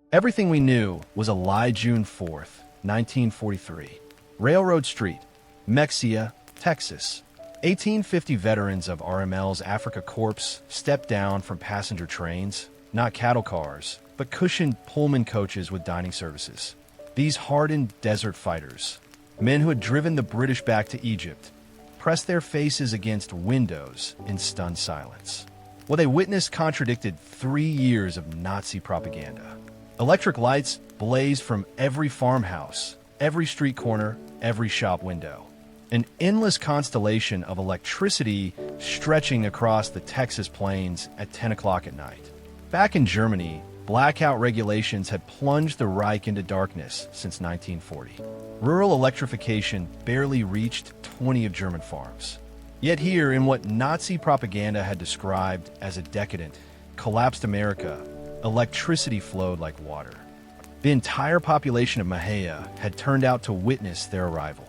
Everything we knew was a lie. June 4th, 1943. Railroad Street, Mexia, Texas. 1850 veterans of RML's Africa Corps stepped down from passenger trains, not cattle cars, but cushioned Pullman coaches with dining services. These hardened desert fighters, men who had driven the British back to Egypt, pressed their faces against windows in stunned silence. What they witnessed contradicted 3 years of Nazi propaganda. Electric lights blazed from every farmhouse, every street corner, every shop window. An endless constellation of electricity stretching across the Texas plains at 10 o'clock at night. Back in Germany, blackout regulations had plunged the Reich into darkness since 1940. Rural electrification barely reached 20 of German farms. Yet here, in what Nazi propaganda had described as a decadent, collapsed America, electricity flowed like water. The entire population of Mahia had turned out to witness their arrival.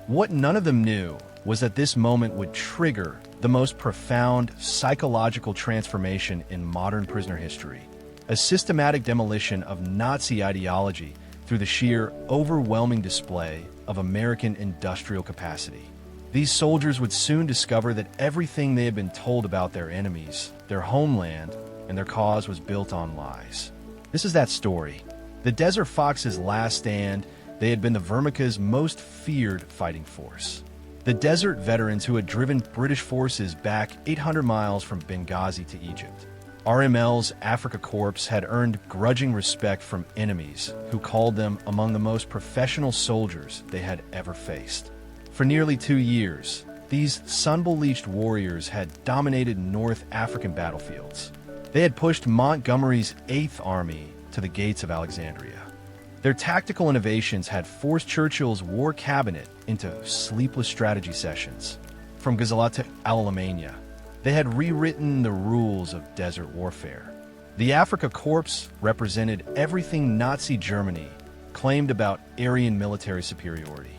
What none of them knew was that this moment would trigger the most profound psychological transformation in modern prisoner history, a systematic demolition of Nazi ideology through the sheer, overwhelming display of American industrial capacity. These soldiers would soon discover that everything they had been told about their enemies, their homeland, and their cause was built on lies. This is that story. The Desert Fox's last stand. They had been the Vermika's most feared fighting force. The desert veterans who had driven British forces back 800 miles from Benghazi to Egypt. RML's Africa Corps had earned grudging respect from enemies who called them among the most professional soldiers they had ever faced. For nearly 2 years, these sun-bleached warriors had dominated North African battlefields. They had pushed Montgomery's 8th Army to the gates of Alexandria. Their tactical innovations had forced Churchill's war cabinet into sleepless strategy sessions. From Gazala to Alamein, they had rewritten the rules of desert warfare. The Africa Corps represented everything Nazi Germany claimed about Aryan military superiority.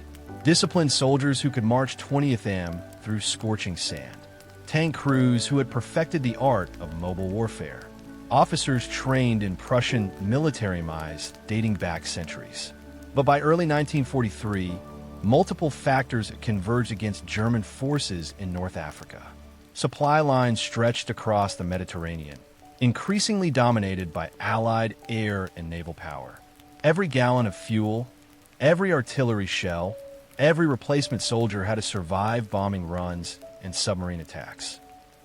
Disciplined soldiers who could march 20th AM through scorching sand. Tank crews who had perfected the art of mobile warfare. Officers trained in Prussian military mice dating back centuries. But by early 1943, multiple factors converged against German forces in North Africa. Supply lines stretched across the Mediterranean, increasingly dominated by Allied air and naval power. Every gallon of fuel, every artillery shell, every replacement soldier had to survive bombing runs and submarine attacks.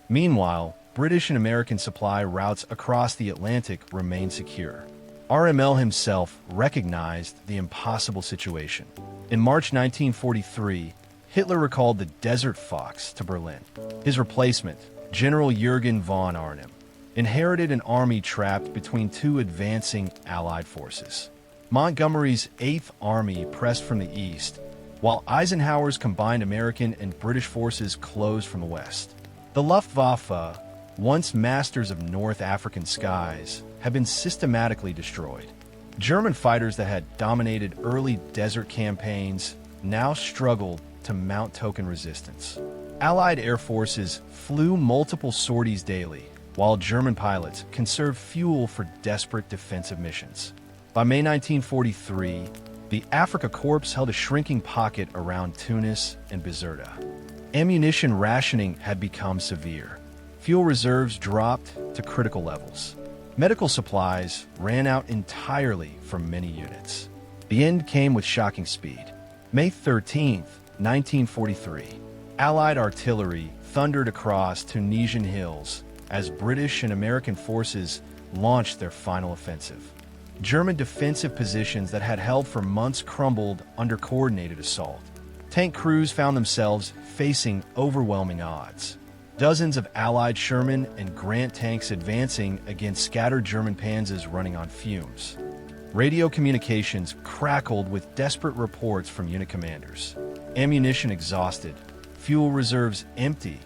Meanwhile, British and American supply routes across the Atlantic remained secure. RML himself recognized the impossible situation. In March 1943, Hitler recalled the Desert Fox to Berlin. His replacement, General Jürgen von Arnim, inherited an army trapped between two advancing Allied forces. Montgomery's 8th Army pressed from the east, while Eisenhower's combined American and British forces closed from the west. The Luftwaffe, once masters of North African skies, had been systematically destroyed. German fighters that had dominated early desert campaigns now struggled to mount token resistance. Allied air forces flew multiple sorties daily, while German pilots conserved fuel for desperate defensive missions. By May 1943, the Africa Corps held a shrinking pocket around Tunis and Bizerta. Ammunition rationing had become severe. Fuel reserves dropped to critical levels. Medical supplies ran out entirely from many units. The end came with shocking speed. May 13, 1943, Allied artillery thundered across Tunisian hills as British and American forces launched their final offensive. German defensive positions that had held for months crumbled under coordinated assault. Tank crews found themselves facing overwhelming odds. Dozens of Allied Sherman and Grant tanks advancing against scattered German panzers running on fumes. Radio communications crackled with desperate reports from unit commanders. Ammunition exhausted, fuel reserves empty,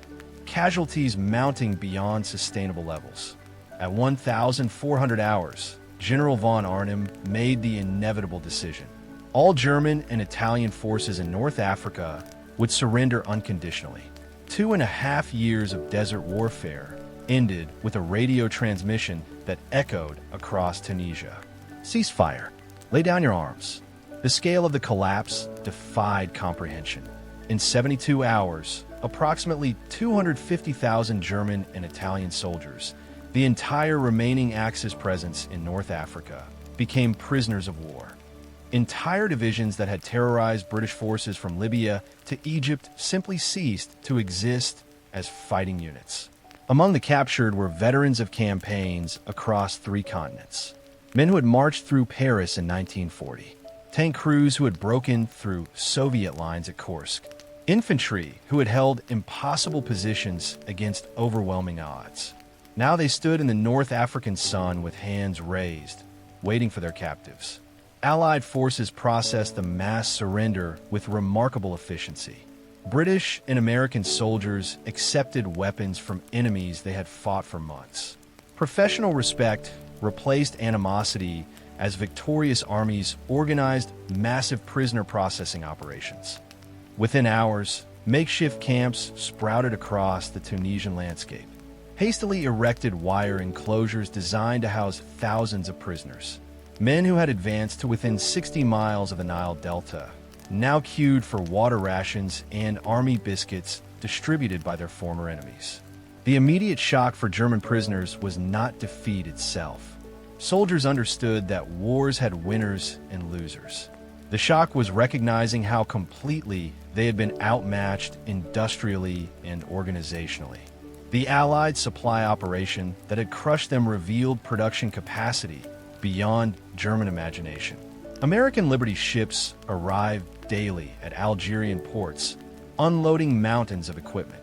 casualties mounting beyond sustainable levels. At 1,400 hours, General von Arnim made the inevitable decision. All German and Italian forces in North Africa would surrender unconditionally. 2.5 years of desert warfare ended with a radio transmission that echoed across Tunisia. Cease fire. Lay down your arms. The scale of the collapse defied comprehension. In 72 hours, approximately 250,000 German and Italian soldiers, the entire remaining Axis presence in North Africa, became prisoners of war. Entire divisions that had terrorized British forces from Libya to Egypt simply ceased to exist as fighting units. Among the captured were veterans of campaigns across 3 continents. Men who had marched through Paris in 1940. Tank crews who had broken through Soviet lines at Kursk. Infantry who had held impossible positions against overwhelming odds. Now they stood in the North African sun with hands raised, waiting for their captives. Allied forces processed the mass surrender with remarkable efficiency. British and American soldiers accepted weapons from enemies they had fought for months. Professional respect replaced animosity as victorious armies organized massive prisoner processing operations. Within hours, makeshift camps sprouted across the Tunisian landscape. Hastily erected wire enclosures designed to house thousands of prisoners. Men who had advanced to within 60 miles of the Nile Delta, now queued for water rations and army biscuits distributed by their former enemies. The immediate shock for German prisoners was not defeat itself. Soldiers understood that wars had winners and losers. The shock was recognizing how completely they had been outmatched industrially and organizationally. The Allied supply operation that had crushed them revealed production capacity beyond German imagination. American Liberty ships arrived daily at Algerian ports, unloading mountains of equipment.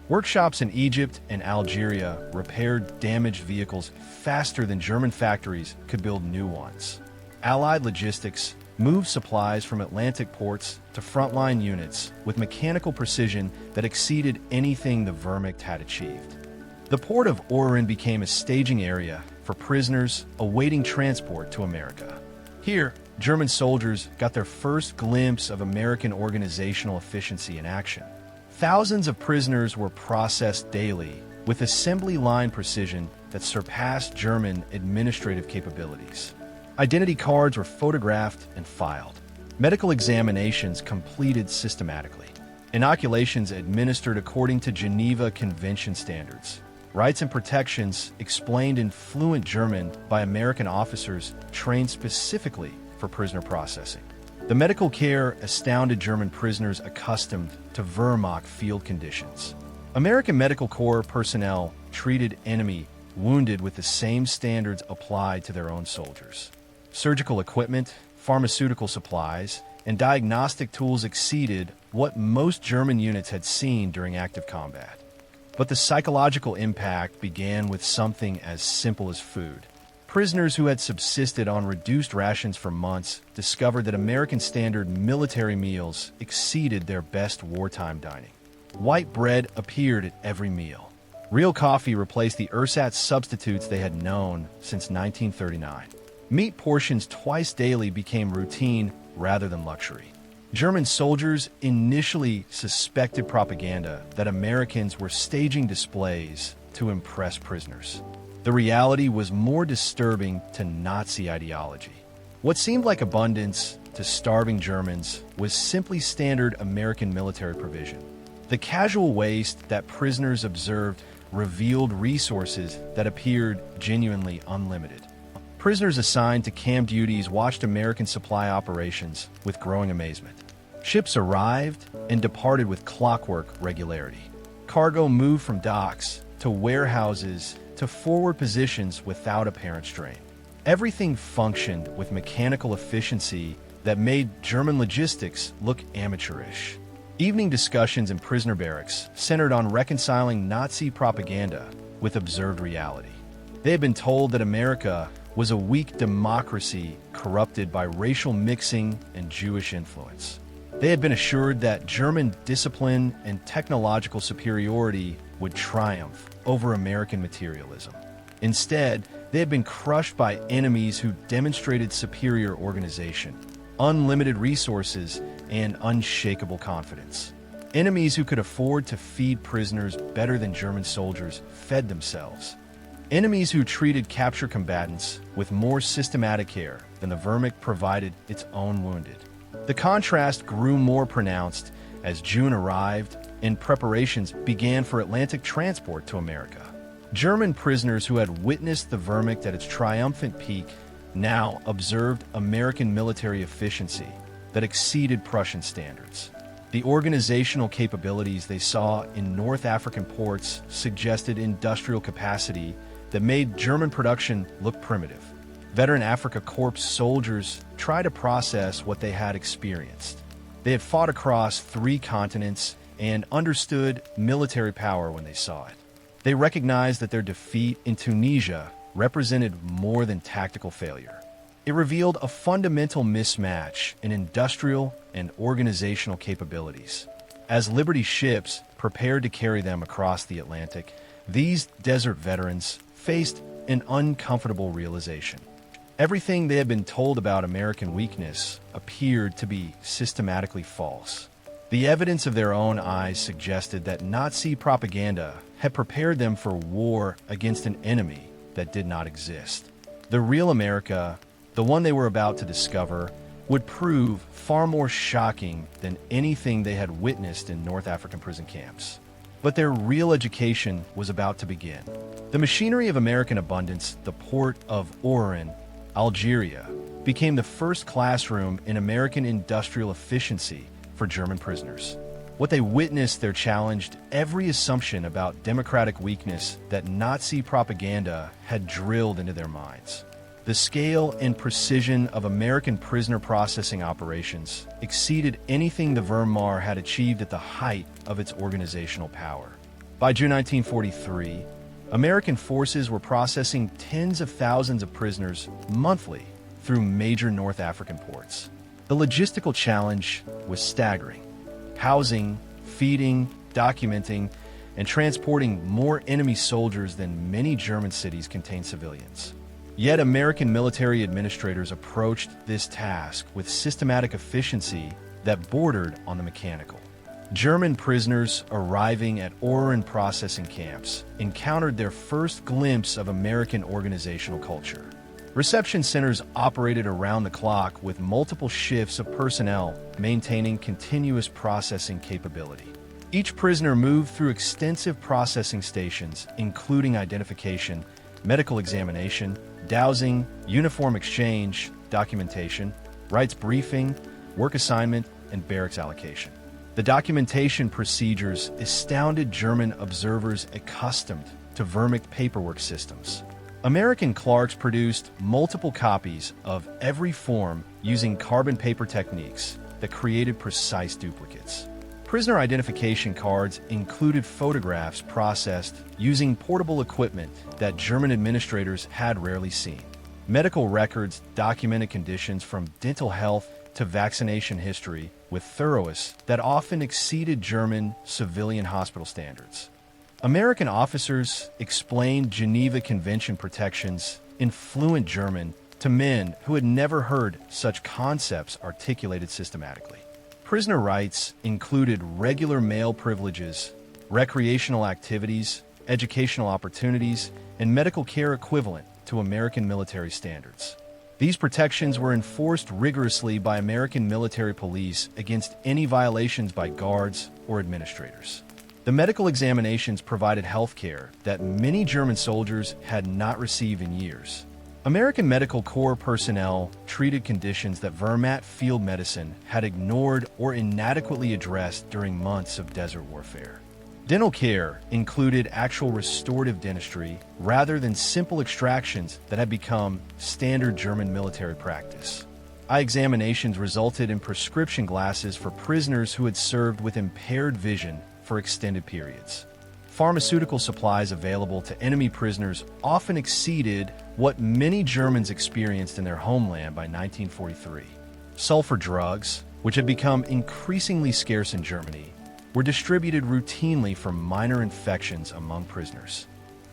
Workshops in Egypt and Algeria repaired damaged vehicles faster than German factories could build new ones. Allied logistics moved supplies from Atlantic ports to frontline units with mechanical precision that exceeded anything the Wehrmacht had achieved. The port of Oran became a staging area for prisoners awaiting transport to America. Here, German soldiers got their first glimpse of American organizational efficiency in action. Thousands of prisoners were processed daily with assembly line precision that surpassed German administrative capabilities. Identity cards were photographed and filed. Medical examinations completed systematically. Inoculations administered according to Geneva Convention standards. Rights and protections explained in fluent German by American officers trained specifically for prisoner processing. The medical care astounded German prisoners accustomed to Wehrmacht field conditions. American Medical Corps personnel treated enemy wounded with the same standards applied to their own soldiers. Surgical equipment, pharmaceutical supplies, and diagnostic tools exceeded what most German units had seen during active combat. But the psychological impact began with something as simple as food. Prisoners who had subsisted on reduced rations for months discovered that American standard military meals exceeded their best wartime dining. White bread appeared at every meal. Real coffee replaced the ersatz substitutes they had known since 1939. Meat portions twice daily became routine rather than luxury. German soldiers initially suspected propaganda that Americans were staging displays to impress prisoners. The reality was more disturbing to Nazi ideology. What seemed like abundance to starving Germans was simply standard American military provision. The casual waste that prisoners observed revealed resources that appeared genuinely unlimited. Prisoners assigned to camp duties watched American supply operations with growing amazement. Ships arrived and departed with clockwork regularity. Cargo moved from docks to warehouses to forward positions without apparent strain. Everything functioned with mechanical efficiency that made German logistics look amateurish. Evening discussions in prisoner barracks centered on reconciling Nazi propaganda with observed reality. They had been told that America was a weak democracy corrupted by racial mixing and Jewish influence. They had been assured that German discipline and technological superiority would triumph over American materialism. Instead, they had been crushed by enemies who demonstrated superior organization, unlimited resources, and unshakable confidence. Enemies who could afford to feed prisoners better than German soldiers fed themselves. Enemies who treated captured combatants with more systematic care than the Wehrmacht provided its own wounded. The contrast grew more pronounced as June arrived and preparations began for Atlantic transport to America. German prisoners who had witnessed the Wehrmacht at its triumphant peak now observed American military efficiency that exceeded Prussian standards. The organizational capabilities they saw in North African ports suggested industrial capacity that made German production look primitive. Veteran Afrika Korps soldiers tried to process what they had experienced. They had fought across 3 continents and understood military power when they saw it. They recognized that their defeat in Tunisia represented more than tactical failure. It revealed a fundamental mismatch in industrial and organizational capabilities. As Liberty ships prepared to carry them across the Atlantic, these desert veterans faced an uncomfortable realization. Everything they had been told about American weakness appeared to be systematically false. The evidence of their own eyes suggested that Nazi propaganda had prepared them for war against an enemy that did not exist. The real America, the one they were about to discover, would prove far more shocking than anything they had witnessed in North African prison camps. But their real education was about to begin. The machinery of American abundance, the port of Oran, Algeria, became the first classroom in American industrial efficiency for German prisoners. What they witnessed there challenged every assumption about democratic weakness that Nazi propaganda had drilled into their minds. The scale and precision of American prisoner processing operations exceeded anything the Wehrmacht had achieved at the height of its organizational power. By June 1943, American forces were processing tens of thousands of prisoners monthly through major North African ports. The logistical challenge was staggering. Housing, feeding, documenting, and transporting more enemy soldiers than many German cities contained civilians. Yet American military administrators approached this task with systematic efficiency that bordered on the mechanical. German prisoners arriving at Oran processing camps encountered their first glimpse of American organizational culture. Reception centers operated around the clock with multiple shifts of personnel maintaining continuous processing capability. Each prisoner moved through extensive processing stations, including identification, medical examination, dowsing, uniform exchange, documentation, rights briefing, work assignment, and barracks allocation. The documentation procedures astounded German observers accustomed to Wehrmacht paperwork systems. American clerks produced multiple copies of every form using carbon paper techniques that created precise duplicates. Prisoner identification cards included photographs processed using portable equipment that German administrators had rarely seen. Medical records documented conditions from dental health to vaccination history with thoroughness that often exceeded German civilian hospital standards. American officers explained Geneva Convention protections in fluent German to men who had never heard such concepts articulated systematically. Prisoner rights included regular male privileges, recreational activities, educational opportunities, and medical care equivalent to American military standards. These protections were enforced rigorously by American military police against any violations by guards or administrators. The medical examinations provided health care that many German soldiers had not received in years. American Medical Corps personnel treated conditions that Wehrmacht field medicine had ignored or inadequately addressed during months of desert warfare. Dental care included actual restorative dentistry rather than simple extractions that had become standard German military practice. Eye examinations resulted in prescription glasses for prisoners who had served with impaired vision for extended periods. Pharmaceutical supplies available to enemy prisoners often exceeded what many Germans experienced in their homeland by 1943. Sulfur drugs, which had become increasingly scarce in Germany, were distributed routinely for minor infections among prisoners.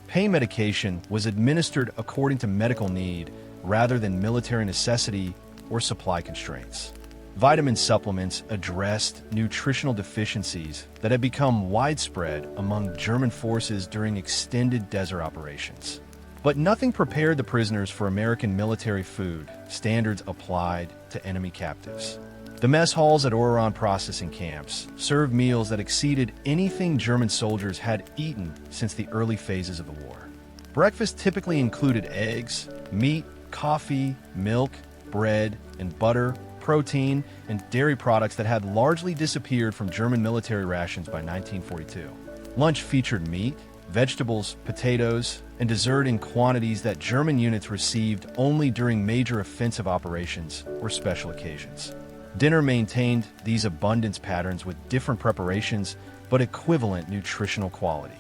Pain medication was administered according to medical need rather than military necessity or supply constraints. Vitamin supplements addressed nutritional deficiencies that had become widespread among German forces during extended desert operations. But nothing prepared the prisoners for American military food standards applied to enemy captives. The mess halls at Oran processing camps served meals that exceeded anything German soldiers had eaten since the early phases of the war. Breakfast typically included eggs, meat, coffee, milk, bread, and butter, protein, and dairy products that had largely disappeared from German military rations by 1942. Lunch featured meat, vegetables, potatoes, and dessert in quantities that German units received only during major offensive operations or special occasions. Dinner maintained these abundance patterns with different preparations but equivalent nutritional quality.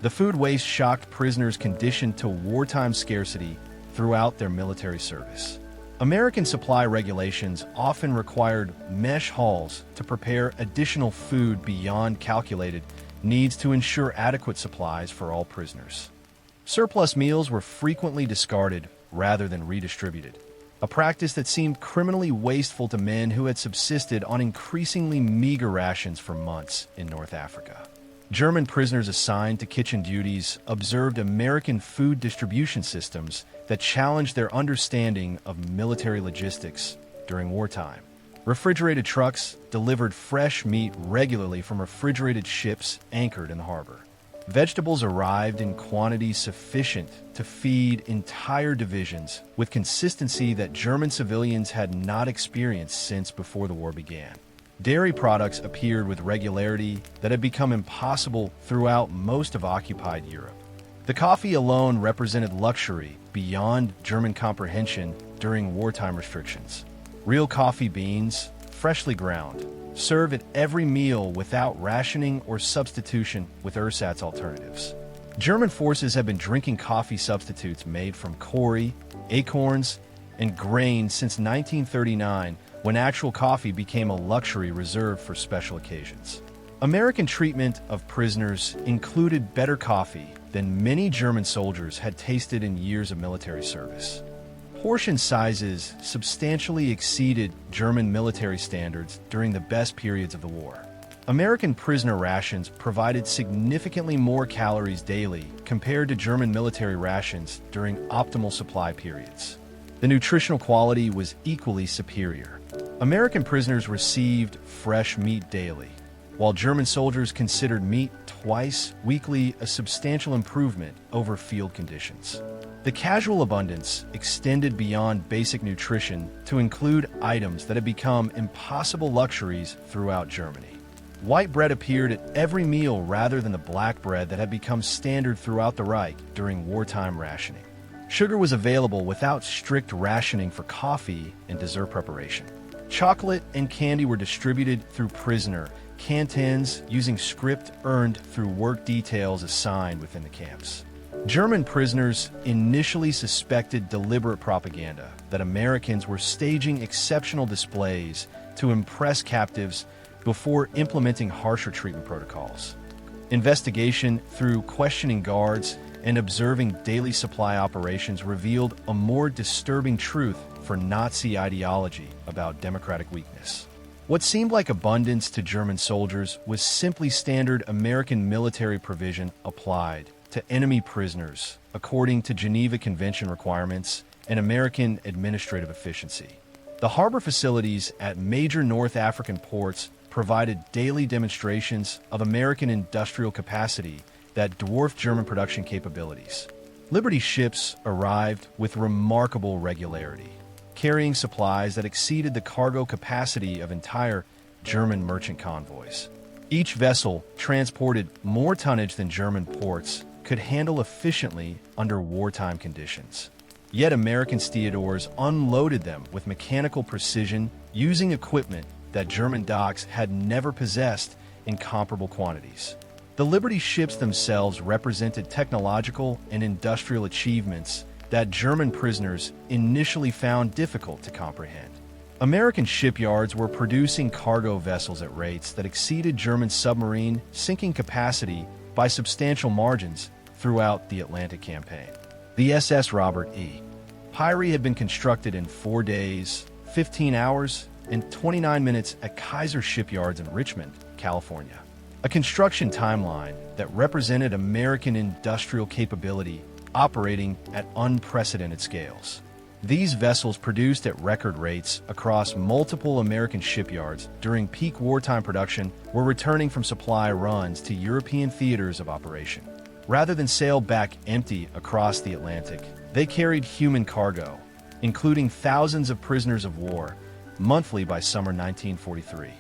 The food waste shocked prisoners conditioned to wartime scarcity throughout their military service. American supply regulations often required mesh halls to prepare additional food beyond calculated needs to ensure adequate supplies for all prisoners. Surplus meals were frequently discarded rather than redistributed, a practice that seemed criminally wasteful to men who had subsisted on increasingly meager rations for months in North Africa. German prisoners assigned to kitchen duties observed American food distribution systems that challenged their understanding of military logistics during wartime. Refrigerated trucks delivered fresh meat regularly from refrigerated ships anchored in the harbor. Vegetables arrived in quantities sufficient to feed entire divisions with consistency that German civilians had not experienced since before the war began. Dairy products appeared with regularity that had become impossible throughout most of occupied Europe. The coffee alone represented luxury beyond German comprehension during wartime restrictions. Real coffee beans, freshly ground, served at every meal without rationing or substitution with ersatz alternatives. German forces had been drinking coffee substitutes made from kori, acorns, and grain since 1939, when actual coffee became a luxury reserved for special occasions. American treatment of prisoners included better coffee than many German soldiers had tasted in years of military service. Portion sizes substantially exceeded German military standards during the best periods of the war. American prisoner rations provided significantly more calories daily compared to German military rations during optimal supply periods. The nutritional quality was equally superior. American prisoners received fresh meat daily, while German soldiers considered meat twice weekly a substantial improvement over field conditions. The casual abundance extended beyond basic nutrition to include items that had become impossible luxuries throughout Germany. White bread appeared at every meal rather than the black bread that had become standard throughout the Reich during wartime rationing. Sugar was available without strict rationing for coffee and dessert preparation. Chocolate and candy were distributed through prisoner cantins using script earned through work details assigned within the camps. German prisoners initially suspected deliberate propaganda that Americans were staging exceptional displays to impress captives before implementing harsher treatment protocols. Investigation through questioning guards and observing daily supply operations revealed a more disturbing truth for Nazi ideology about democratic weakness. What seemed like abundance to German soldiers was simply standard American military provision applied to enemy prisoners according to Geneva Convention requirements and American administrative efficiency. The harbor facilities at major North African ports provided daily demonstrations of American industrial capacity that dwarfed German production capabilities. Liberty ships arrived with remarkable regularity, carrying supplies that exceeded the cargo capacity of entire German merchant convoys. Each vessel transported more tonnage than German ports could handle efficiently under wartime conditions. Yet American stevedores unloaded them with mechanical precision using equipment that German docks had never possessed in comparable quantities. The Liberty ships themselves represented technological and industrial achievements that German prisoners initially found difficult to comprehend. American shipyards were producing cargo vessels at rates that exceeded German submarine sinking capacity by substantial margins throughout the Atlantic campaign. The SS Robert E. Peary had been constructed in 4 days, 15 hours, and 29 minutes at Kaiser Shipyards in Richmond, California. A construction timeline that represented American industrial capability operating at unprecedented scales. These vessels, produced at record rates across multiple American shipyards during peak wartime production, were returning from supply runs to European theaters of operation. Rather than sail back empty across the Atlantic, they carried human cargo, including thousands of prisoners of war, monthly by summer 1943.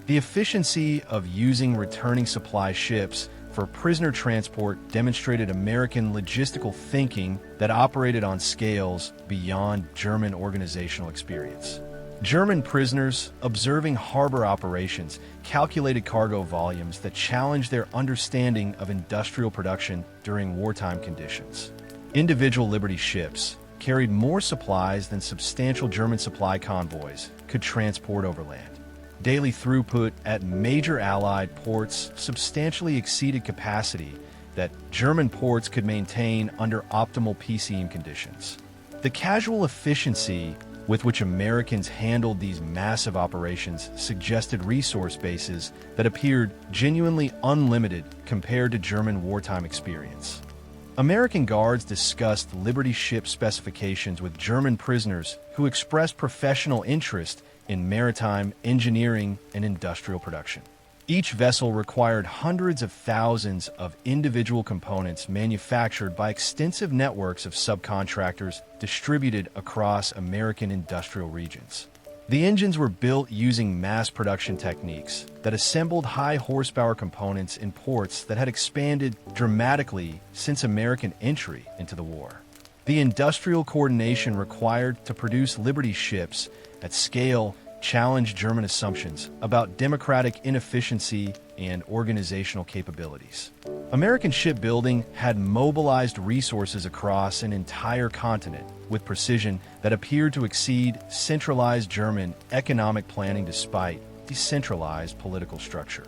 The efficiency of using returning supply ships for prisoner transport demonstrated American logistical thinking that operated on scales beyond German organizational experience. German prisoners, observing harbor operations, calculated cargo volumes that challenged their understanding of industrial production during wartime conditions. Individual Liberty ships carried more supplies than substantial German supply convoys could transport overland. Daily throughput at major Allied ports substantially exceeded capacity that German ports could maintain under optimal PCM conditions. The casual efficiency with which Americans handled these massive operations suggested resource bases that appeared genuinely unlimited compared to German wartime experience. American guards discussed Liberty ship specifications with German prisoners who expressed professional interest in maritime engineering and industrial production. Each vessel required hundreds of thousands of individual components manufactured by extensive networks of subcontractors distributed across American industrial regions. The engines were built using mass production techniques that assembled high horsepower components in ports that had expanded dramatically since American entry into the war. The industrial coordination required to produce Liberty ships at scale challenged German assumptions about democratic inefficiency and organizational capabilities. American shipbuilding had mobilized resources across an entire continent with precision that appeared to exceed centralized German economic planning despite decentralized political structure.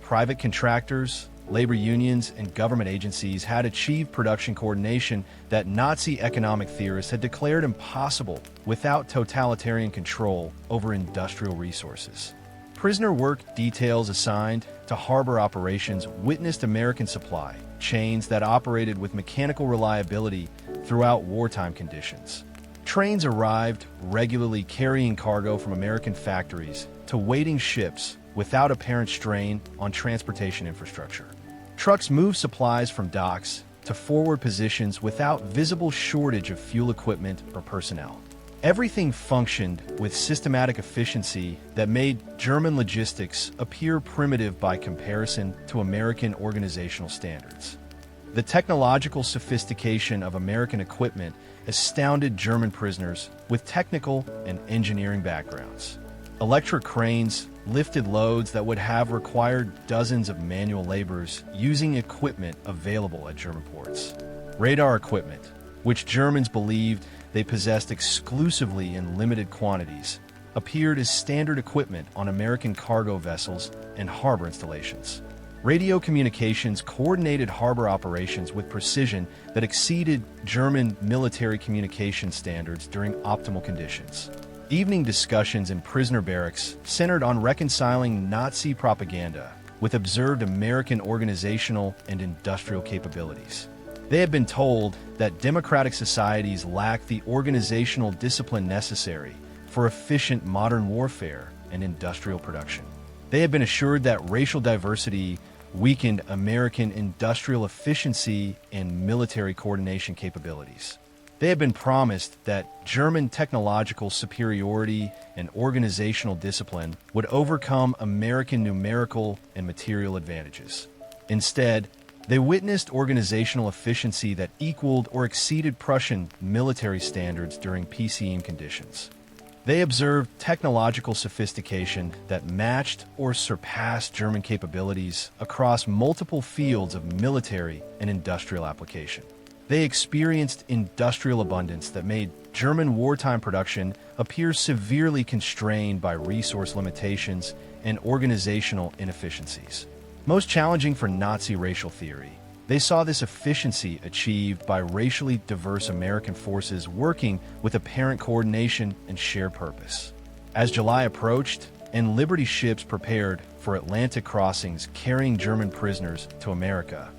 Private contractors, labor unions, and government agencies had achieved production coordination that Nazi economic theorists had declared impossible without totalitarian control over industrial resources. Prisoner work details assigned to harbor operations witnessed American supply chains that operated with mechanical reliability throughout wartime conditions. Trains arrived regularly carrying cargo from American factories to waiting ships without apparent strain on transportation infrastructure. Trucks moved supplies from docks to forward positions without visible shortage of fuel equipment or personnel. Everything functioned with systematic efficiency that made German logistics appear primitive by comparison to American organizational standards. The technological sophistication of American equipment astounded German prisoners with technical and engineering backgrounds. Electric cranes lifted loads that would have required dozens of manual laborers using equipment available at German ports. Radar equipment, which Germans believed they possessed exclusively in limited quantities, appeared as standard equipment on American cargo vessels and harbor installations. Radio communications coordinated harbor operations with precision that exceeded German military communication standards during optimal conditions. Evening discussions in prisoner barracks centered on reconciling Nazi propaganda with observed American organizational and industrial capabilities. They had been told that democratic societies lacked the organizational discipline necessary for efficient modern warfare and industrial production. They had been assured that racial diversity weakened American industrial efficiency and military coordination capabilities. They had been promised that German technological superiority and organizational discipline would overcome American numerical and material advantages. Instead, they witnessed organizational efficiency that equaled or exceeded Prussian military standards during PCM conditions. They observed technological sophistication that matched or surpassed German capabilities across multiple fields of military and industrial application. They experienced industrial abundance that made German wartime production appear severely constrained by resource limitations and organizational inefficiencies. Most challenging for Nazi racial theory, they saw this efficiency achieved by racially diverse American forces working with apparent coordination and shared purpose. As July approached and Liberty ships prepared for Atlantic crossings carrying German prisoners to America,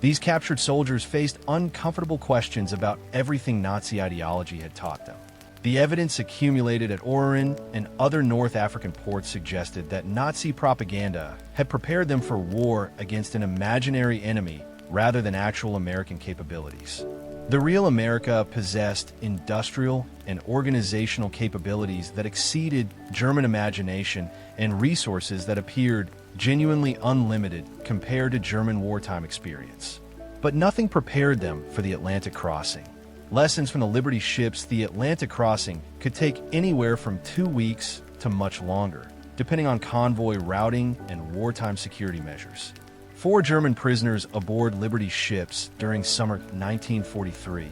These captured soldiers faced uncomfortable questions about everything Nazi ideology had taught them. The evidence accumulated at Oran and other North African ports suggested that Nazi propaganda had prepared them for war against an imaginary enemy rather than actual American capabilities. The real America possessed industrial and organizational capabilities that exceeded German imagination and resources that appeared genuinely unlimited compared to German wartime experience. But nothing prepared them for the Atlantic crossing. Lessons from the Liberty ships, the Atlantic crossing could take anywhere from 2 weeks to much longer, depending on convoy routing and wartime security measures. 4 German prisoners aboard Liberty ships during summer 1943.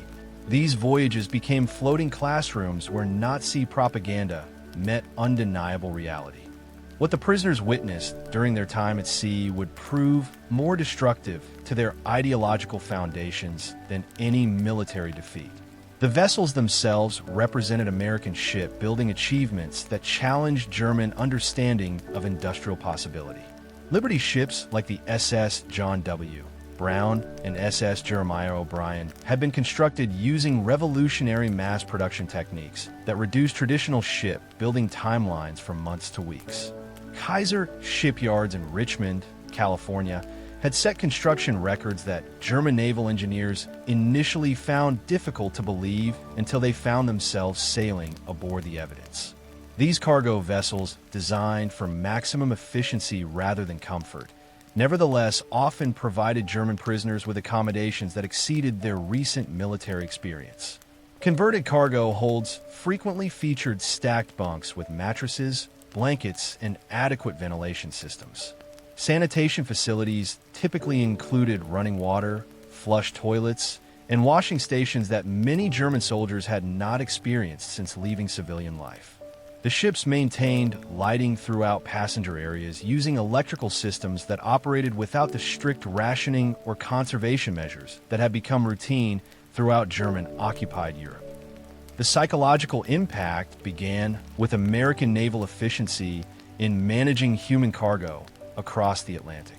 These voyages became floating classrooms where Nazi propaganda met undeniable reality. What the prisoners witnessed during their time at sea would prove more destructive to their ideological foundations than any military defeat. The vessels themselves represented American shipbuilding achievements that challenged German understanding of industrial possibility. Liberty ships like the SS John W. Brown and SS Jeremiah O'Brien had been constructed using revolutionary mass production techniques that reduced traditional shipbuilding timelines from months to weeks. Kaiser shipyards in Richmond, California, had set construction records that German naval engineers initially found difficult to believe until they found themselves sailing aboard the Evidence. These cargo vessels, designed for maximum efficiency rather than comfort, nevertheless often provided German prisoners with accommodations that exceeded their recent military experience. Converted cargo holds frequently featured stacked bunks with mattresses, blankets, and adequate ventilation systems. Sanitation facilities typically included running water, flush toilets, and washing stations that many German soldiers had not experienced since leaving civilian life. The ships maintained lighting throughout passenger areas using electrical systems that operated without the strict rationing or conservation measures that had become routine throughout German-occupied Europe. The psychological impact began with American naval efficiency in managing human cargo across the Atlantic.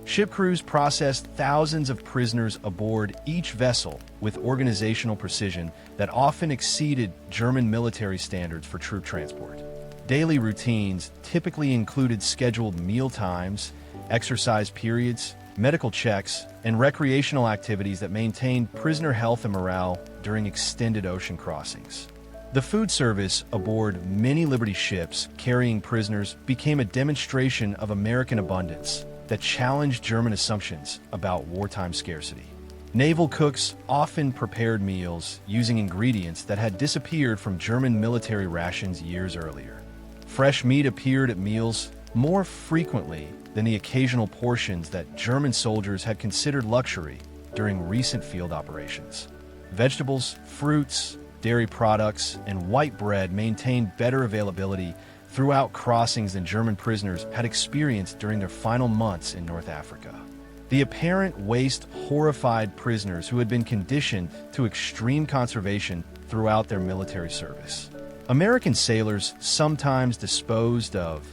Ship crews processed thousands of prisoners aboard each vessel with organizational precision that often exceeded German military standards for troop transport. Daily routines typically included scheduled meal times, exercise periods, medical checks, and recreational activities that maintained prisoner health and morale during extended ocean crossings. The food service aboard many Liberty ships carrying prisoners became a demonstration of American abundance that challenged German assumptions about wartime scarcity. Naval cooks often prepared meals using ingredients that had disappeared from German military rations years earlier. Fresh meat appeared at meals more frequently than the occasional portions that German soldiers had considered luxury during recent field operations. Vegetables, fruits, dairy products, and white bread maintained better availability throughout crossings than German prisoners had experienced during their final months in North Africa. The apparent waste horrified prisoners who had been conditioned to extreme conservation throughout their military service. American sailors sometimes disposed of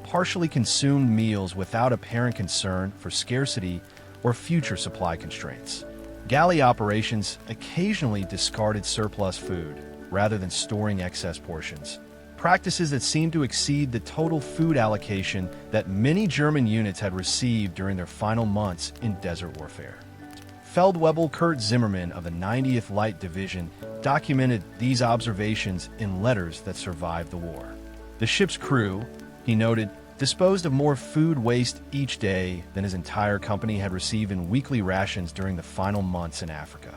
partially consumed meals without apparent concern for scarcity or future supply constraints. Galley operations occasionally discarded surplus food rather than storing excess portions, practices that seemed to exceed the total food allocation that many German units had received during their final months in desert warfare. Feldwebel Kurt Zimmermann of the 90th Light Division documented these observations in letters that survived the war. The ship's crew, he noted, disposed of more food waste each day than his entire company had received in weekly rations during the final months in Africa.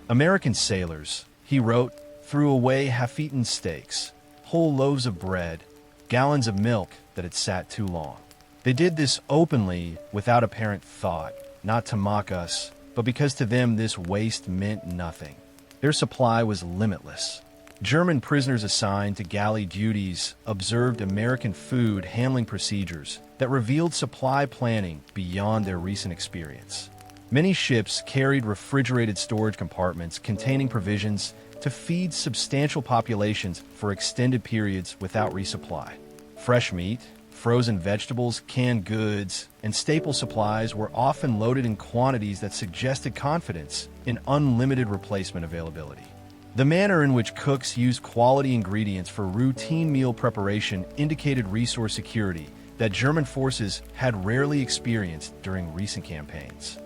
American sailors, he wrote, threw away half-eaten steaks, whole loaves of bread, gallons of milk that had sat too long. They did this openly without apparent thought, not to mock us, but because to them this waste meant nothing. Their supply was limitless. German prisoners assigned to galley duties observed American food handling procedures that revealed supply planning beyond their recent experience. Many ships carried refrigerated storage compartments containing provisions to feed substantial populations for extended periods without resupply. Fresh meat, frozen vegetables, canned goods, and staple supplies were often loaded in quantities that suggested confidence in unlimited replacement availability. The manner in which cooks used quality ingredients for routine meal preparation indicated resource security that German forces had rarely experienced during recent campaigns.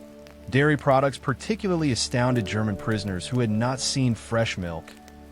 Dairy products particularly astounded German prisoners who had not seen fresh milk,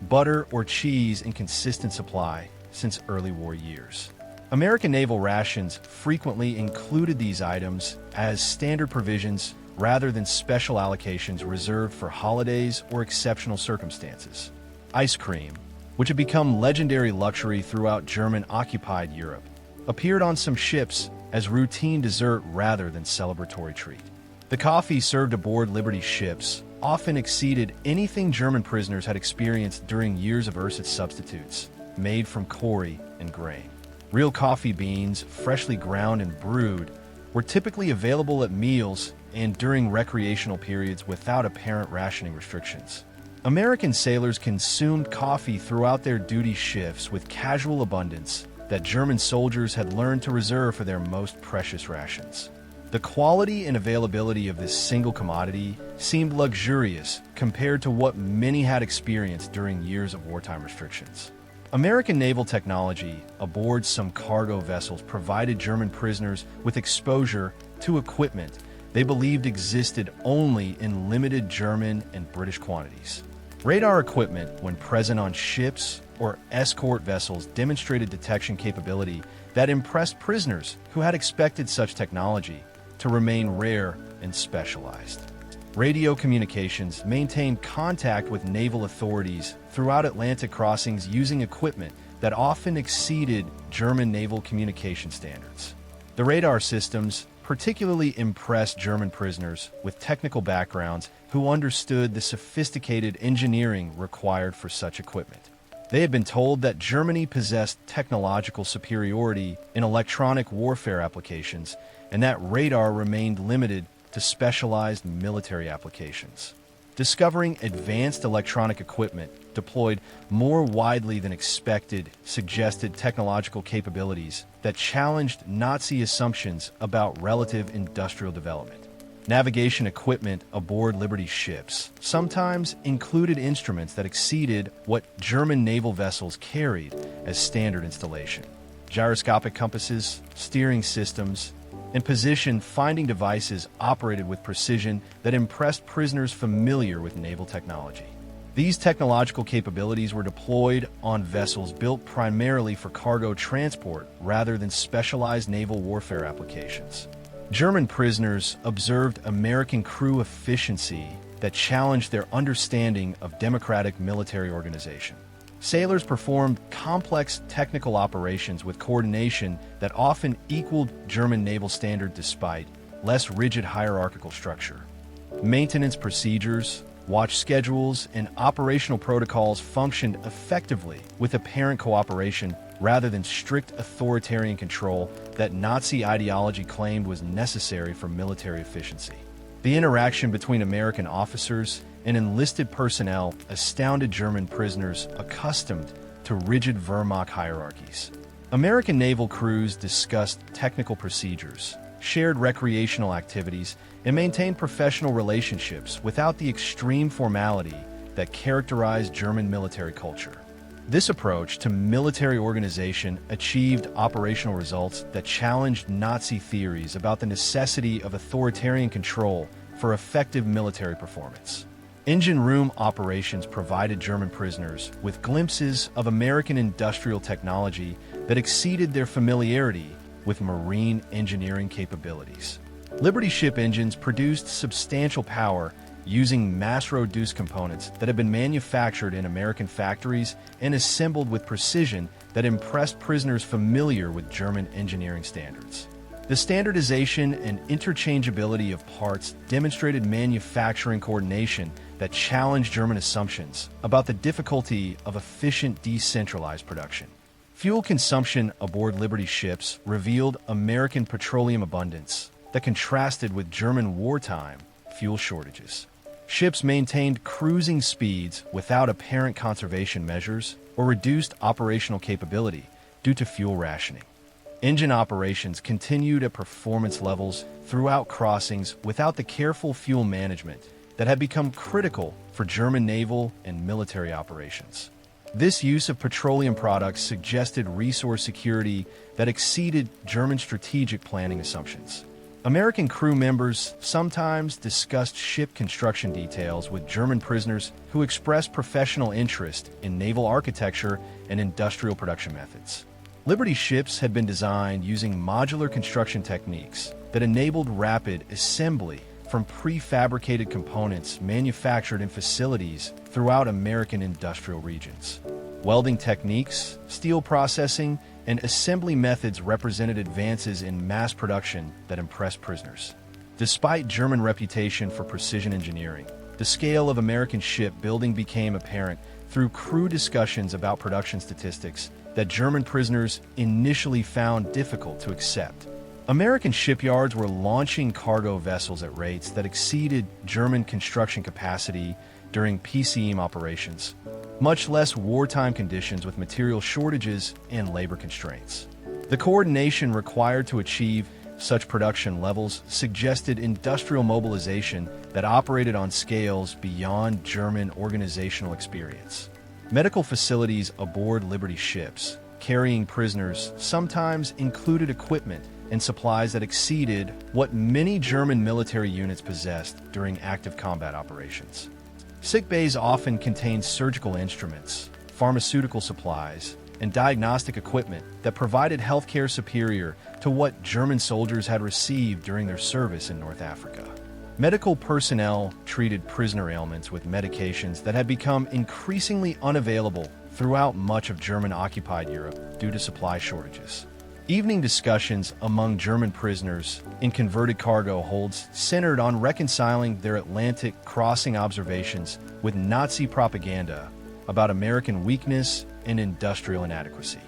butter, or cheese in consistent supply since early war years. American naval rations frequently included these items as standard provisions rather than special allocations reserved for holidays or exceptional circumstances. Ice cream, which had become legendary luxury throughout German-occupied Europe, appeared on some ships as routine dessert rather than celebratory treat. The coffee served aboard Liberty ships often exceeded anything German prisoners had experienced during years of ersatz substitutes, made from corn and grain. Real coffee beans, freshly ground and brewed, were typically available at meals and during recreational periods without apparent rationing restrictions. American sailors consumed coffee throughout their duty shifts with casual abundance that German soldiers had learned to reserve for their most precious rations. The quality and availability of this single commodity seemed luxurious compared to what many had experienced during years of wartime restrictions. American naval technology aboard some cargo vessels provided German prisoners with exposure to equipment they believed existed only in limited German and British quantities. Radar equipment, when present on ships or escort vessels, demonstrated detection capability that impressed prisoners who had expected such technology to remain rare and specialized. Radio communications maintained contact with naval authorities throughout Atlantic crossings using equipment that often exceeded German naval communication standards. The radar systems particularly impressed German prisoners with technical backgrounds who understood the sophisticated engineering required for such equipment. They had been told that Germany possessed technological superiority in electronic warfare applications and that radar remained limited to specialized military applications. Discovering advanced electronic equipment deployed more widely than expected suggested technological capabilities that challenged Nazi assumptions about relative industrial development. Navigation equipment aboard Liberty ships sometimes included instruments that exceeded what German naval vessels carried as standard installation. Gyroscopic compasses, steering systems, and position-finding devices operated with precision that impressed prisoners familiar with naval technology. These technological capabilities were deployed on vessels built primarily for cargo transport rather than specialized naval warfare applications. German prisoners observed American crew efficiency that challenged their understanding of democratic military organization. Sailors performed complex technical operations with coordination that often equaled German naval standard despite less rigid hierarchical structure. Maintenance procedures, watch schedules, and operational protocols functioned effectively with apparent cooperation rather than strict authoritarian control that Nazi ideology claimed was necessary for military efficiency. The interaction between American officers and enlisted personnel astounded German prisoners accustomed to rigid Wehrmacht hierarchies. American naval crews discussed technical procedures, shared recreational activities, and maintained professional relationships without the extreme formality that characterized German military culture. This approach to military organization achieved operational results that challenged Nazi theories about the necessity of authoritarian control for effective military performance. Engine room operations provided German prisoners with glimpses of American industrial technology that exceeded their familiarity with marine engineering capabilities. Liberty ship engines produced substantial power using mass-produced components that had been manufactured in American factories and assembled with precision that impressed prisoners familiar with German engineering standards. The standardization and interchangeability of parts demonstrated manufacturing coordination that challenged German assumptions about the difficulty of efficient decentralized production. Fuel consumption aboard Liberty ships revealed American petroleum abundance that contrasted with German wartime fuel shortages. Ships maintained cruising speeds without apparent conservation measures or reduced operational capability due to fuel rationing. Engine operations continued at performance levels throughout crossings without the careful fuel management that had become critical for German naval and military operations. This use of petroleum products suggested resource security that exceeded German strategic planning assumptions. American crew members sometimes discussed ship construction details with German prisoners who expressed professional interest in naval architecture and industrial production methods. Liberty ships had been designed using modular construction techniques that enabled rapid assembly from prefabricated components manufactured in facilities throughout American industrial regions. Welding techniques, steel processing, and assembly methods represented advances in mass production that impressed prisoners. Despite German reputation for precision engineering, the scale of American shipbuilding became apparent through crew discussions about production statistics that German prisoners initially found difficult to accept. American shipyards were launching cargo vessels at rates that exceeded German construction capacity during PCM operations, much less wartime conditions with material shortages and labor constraints. The coordination required to achieve such production levels suggested industrial mobilization that operated on scales beyond German organizational experience. Medical facilities aboard Liberty ships, carrying prisoners, sometimes included equipment and supplies that exceeded what many German military units possessed during active combat operations. Sick bays often contained surgical instruments, pharmaceutical supplies, and diagnostic equipment that provided healthcare superior to what German soldiers had received during their service in North Africa. Medical personnel treated prisoner ailments with medications that had become increasingly unavailable throughout much of German-occupied Europe due to supply shortages. Evening discussions among German prisoners in converted cargo holds centered on reconciling their Atlantic crossing observations with Nazi propaganda about American weakness and industrial inadequacy.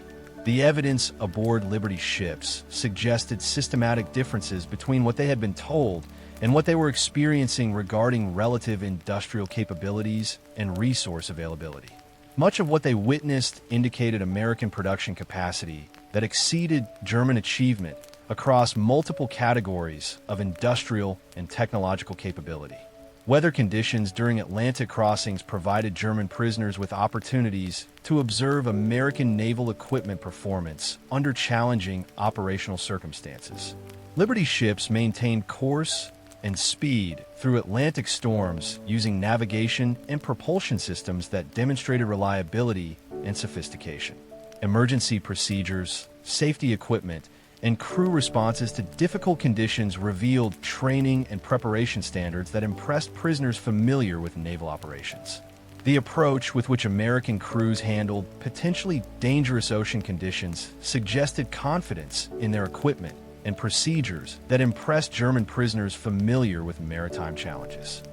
The evidence aboard Liberty ships suggested systematic differences between what they had been told and what they were experiencing regarding relative industrial capabilities and resource availability. Much of what they witnessed indicated American production capacity that exceeded German achievement across multiple categories of industrial and technological capability. Weather conditions during Atlantic crossings provided German prisoners with opportunities to observe American naval equipment performance under challenging operational circumstances. Liberty ships maintained course and speed through Atlantic storms using navigation and propulsion systems that demonstrated reliability and sophistication. Emergency procedures, safety equipment, and crew responses to difficult conditions revealed training and preparation standards that impressed prisoners familiar with naval operations. The approach with which American crews handled potentially dangerous ocean conditions suggested confidence in their equipment and procedures that impressed German prisoners familiar with maritime challenges.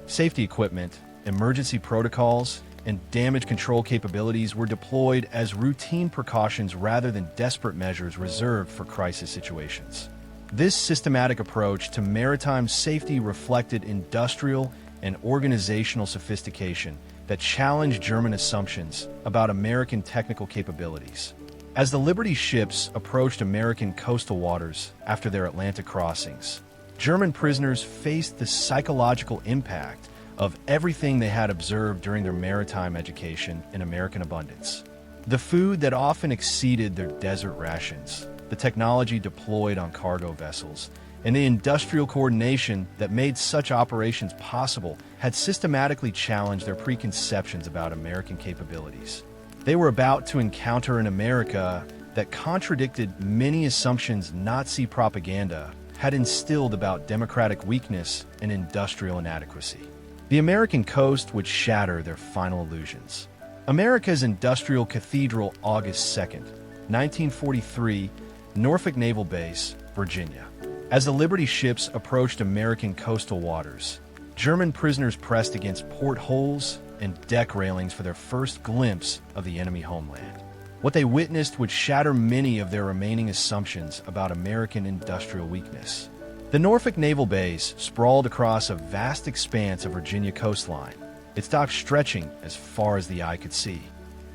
Safety equipment, emergency protocols, and damage control capabilities were deployed as routine precautions rather than desperate measures reserved for crisis situations. This systematic approach to maritime safety reflected industrial and organizational sophistication that challenged German assumptions about American technical capabilities. As the Liberty ships approached American coastal waters after their Atlantic crossings, German prisoners faced the psychological impact of everything they had observed during their maritime education in American abundance. The food that often exceeded their desert rations, the technology deployed on cargo vessels, and the industrial coordination that made such operations possible had systematically challenged their preconceptions about American capabilities. They were about to encounter an America that contradicted many assumptions Nazi propaganda had instilled about democratic weakness and industrial inadequacy. The American coast would shatter their final illusions. America's Industrial Cathedral, August 2nd, 1943, Norfolk Naval Base, Virginia. As the Liberty ships approached American coastal waters, German prisoners pressed against portholes and deck railings for their first glimpse of the enemy homeland. What they witnessed would shatter many of their remaining assumptions about American industrial weakness. The Norfolk Naval Base sprawled across a vast expanse of Virginia coastline, its docks stretching as far as the eye could see.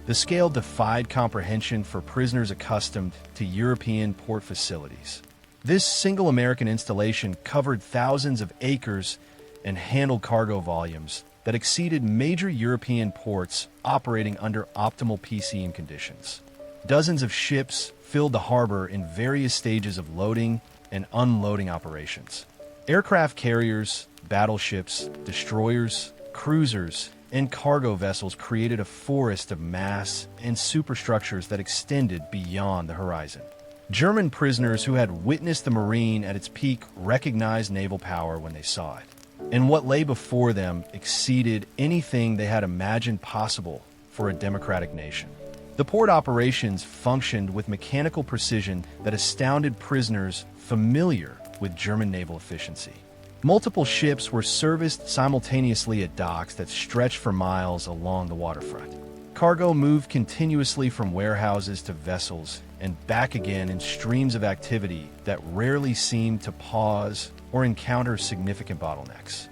The scale defied comprehension for prisoners accustomed to European port facilities. This single American installation covered thousands of acres and handled cargo volumes that exceeded major European ports operating under optimal PCN conditions. Dozens of ships filled the harbor in various stages of loading and unloading operations. Aircraft carriers, battleships, destroyers, cruisers, and cargo vessels created a forest of mass and superstructures that extended beyond the horizon. German prisoners who had witnessed the Marine at its peak recognized naval power when they saw it, and what lay before them exceeded anything they had imagined possible for a democratic nation. The port operations functioned with mechanical precision that astounded prisoners familiar with German naval efficiency. Multiple ships were serviced simultaneously at docks that stretched for miles along the waterfront. Cargo moved continuously from warehouses to vessels and back again in streams of activity that rarely seemed to pause or encounter significant bottlenecks.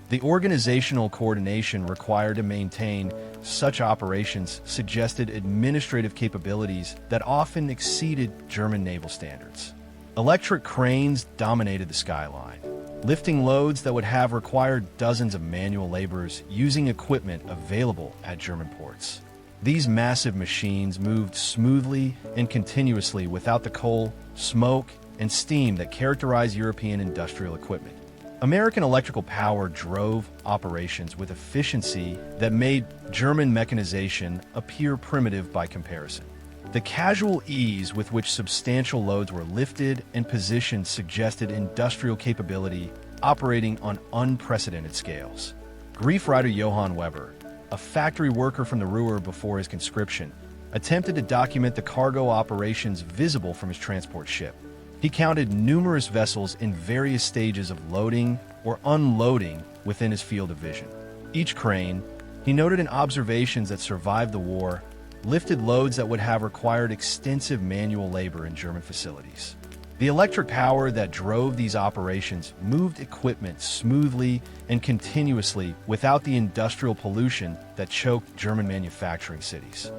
The organizational coordination required to maintain such operations suggested administrative capabilities that often exceeded German naval standards. Electric cranes dominated the skyline, lifting loads that would have required dozens of manual laborers using equipment available at German ports. These massive machines moved smoothly and continuously without the coal, smoke, and steam that characterize European industrial equipment. American electrical power drove operations with efficiency that made German mechanization appear primitive by comparison. The casual ease with which substantial loads were lifted and positioned suggested industrial capability operating on unprecedented scales. Grief writer Johann Weber, a factory worker from the Ruhr before his conscription, attempted to document the cargo operations visible from his transport ship. He counted numerous vessels in various stages of loading or unloading within his field of vision. Each crane, he noted in observations that survived the war, lifted loads that would have required extensive manual labor in German facilities. The electric power that drove these operations moved equipment smoothly and continuously without the industrial pollution that choked German manufacturing cities.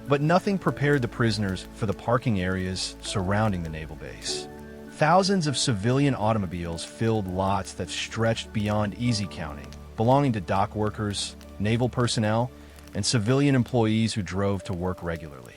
But nothing prepared the prisoners for the parking areas surrounding the naval base. Thousands of civilian automobiles filled lots that stretched beyond easy counting, belonging to dock workers, naval personnel, and civilian employees who drove to work regularly.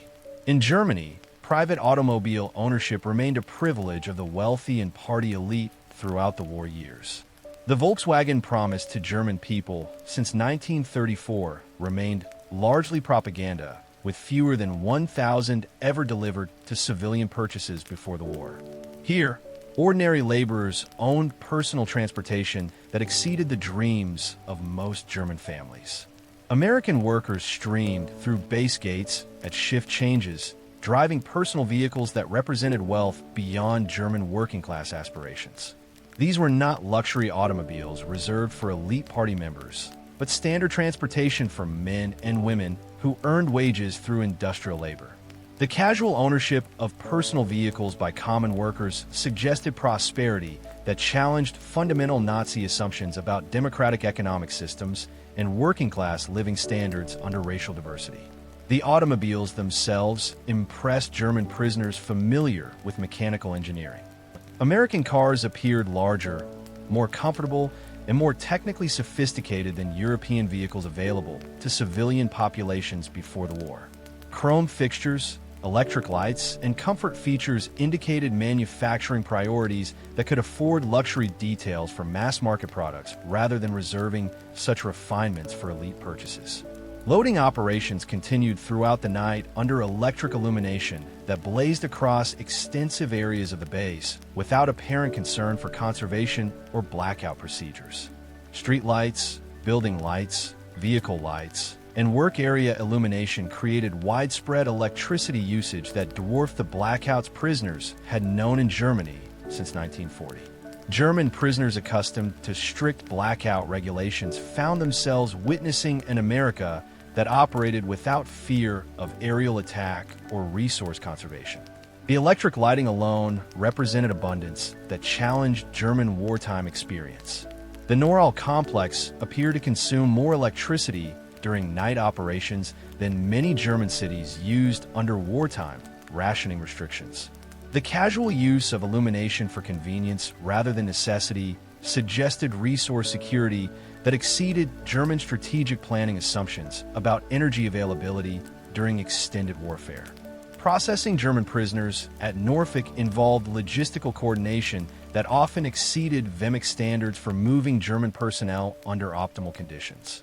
In Germany, private automobile ownership remained a privilege of the wealthy and party elite throughout the war years. The Volkswagen promise to German people since 1934 remained largely propaganda, with fewer than 1,000 ever delivered to civilian purchases before the war. Here, ordinary laborers owned personal transportation that exceeded the dreams of most German families. American workers streamed through base gates at shift changes, driving personal vehicles that represented wealth beyond German working-class aspirations. These were not luxury automobiles reserved for elite party members, but standard transportation for men and women who earned wages through industrial labor. The casual ownership of personal vehicles by common workers suggested prosperity that challenged fundamental Nazi assumptions about democratic economic systems and working-class living standards under racial diversity. The automobiles themselves impressed German prisoners familiar with mechanical engineering. American cars appeared larger, more comfortable, and more technically sophisticated than European vehicles available to civilian populations before the war. Chrome fixtures, electric lights, and comfort features indicated manufacturing priorities that could afford luxury details for mass-market products rather than reserving such refinements for elite purchases. Loading operations continued throughout the night under electric illumination that blazed across extensive areas of the base without apparent concern for conservation or blackout procedures. Street lights, building lights, vehicle lights, and work area illumination created widespread electricity usage that dwarfed the blackouts prisoners had known in Germany since 1940. German prisoners accustomed to strict blackout regulations found themselves witnessing an America that operated without fear of aerial attack or resource conservation. The electric lighting alone represented abundance that challenged German wartime experience. The Normandy complex appeared to consume more electricity during night operations than many German cities used under wartime rationing restrictions. The casual use of illumination for convenience rather than necessity suggested resource security that exceeded German strategic planning assumptions about energy availability during extended warfare. Processing German prisoners at Norfolk involved logistical coordination that often exceeded WWII standards for moving German personnel under optimal conditions.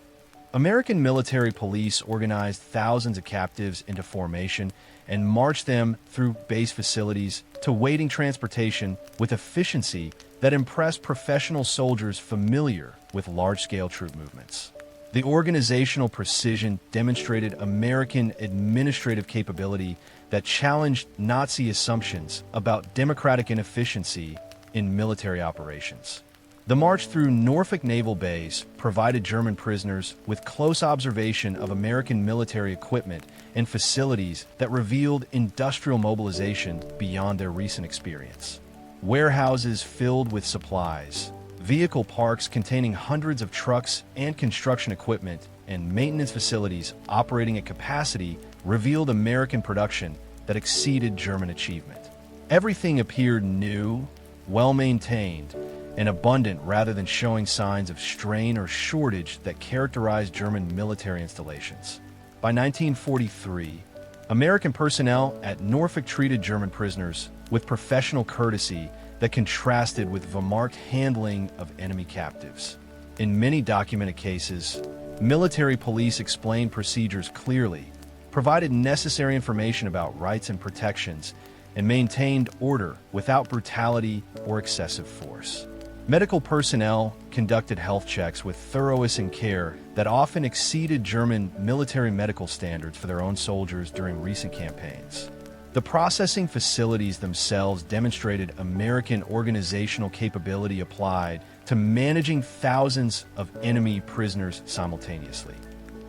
American military police organized thousands of captives into formation and marched them through base facilities to waiting transportation with efficiency that impressed professional soldiers familiar with large-scale troop movements. The organizational precision demonstrated American administrative capability that challenged Nazi assumptions about democratic inefficiency in military operations. The march through Norfolk Naval Base provided German prisoners with close observation of American military equipment and facilities that revealed industrial mobilization beyond their recent experience. Warehouses filled with supplies, vehicle parks containing hundreds of trucks and construction equipment, and maintenance facilities operating at capacity revealed American production that exceeded German achievement. Everything appeared new, well-maintained, and abundant rather than showing signs of strain or shortage that characterized German military installations. By 1943, American personnel at Norfolk treated German prisoners with professional courtesy that contrasted with Wehrmacht handling of enemy captives. In many documented cases, military police explained procedures clearly, provided necessary information about rights and protections, and maintained order without brutality or excessive force. Medical personnel conducted health checks with thoroughness and care that often exceeded German military medical standards for their own soldiers during recent campaigns. The processing facilities themselves demonstrated American organizational capability applied to managing thousands of enemy prisoners simultaneously.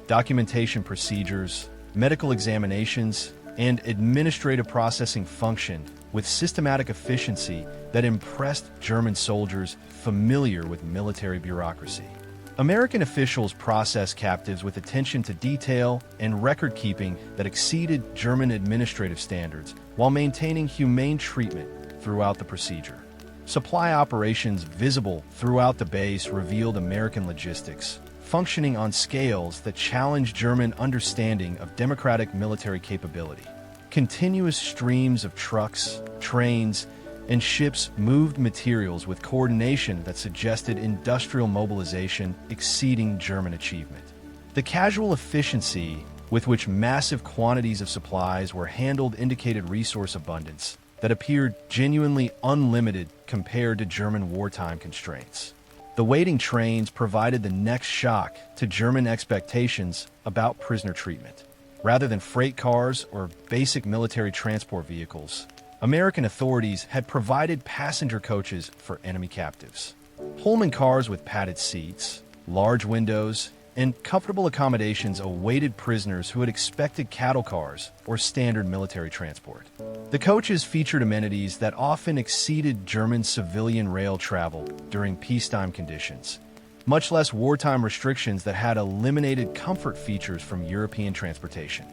Documentation procedures, medical examinations, and administrative processing functioned with systematic efficiency that impressed German soldiers familiar with military bureaucracy. American officials processed captives with attention to detail and record-keeping that exceeded German administrative standards while maintaining humane treatment throughout the procedure. Supply operations visible throughout the base revealed American logistics, functioning on scales that challenged German understanding of democratic military capability. Continuous streams of trucks, trains, and ships moved materials with coordination that suggested industrial mobilization exceeding German achievement. The casual efficiency with which massive quantities of supplies were handled indicated resource abundance that appeared genuinely unlimited compared to German wartime constraints. The waiting trains provided the next shock to German expectations about prisoner treatment. Rather than freight cars or basic military transport vehicles, American authorities had provided passenger coaches for enemy captives. Pullman cars with padded seats, large windows, and comfortable accommodations awaited prisoners who had expected cattle cars or standard military transport. The coaches featured amenities that often exceeded German civilian rail travel during peacetime conditions, much less wartime restrictions that had eliminated comfort features from European transportation.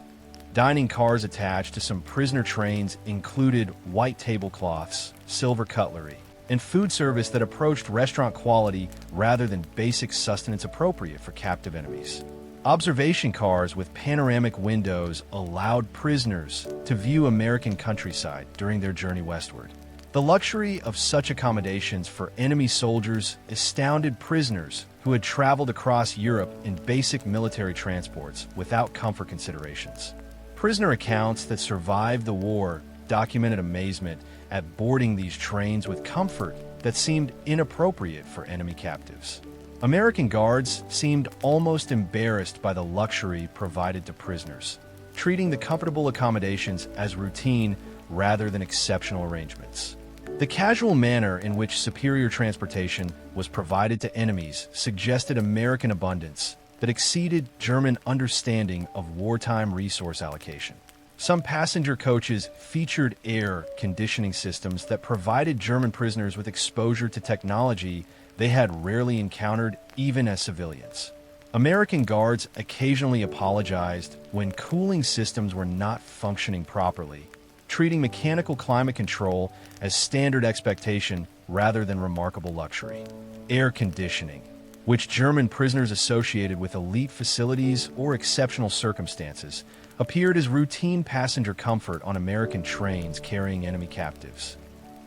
Dining cars attached to some prisoner trains included white tablecloths, silver cutlery, and food service that approached restaurant quality rather than basic sustenance appropriate for captive enemies. Observation cars with panoramic windows allowed prisoners to view American countryside during their journey westward. The luxury of such accommodations for enemy soldiers astounded prisoners who had traveled across Europe in basic military transports without comfort considerations. Prisoner accounts that survived the war documented amazement at boarding these trains with comfort that seemed inappropriate for enemy captives. American guards seemed almost embarrassed by the luxury provided to prisoners, treating the comfortable accommodations as routine rather than exceptional arrangements. The casual manner in which superior transportation was provided to enemies suggested American abundance that exceeded German understanding of wartime resource allocation. Some passenger coaches featured air conditioning systems that provided German prisoners with exposure to technology they had rarely encountered even as civilians. American guards occasionally apologized when cooling systems were not functioning properly, treating mechanical climate control as standard expectation rather than remarkable luxury. Air conditioning, which German prisoners associated with elite facilities or exceptional circumstances, appeared as routine passenger comfort on American trains carrying enemy captives.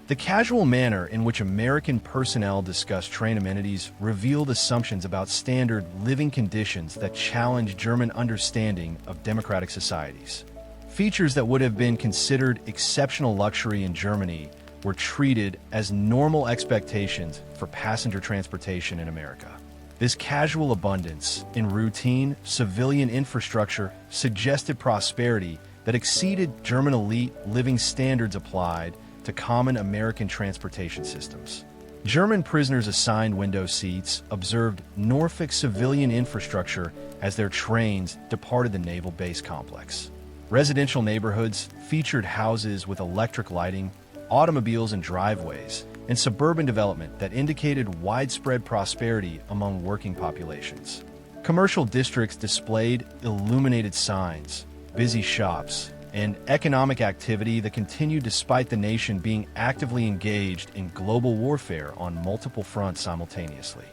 The casual manner in which American personnel discussed train amenities revealed assumptions about standard living conditions that challenged German understanding of democratic societies. Features that would have been considered exceptional luxury in Germany were treated as normal expectations for passenger transportation in America. This casual abundance in routine civilian infrastructure suggested prosperity that exceeded German elite living standards applied to common American transportation systems. German prisoners assigned window seats observed Norfolk civilian infrastructure as their trains departed the naval base complex. Residential neighborhoods featured houses with electric lighting, automobiles and driveways, and suburban development that indicated widespread prosperity among working populations. Commercial districts displayed illuminated signs, busy shops, and economic activity that continued despite the nation being actively engaged in global warfare on multiple fronts simultaneously.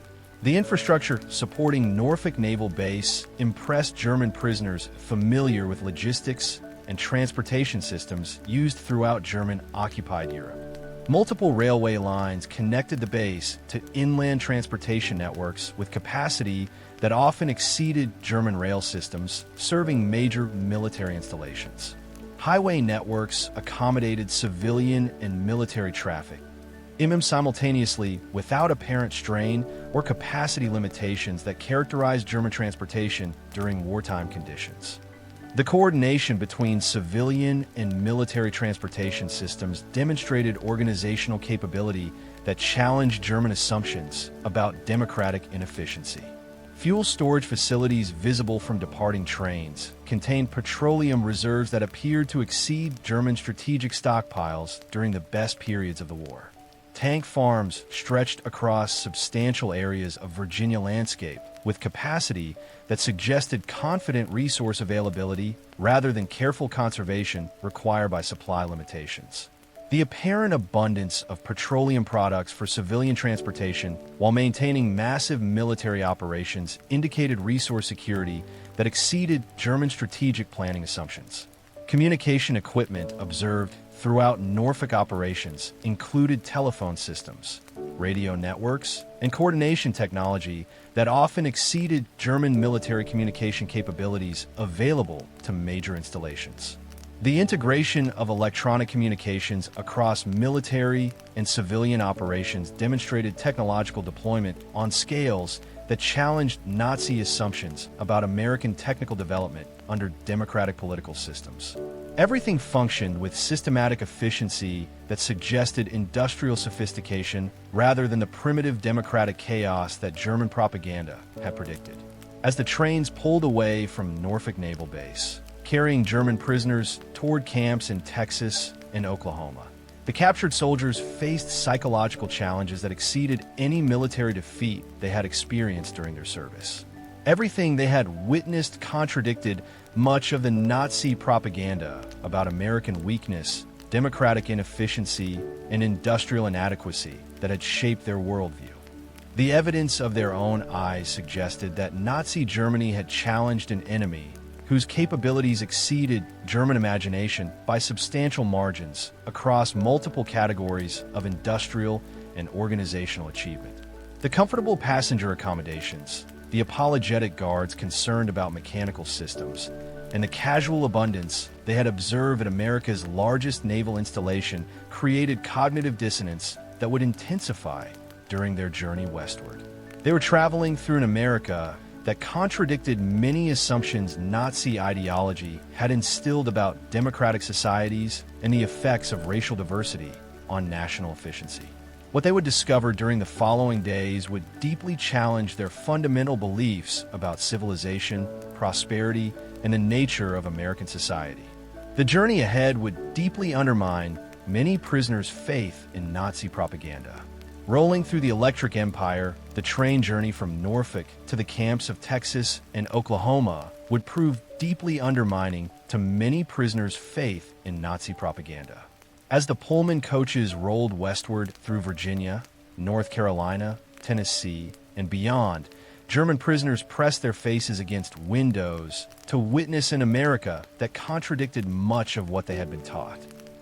The infrastructure supporting Norfolk Naval Base impressed German prisoners familiar with logistics and transportation systems used throughout German-occupied Europe. Multiple railway lines connected the base to inland transportation networks with capacity that often exceeded German rail systems, serving major military installations. Highway networks accommodated civilian and military traffic, simultaneously without apparent strain or capacity limitations that characterized German transportation during wartime conditions. The coordination between civilian and military transportation systems demonstrated organizational capability that challenged German assumptions about democratic inefficiency. Fuel storage facilities visible from departing trains contained petroleum reserves that appeared to exceed German strategic stockpiles during the best periods of the war. Tank farms stretched across substantial areas of Virginia landscape with capacity that suggested confident resource availability rather than careful conservation required by supply limitations. The apparent abundance of petroleum products for civilian transportation while maintaining massive military operations indicated resource security that exceeded German strategic planning assumptions. Communication equipment observed throughout Norfolk operations included telephone systems, radio networks, and coordination technology that often exceeded German military communication capabilities available to major installations. The integration of electronic communications across military and civilian operations demonstrated technological deployment on scales that challenged Nazi assumptions about American technical development under democratic political systems. Everything functioned with systematic efficiency that suggested industrial sophistication rather than the primitive democratic chaos that German propaganda had predicted. As the trains pulled away from Norfolk Naval Base, carrying German prisoners toward camps in Texas and Oklahoma, the captured soldiers faced psychological challenges that exceeded any military defeat they had experienced during their service. Everything they had witnessed contradicted much of the Nazi propaganda about American weakness, democratic inefficiency, and industrial inadequacy that had shaped their worldview. The evidence of their own eyes suggested that Nazi Germany had challenged an enemy whose capabilities exceeded German imagination by substantial margins across multiple categories of industrial and organizational achievement. The comfortable passenger accommodations, the apologetic guards concerned about mechanical systems, and the casual abundance they had observed at America's largest naval installation created cognitive dissonance that would intensify during their journey westward. They were traveling through an America that contradicted many assumptions Nazi ideology had instilled about democratic societies and the effects of racial diversity on national efficiency. What they would discover during the following days would deeply challenge their fundamental beliefs about civilization, prosperity, and the nature of American society. The journey ahead would deeply undermine many prisoners' faith in Nazi propaganda. Rolling through the Electric Empire, the train journey from Norfolk to the camps of Texas and Oklahoma would prove deeply undermining to many prisoners' faith in Nazi propaganda. As the Pullman coaches rolled westward through Virginia, North Carolina, Tennessee, and beyond, German prisoners pressed their faces against windows to witness an America that contradicted much of what they had been taught.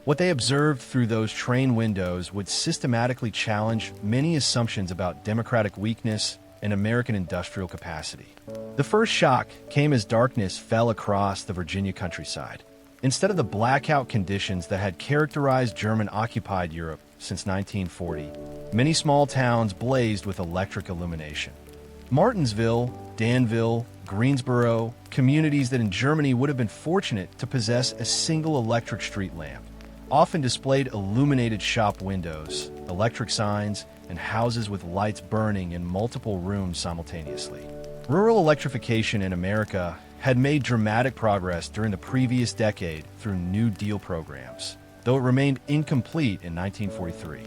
What they observed through those train windows would systematically challenge many assumptions about democratic weakness and American industrial capacity. The first shock came as darkness fell across the Virginia countryside. Instead of the blackout conditions that had characterized German-occupied Europe since 1940, many small towns blazed with electric illumination. Martinsville, Danville, Greensboro, communities that in Germany would have been fortunate to possess a single electric street lamp, often displayed illuminated shop windows, electric signs, and houses with lights burning in multiple rooms simultaneously. Rural electrification in America had made dramatic progress during the previous decade through New Deal programs, though it remained incomplete in 1943.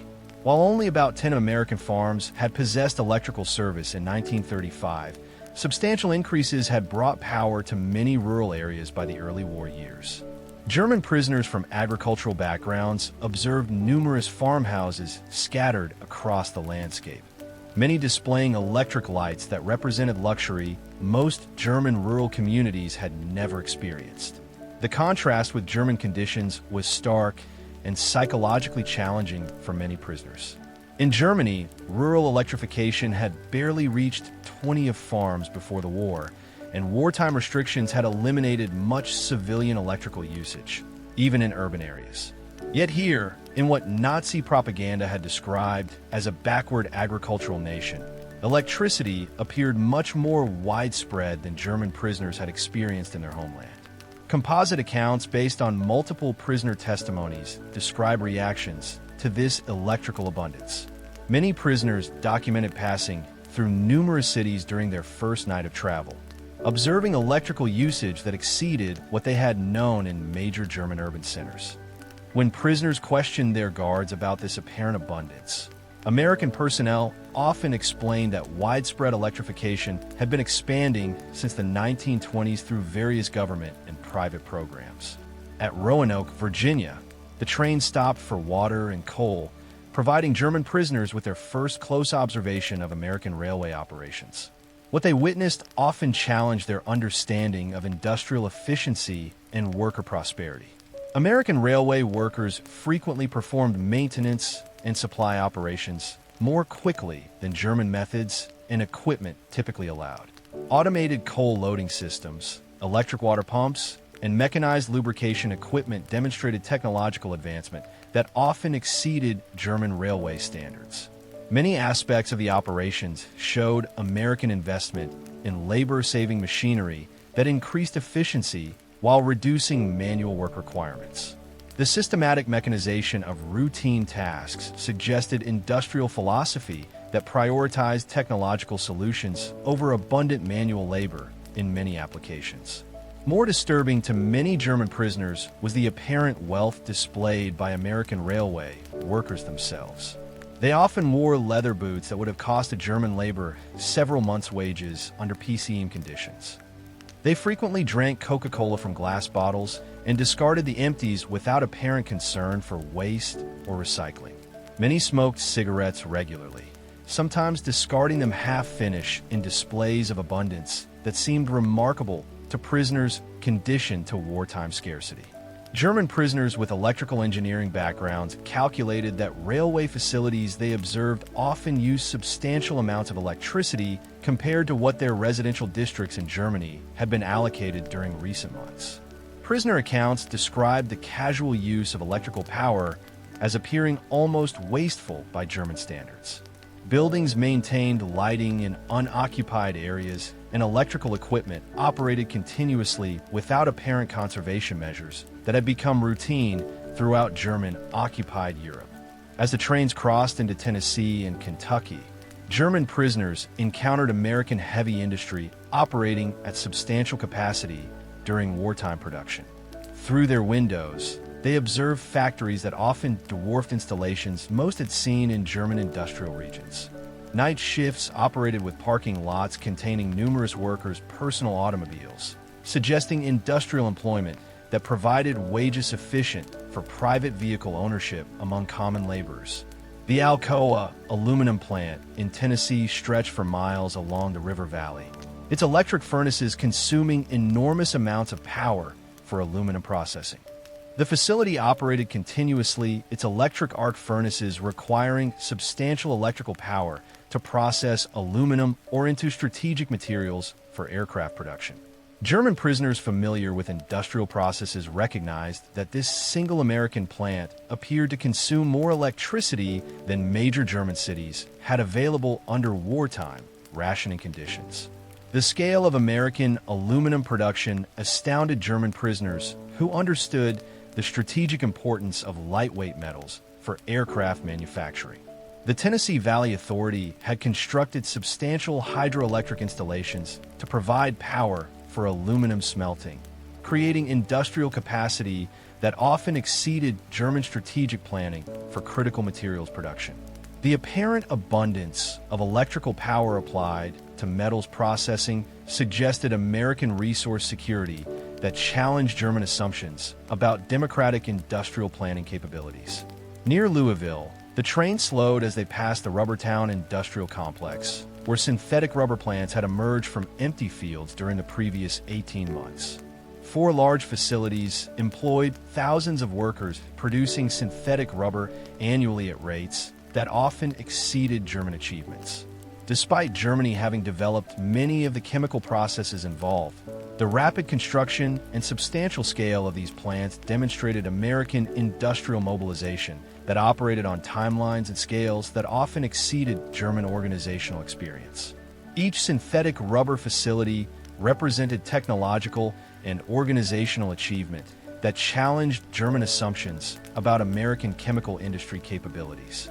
While only about 10 American farms had possessed electrical service in 1935, substantial increases had brought power to many rural areas by the early war years. German prisoners from agricultural backgrounds observed numerous farmhouses scattered across the landscape, many displaying electric lights that represented luxury most German rural communities had never experienced. The contrast with German conditions was stark and psychologically challenging for many prisoners. In Germany, rural electrification had barely reached 20 of farms before the war, and wartime restrictions had eliminated much civilian electrical usage, even in urban areas. Yet here, in what Nazi propaganda had described as a backward agricultural nation, electricity appeared much more widespread than German prisoners had experienced in their homeland. Composite accounts based on multiple prisoner testimonies describe reactions to this electrical abundance. Many prisoners documented passing through numerous cities during their first night of travel, observing electrical usage that exceeded what they had known in major German urban centers. When prisoners questioned their guards about this apparent abundance, American personnel often explained that widespread electrification had been expanding since the 1920s through various government and private programs. At Roanoke, Virginia, the train stopped for water and coal, providing German prisoners with their first close observation of American railway operations. What they witnessed often challenged their understanding of industrial efficiency and worker prosperity. American railway workers frequently performed maintenance and supply operations more quickly than German methods and equipment typically allowed. Automated coal loading systems, electric water pumps, and mechanized lubrication equipment demonstrated technological advancement that often exceeded German railway standards. Many aspects of the operations showed American investment in labor-saving machinery that increased efficiency while reducing manual work requirements. The systematic mechanization of routine tasks suggested industrial philosophy that prioritized technological solutions over abundant manual labor in many applications. More disturbing to many German prisoners was the apparent wealth displayed by American railway workers themselves. They often wore leather boots that would have cost a German laborer several months' wages under PCM conditions. They frequently drank Coca-Cola from glass bottles and discarded the empties without apparent concern for waste or recycling. Many smoked cigarettes regularly, sometimes discarding them half-finished in displays of abundance that seemed remarkable to prisoners conditioned to wartime scarcity. German prisoners with electrical engineering backgrounds calculated that railway facilities they observed often used substantial amounts of electricity compared to what their residential districts in Germany had been allocated during recent months. Prisoner accounts described the casual use of electrical power as appearing almost wasteful by German standards. Buildings maintained lighting in unoccupied areas, and electrical equipment operated continuously without apparent conservation measures that had become routine throughout German-occupied Europe. As the trains crossed into Tennessee and Kentucky, German prisoners encountered American heavy industry operating at substantial capacity during wartime production. Through their windows, They observed factories that often dwarfed installations most had seen in German industrial regions. Night shifts operated with parking lots containing numerous workers' personal automobiles, suggesting industrial employment that provided wages sufficient for private vehicle ownership among common laborers. The Alcoa aluminum plant in Tennessee stretched for miles along the river valley, its electric furnaces consuming enormous amounts of power for aluminum processing. The facility operated continuously, its electric arc furnaces requiring substantial electrical power to process aluminum or into strategic materials for aircraft production. German prisoners familiar with industrial processes recognized that this single American plant appeared to consume more electricity than major German cities had available under wartime rationing conditions. The scale of American aluminum production astounded German prisoners who understood the strategic importance of lightweight metals for aircraft manufacturing. The Tennessee Valley Authority had constructed substantial hydroelectric installations to provide power for aluminum smelting, creating industrial capacity that often exceeded German strategic planning for critical materials production. The apparent abundance of electrical power applied to metals processing suggested American resource security that challenged German assumptions about democratic industrial planning capabilities. Near Louisville, the train slowed as they passed the Rubbertown Industrial Complex, where synthetic rubber plants had emerged from empty fields during the previous 18 months. 4 large facilities employed thousands of workers producing synthetic rubber annually at rates that often exceeded German achievements. Despite Germany having developed many of the chemical processes involved, the rapid construction and substantial scale of these plants demonstrated American industrial mobilization that operated on timelines and scales that often exceeded German organizational experience. Each synthetic rubber facility represented technological and organizational achievement that challenged German assumptions about American chemical industry capabilities.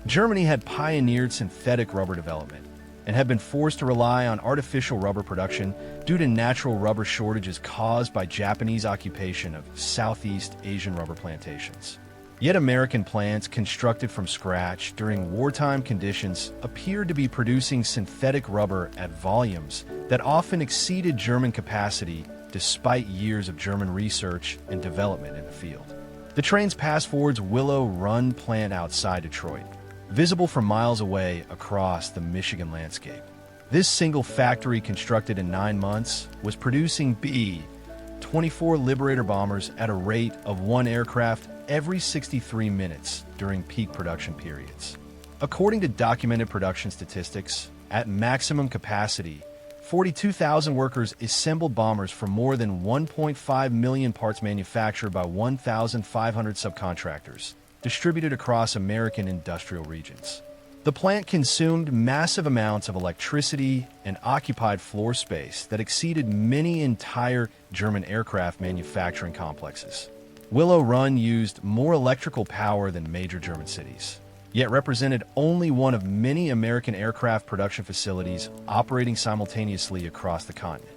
Germany had pioneered synthetic rubber development and had been forced to rely on artificial rubber production due to natural rubber shortages caused by Japanese occupation of Southeast Asian rubber plantations. Yet American plants constructed from scratch during wartime conditions appeared to be producing synthetic rubber at volumes that often exceeded German capacity despite years of German research and development in the field. The trains passed Ford's Willow Run plant outside Detroit, visible from miles away across the Michigan landscape. This single factory, constructed in 9 months, was producing B-24 Liberator bombers at a rate of 1 aircraft every 63 minutes during peak production periods. According to documented production statistics, at maximum capacity, 42,000 workers assembled bombers for more than 1.5 million parts manufactured by 1,500 subcontractors, distributed across American industrial regions. The plant consumed massive amounts of electricity and occupied floor space that exceeded many entire German aircraft manufacturing complexes. Willow Run used more electrical power than major German cities, yet represented only one of many American aircraft production facilities operating simultaneously across the continent.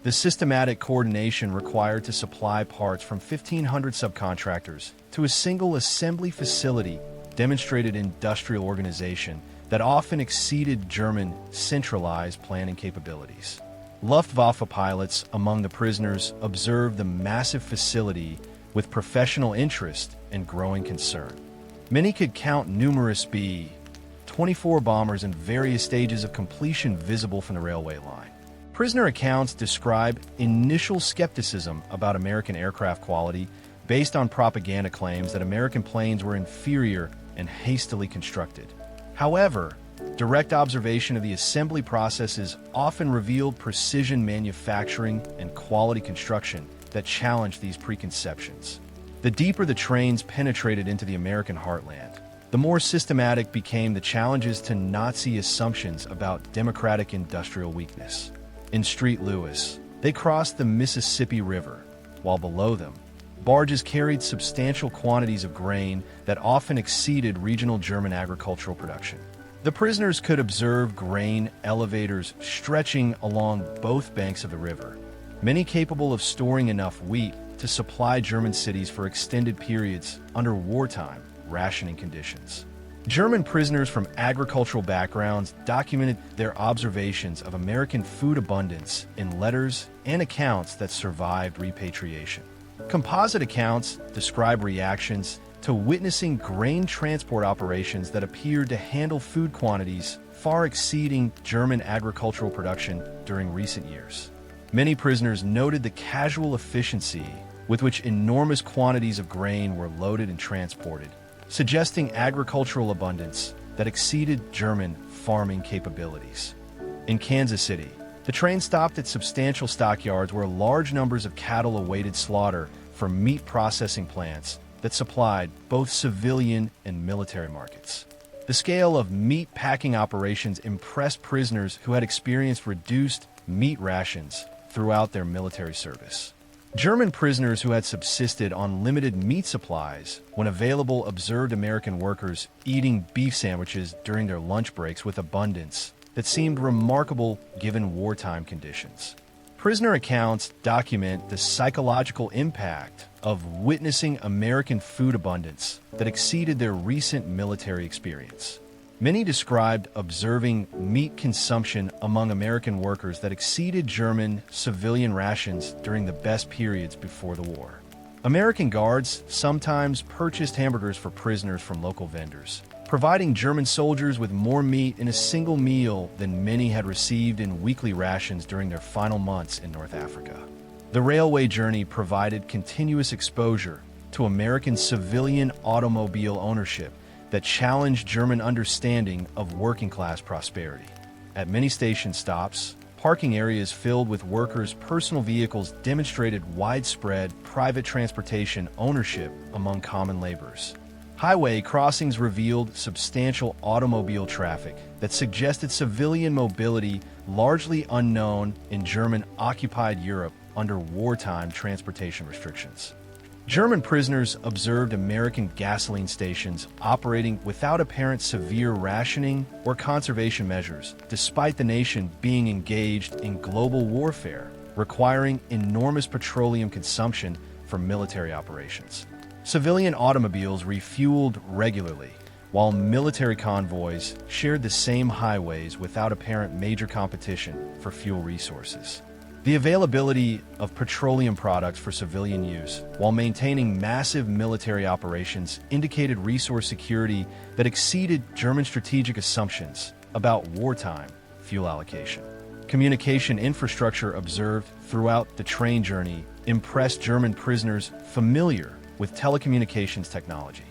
The systematic coordination required to supply parts from 1,500 subcontractors to a single assembly facility demonstrated industrial organization that often exceeded German centralized planning capabilities. Luftwaffe pilots among the prisoners observed the massive facility with professional interest and growing concern. Many could count numerous B-24 bombers in various stages of completion visible from the railway line. Prisoner accounts describe initial skepticism about American aircraft quality based on propaganda claims that American planes were inferior and hastily constructed. However, direct observation of the assembly processes often revealed precision manufacturing and quality construction that challenged these preconceptions. The deeper the trains penetrated into the American heartland, the more systematic became the challenges to Nazi assumptions about democratic industrial weakness. In St. Louis, they crossed the Mississippi River, while below them, barges carried substantial quantities of grain that often exceeded regional German agricultural production. The prisoners could observe grain elevators stretching along both banks of the river, many capable of storing enough wheat to supply German cities for extended periods under wartime rationing conditions. German prisoners from agricultural backgrounds documented their observations of American food abundance in letters and accounts that survived repatriation. Composite accounts describe reactions to witnessing grain transport operations that appeared to handle food quantities far exceeding German agricultural production during recent years. Many prisoners noted the casual efficiency with which enormous quantities of grain were loaded and transported, suggesting agricultural abundance that exceeded German farming capabilities. In Kansas City, the train stopped at substantial stockyards where large numbers of cattle awaited slaughter from meat processing plants that supplied both civilian and military markets. The scale of meat packing operations impressed prisoners who had experienced reduced meat rations throughout their military service. German prisoners who had subsisted on limited meat supplies when available observed American workers eating beef sandwiches during their lunch breaks with abundance that seemed remarkable given wartime conditions. Prisoner accounts document the psychological impact of witnessing American food abundance that exceeded their recent military experience. Many described observing meat consumption among American workers that exceeded German civilian rations during the best periods before the war. American guards sometimes purchased hamburgers for prisoners from local vendors, providing German soldiers with more meat in a single meal than many had received in weekly rations during their final months in North Africa. The railway journey provided continuous exposure to American civilian automobile ownership that challenged German understanding of working-class prosperity. At many station stops, parking areas filled with workers' personal vehicles demonstrated widespread private transportation ownership among common laborers. Highway crossings revealed substantial automobile traffic that suggested civilian mobility largely unknown in German-occupied Europe under wartime transportation restrictions. German prisoners observed American gasoline stations operating without apparent severe rationing or conservation measures, despite the nation being engaged in global warfare, requiring enormous petroleum consumption for military operations. Civilian automobiles refueled regularly, while military convoys shared the same highways without apparent major competition for fuel resources. The availability of petroleum products for civilian use while maintaining massive military operations indicated resource security that exceeded German strategic assumptions about wartime fuel allocation. Communication infrastructure observed throughout the train journey impressed German prisoners familiar with telecommunications technology.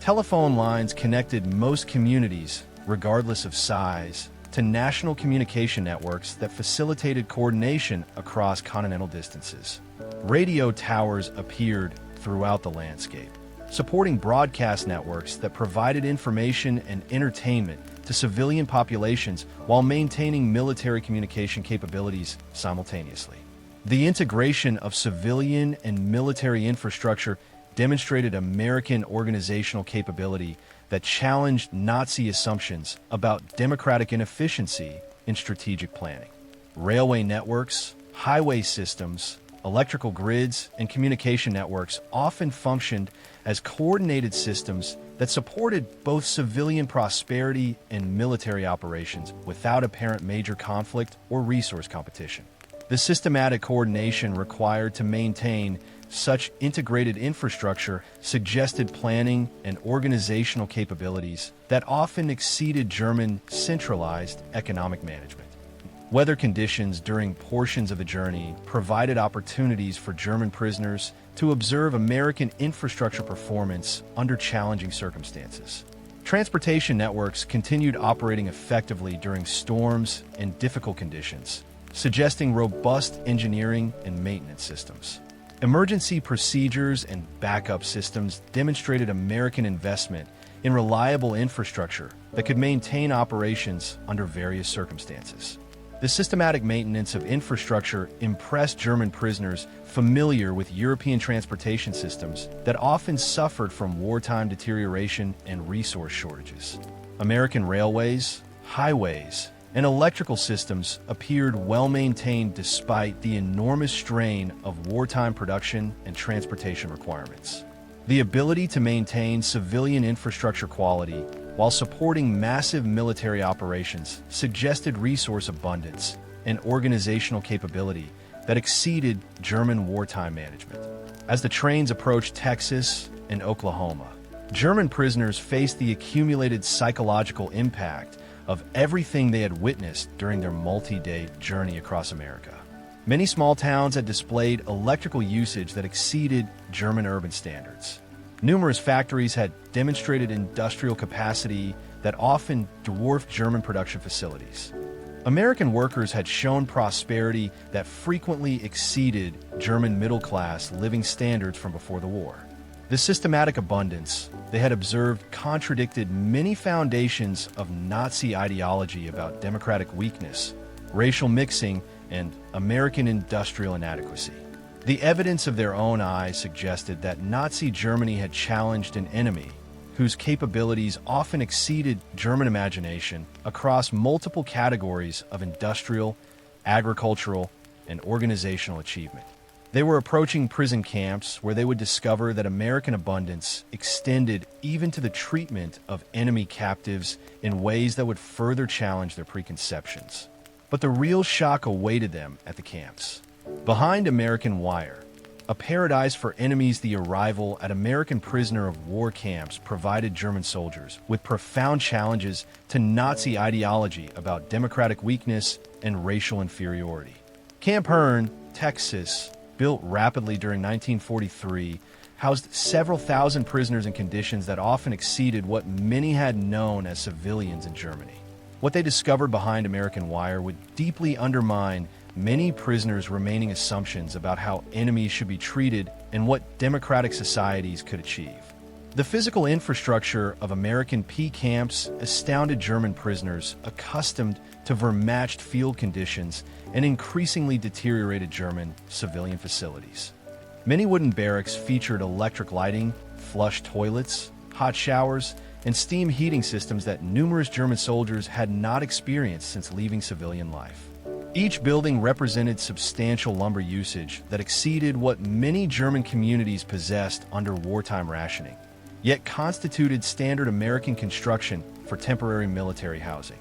Telephone lines connected most communities, regardless of size, to national communication networks that facilitated coordination across continental distances. Radio towers appeared throughout the landscape, supporting broadcast networks that provided information and entertainment to civilian populations while maintaining military communication capabilities simultaneously. The integration of civilian and military infrastructure demonstrated American organizational capability that challenged Nazi assumptions about democratic inefficiency in strategic planning. Railway networks, highway systems, electrical grids, and communication networks often functioned as coordinated systems that supported both civilian prosperity and military operations without apparent major conflict or resource competition. The systematic coordination required to maintain such integrated infrastructure suggested planning and organizational capabilities that often exceeded German centralized economic management. Weather conditions during portions of the journey provided opportunities for German prisoners to observe American infrastructure performance under challenging circumstances. Transportation networks continued operating effectively during storms and difficult conditions, suggesting robust engineering and maintenance systems. Emergency procedures and backup systems demonstrated American investment in reliable infrastructure that could maintain operations under various circumstances. The systematic maintenance of infrastructure impressed German prisoners familiar with European transportation systems that often suffered from wartime deterioration and resource shortages. American railways, highways, and electrical systems appeared well-maintained despite the enormous strain of wartime production and transportation requirements. The ability to maintain civilian infrastructure quality while supporting massive military operations suggested resource abundance and organizational capability that exceeded German wartime management. As the trains approached Texas and Oklahoma, German prisoners faced the accumulated psychological impact of everything they had witnessed during their multi-day journey across America. Many small towns had displayed electrical usage that exceeded German urban standards. Numerous factories had demonstrated industrial capacity that often dwarfed German production facilities. American workers had shown prosperity that frequently exceeded German middle-class living standards from before the war. The systematic abundance they had observed contradicted many foundations of Nazi ideology about democratic weakness, racial mixing, and American industrial inadequacy. The evidence of their own eyes suggested that Nazi Germany had challenged an enemy whose capabilities often exceeded German imagination across multiple categories of industrial, agricultural, and organizational achievement. They were approaching prison camps where they would discover that American abundance extended even to the treatment of enemy captives in ways that would further challenge their preconceptions. But the real shock awaited them at the camps. Behind American Wire, a paradise for enemies, the arrival at American prisoner of war camps provided German soldiers with profound challenges to Nazi ideology about democratic weakness and racial inferiority. Camp Hearn, Texas, built rapidly during 1943, housed several thousand prisoners in conditions that often exceeded what many had known as civilians in Germany. What they discovered behind American Wire would deeply undermine many prisoners' remaining assumptions about how enemies should be treated and what democratic societies could achieve. The physical infrastructure of American P camps astounded German prisoners accustomed to vermatched field conditions and increasingly deteriorated German civilian facilities. Many wooden barracks featured electric lighting, flush toilets, hot showers, and steam heating systems that numerous German soldiers had not experienced since leaving civilian life. Each building represented substantial lumber usage that exceeded what many German communities possessed under wartime rationing, yet constituted standard American construction for temporary military housing.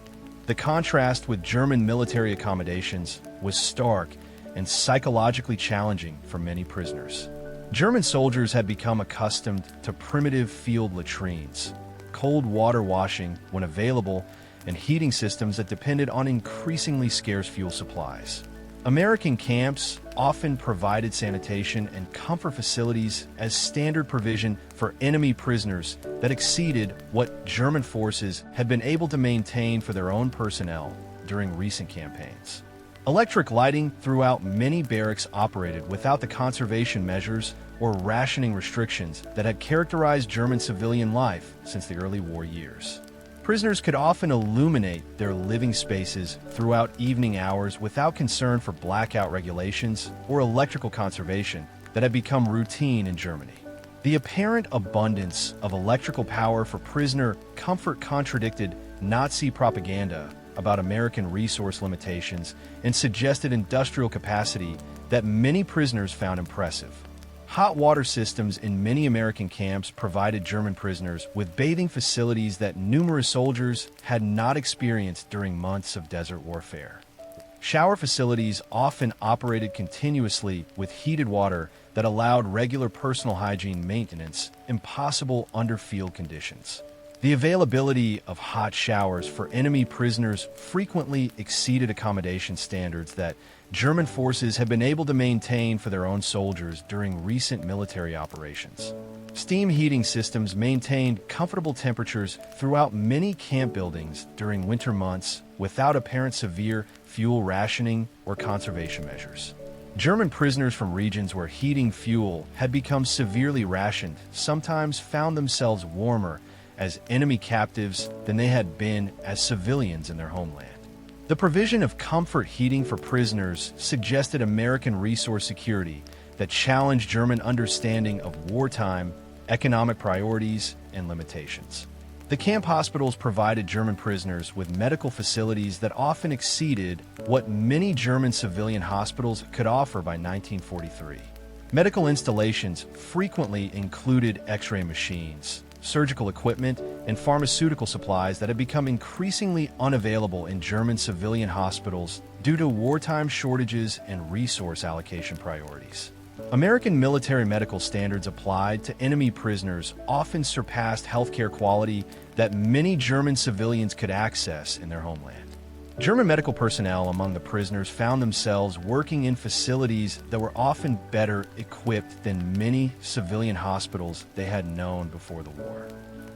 The contrast with German military accommodations was stark and psychologically challenging for many prisoners. German soldiers had become accustomed to primitive field latrines, cold water washing when available, and heating systems that depended on increasingly scarce fuel supplies. American camps often provided sanitation and comfort facilities as standard provision for enemy prisoners that exceeded what German forces had been able to maintain for their own personnel during recent campaigns. Electric lighting throughout many barracks operated without the conservation measures or rationing restrictions that had characterized German civilian life since the early war years. Prisoners could often illuminate their living spaces throughout evening hours without concern for blackout regulations or electrical conservation that had become routine in Germany. The apparent abundance of electrical power for prisoner comfort contradicted Nazi propaganda about American resource limitations and suggested industrial capacity that many prisoners found impressive. Hot water systems in many American camps provided German prisoners with bathing facilities that numerous soldiers had not experienced during months of desert warfare. Shower facilities often operated continuously with heated water that allowed regular personal hygiene maintenance impossible under field conditions. The availability of hot showers for enemy prisoners frequently exceeded accommodation standards that German forces had been able to maintain for their own soldiers during recent military operations. Steam heating systems maintained comfortable temperatures throughout many camp buildings during winter months without apparent severe fuel rationing or conservation measures. German prisoners from regions where heating fuel had become severely rationed sometimes found themselves warmer as enemy captives than they had been as civilians in their homeland. The provision of comfort heating for prisoners suggested American resource security that challenged German understanding of wartime, economic priorities, and limitations. The camp hospitals provided German prisoners with medical facilities that often exceeded what many German civilian hospitals could offer by 1943. Medical installations frequently included X-ray machines, surgical equipment, and pharmaceutical supplies that had become increasingly unavailable in German civilian hospitals due to wartime shortages and resource allocation priorities. American military medical standards applied to enemy prisoners often surpassed healthcare quality that many German civilians could access in their homeland. German medical personnel among the prisoners found themselves working in facilities that were often better equipped than many civilian hospitals they had known before the war.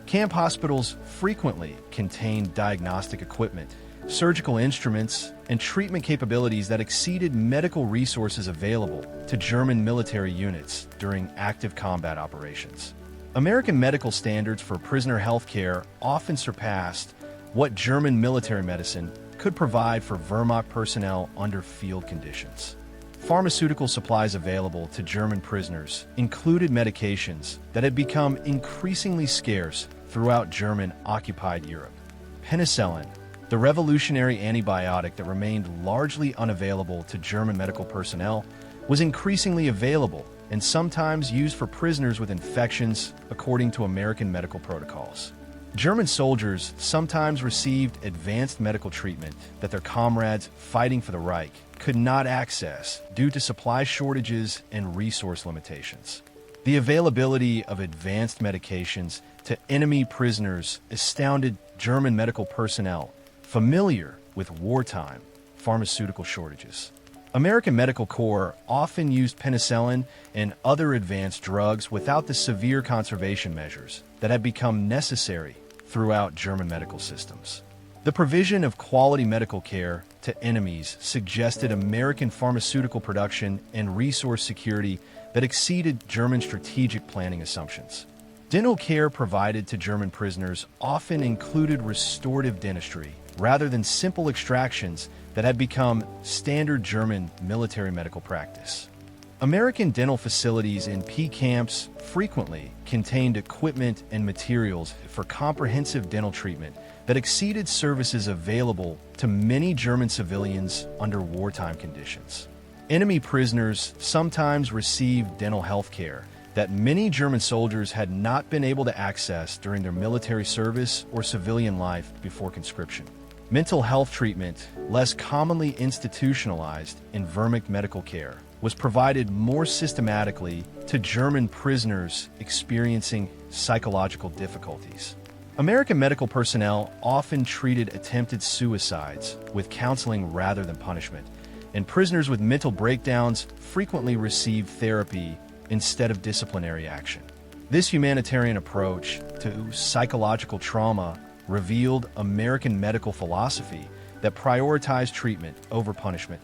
Camp hospitals frequently contained diagnostic equipment, surgical instruments, and treatment capabilities that exceeded medical resources available to German military units during active combat operations. American medical standards for prisoner health care often surpassed what German military medicine could provide for Wehrmacht personnel under field conditions. Pharmaceutical supplies available to German prisoners included medications that had become increasingly scarce throughout German-occupied Europe. Penicillin, the revolutionary antibiotic that remained largely unavailable to German medical personnel, was increasingly available and sometimes used for prisoners with infections according to American medical protocols. German soldiers sometimes received advanced medical treatment that their comrades fighting for the Reich could not access due to supply shortages and resource limitations. The availability of advanced medications to enemy prisoners astounded German medical personnel familiar with wartime pharmaceutical shortages. American Medical Corps often used penicillin and other advanced drugs without the severe conservation measures that had become necessary throughout German medical systems. The provision of quality medical care to enemies suggested American pharmaceutical production and resource security that exceeded German strategic planning assumptions. Dental care provided to German prisoners often included restorative dentistry rather than simple extractions that had become standard German military medical practice. American dental facilities in P camps frequently contained equipment and materials for comprehensive dental treatment that exceeded services available to many German civilians under wartime conditions. Enemy prisoners sometimes received dental health care that many German soldiers had not been able to access during their military service or civilian life before conscription. Mental health treatment, less commonly institutionalized in Wehrmacht medical care, was provided more systematically to German prisoners experiencing psychological difficulties. American medical personnel often treated attempted suicides with counseling rather than punishment, and prisoners with mental breakdowns frequently received therapy instead of disciplinary action. This humanitarian approach to psychological trauma revealed American medical philosophy that prioritized treatment over punishment,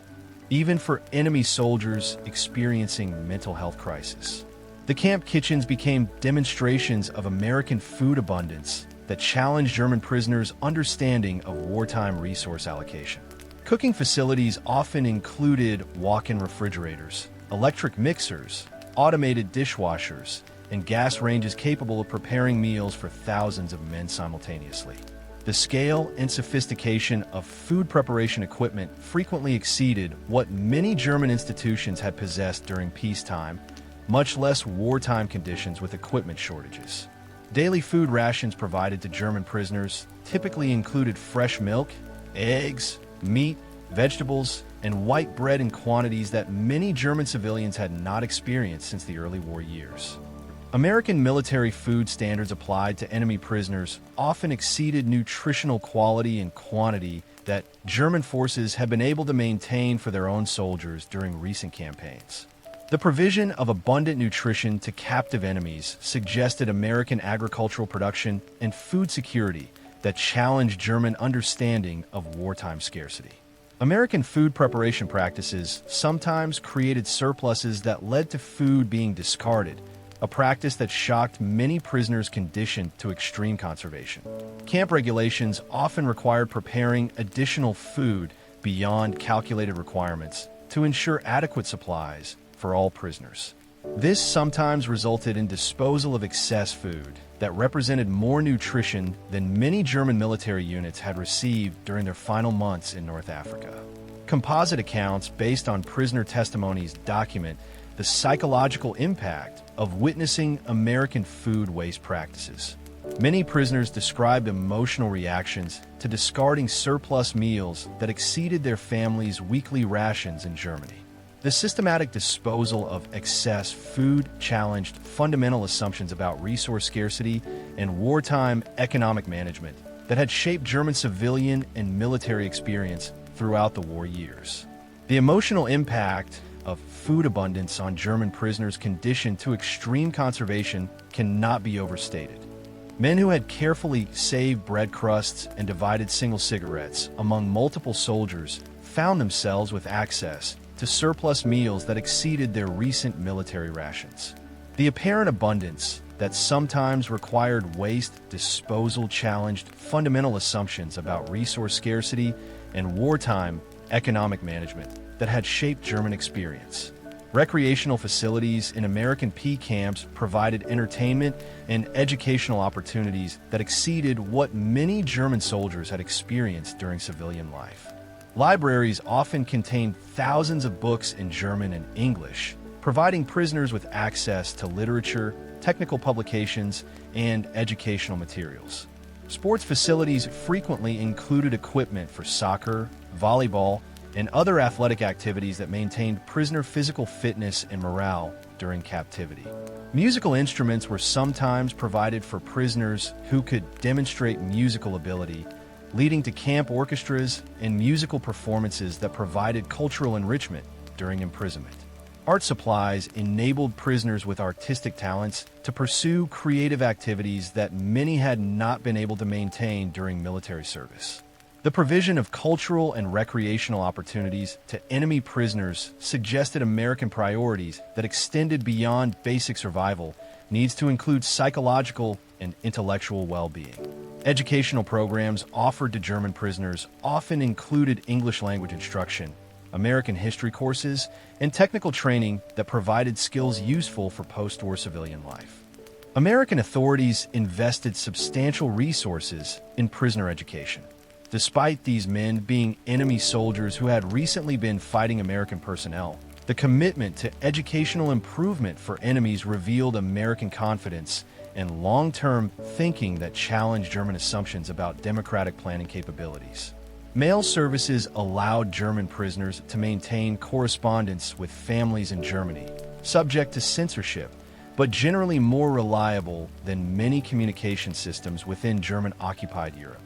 even for enemy soldiers experiencing mental health crisis. The camp kitchens became demonstrations of American food abundance that challenged German prisoners' understanding of wartime resource allocation. Cooking facilities often included walk-in refrigerators, electric mixers, automated dishwashers, and gas ranges capable of preparing meals for thousands of men simultaneously. The scale and sophistication of food preparation equipment frequently exceeded what many German institutions had possessed during peacetime, much less wartime conditions with equipment shortages. Daily food rations provided to German prisoners typically included fresh milk, eggs, meat, vegetables, and white bread in quantities that many German civilians had not experienced since the early war years. American military food standards applied to enemy prisoners often exceeded nutritional quality and quantity that German forces had been able to maintain for their own soldiers during recent campaigns. The provision of abundant nutrition to captive enemies suggested American agricultural production and food security that challenged German understanding of wartime scarcity. American food preparation practices sometimes created surpluses that led to food being discarded, a practice that shocked many prisoners conditioned to extreme conservation. Camp regulations often required preparing additional food beyond calculated requirements to ensure adequate supplies for all prisoners. This sometimes resulted in disposal of excess food that represented more nutrition than many German military units had received during their final months in North Africa. Composite accounts based on prisoner testimonies document the psychological impact of witnessing American food waste practices. Many prisoners described emotional reactions to discarding surplus meals that exceeded their families' weekly rations in Germany. The systematic disposal of excess food challenged fundamental assumptions about resource scarcity and wartime economic management that had shaped German civilian and military experience throughout the war years. The emotional impact of food abundance on German prisoners conditioned to extreme conservation cannot be overstated. Men who had carefully saved bread crusts and divided single cigarettes among multiple soldiers found themselves with access to surplus meals that exceeded their recent military rations. The apparent abundance that sometimes required waste disposal challenged fundamental assumptions about resource scarcity and wartime economic management that had shaped German experience. Recreational facilities in American P camps provided entertainment and educational opportunities that exceeded what many German soldiers had experienced during civilian life. Libraries often contained thousands of books in German and English, providing prisoners with access to literature, technical publications, and educational materials. Sports facilities frequently included equipment for soccer, volleyball, and other athletic activities that maintained prisoner physical fitness and morale during captivity. Musical instruments were sometimes provided for prisoners who could demonstrate musical ability, leading to camp orchestras and musical performances that provided cultural enrichment during imprisonment. Art supplies enabled prisoners with artistic talents to pursue creative activities that many had not been able to maintain during military service. The provision of cultural and recreational opportunities to enemy prisoners suggested American priorities that extended beyond basic survival needs to include psychological and intellectual well-being. Educational programs offered to German prisoners often included English language instruction, American history courses, and technical training that provided skills useful for post-war civilian life. American authorities invested substantial resources in prisoner education. Despite these men being enemy soldiers who had recently been fighting American personnel, the commitment to educational improvement for enemies revealed American confidence and long-term thinking that challenged German assumptions about democratic planning capabilities. Mail services allowed German prisoners to maintain correspondence with families in Germany, subject to censorship, but generally more reliable than many communication systems within German-occupied Europe.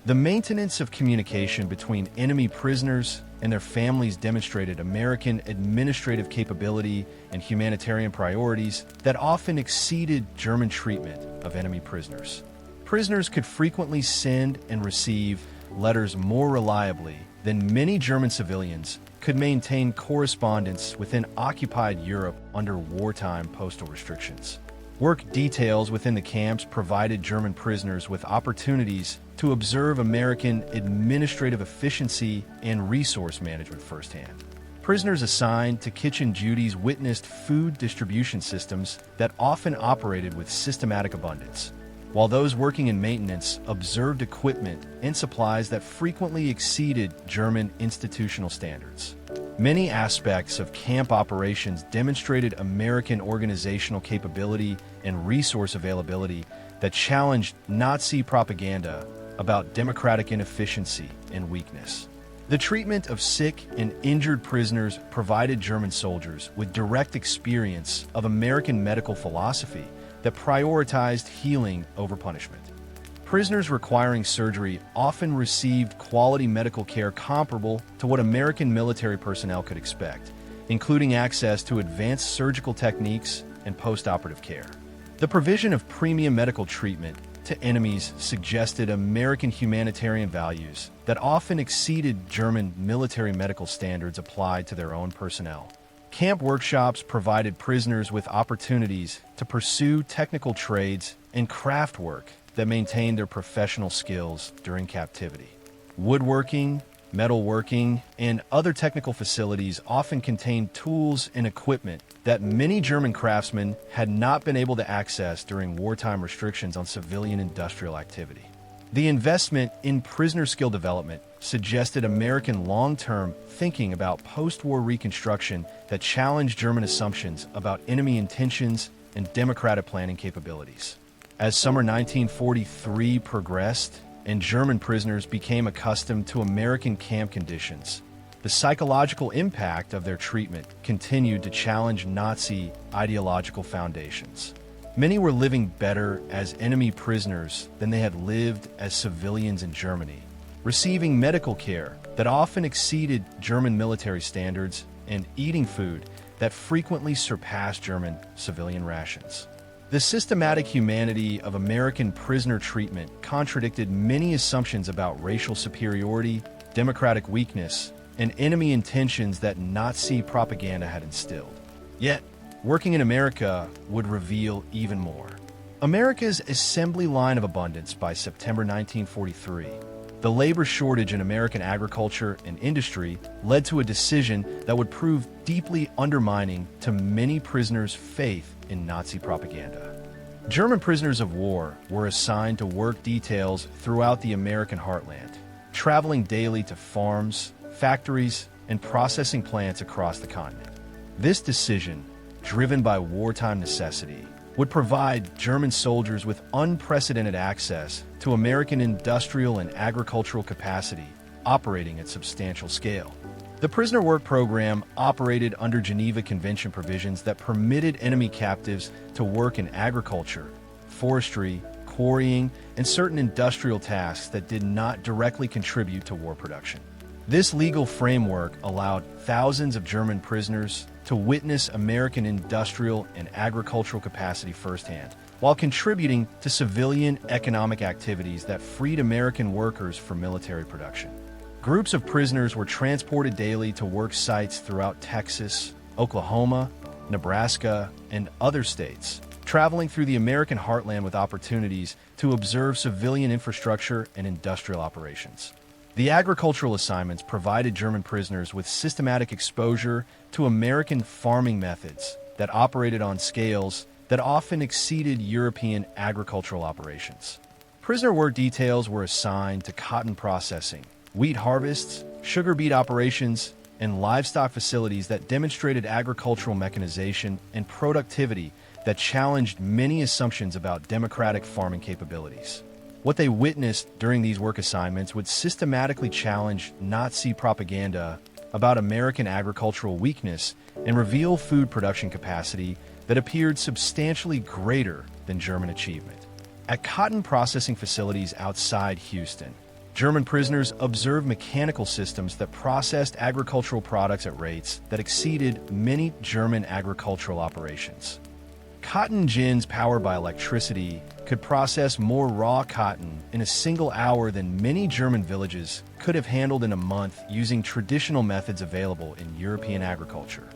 The maintenance of communication between enemy prisoners and their families demonstrated American administrative capability and humanitarian priorities that often exceeded German treatment of enemy prisoners. Prisoners could frequently send and receive letters more reliably than many German civilians could maintain correspondence within occupied Europe under wartime postal restrictions. Work details within the camps provided German prisoners with opportunities to observe American administrative efficiency and resource management firsthand. Prisoners assigned to kitchen duties witnessed food distribution systems that often operated with systematic abundance, while those working in maintenance observed equipment and supplies that frequently exceeded German institutional standards. Many aspects of camp operations demonstrated American organizational capability and resource availability that challenged Nazi propaganda about democratic inefficiency and weakness. The treatment of sick and injured prisoners provided German soldiers with direct experience of American medical philosophy that prioritized healing over punishment. Prisoners requiring surgery often received quality medical care comparable to what American military personnel could expect, including access to advanced surgical techniques and post-operative care. The provision of premium medical treatment to enemies suggested American humanitarian values that often exceeded German military medical standards applied to their own personnel. Camp workshops provided prisoners with opportunities to pursue technical trades and craft work that maintained their professional skills during captivity. Woodworking, metalworking, and other technical facilities often contained tools and equipment that many German craftsmen had not been able to access during wartime restrictions on civilian industrial activity. The investment in prisoner skill development suggested American long-term thinking about post-war reconstruction that challenged German assumptions about enemy intentions and democratic planning capabilities. As summer 1943 progressed and German prisoners became accustomed to American camp conditions, the psychological impact of their treatment continued to challenge Nazi ideological foundations. Many were living better as enemy prisoners than they had lived as civilians in Germany, receiving medical care that often exceeded German military standards and eating food that frequently surpassed German civilian rations. The systematic humanity of American prisoner treatment contradicted many assumptions about racial superiority, democratic weakness, and enemy intentions that Nazi propaganda had instilled. Yet, working in America would reveal even more. America's assembly line of abundance by September 1943, the labor shortage in American agriculture and industry led to a decision that would prove deeply undermining to many prisoners' faith in Nazi propaganda. German prisoners of war were assigned to work details throughout the American heartland, traveling daily to farms, factories, and processing plants across the continent. This decision, driven by wartime necessity, would provide German soldiers with unprecedented access to American industrial and agricultural capacity operating at substantial scale. The prisoner work program operated under Geneva Convention provisions that permitted enemy captives to work in agriculture, forestry, quarrying, and certain industrial tasks that did not directly contribute to war production. This legal framework allowed thousands of German prisoners to witness American industrial and agricultural capacity firsthand, while contributing to civilian economic activities that freed American workers for military production. Groups of prisoners were transported daily to work sites throughout Texas, Oklahoma, Nebraska, and other states, traveling through the American heartland with opportunities to observe civilian infrastructure and industrial operations. The agricultural assignments provided German prisoners with systematic exposure to American farming methods that operated on scales that often exceeded European agricultural operations. Prisoner work details were assigned to cotton processing, wheat harvests, sugar beet operations, and livestock facilities that demonstrated agricultural mechanization and productivity that challenged many assumptions about democratic farming capabilities. What they witnessed during these work assignments would systematically challenge Nazi propaganda about American agricultural weakness and reveal food production capacity that appeared substantially greater than German achievement. At cotton processing facilities outside Houston, German prisoners observed mechanical systems that processed agricultural products at rates that exceeded many German agricultural operations. Cotton gins powered by electricity could process more raw cotton in a single hour than many German villages could have handled in a month using traditional methods available in European agriculture.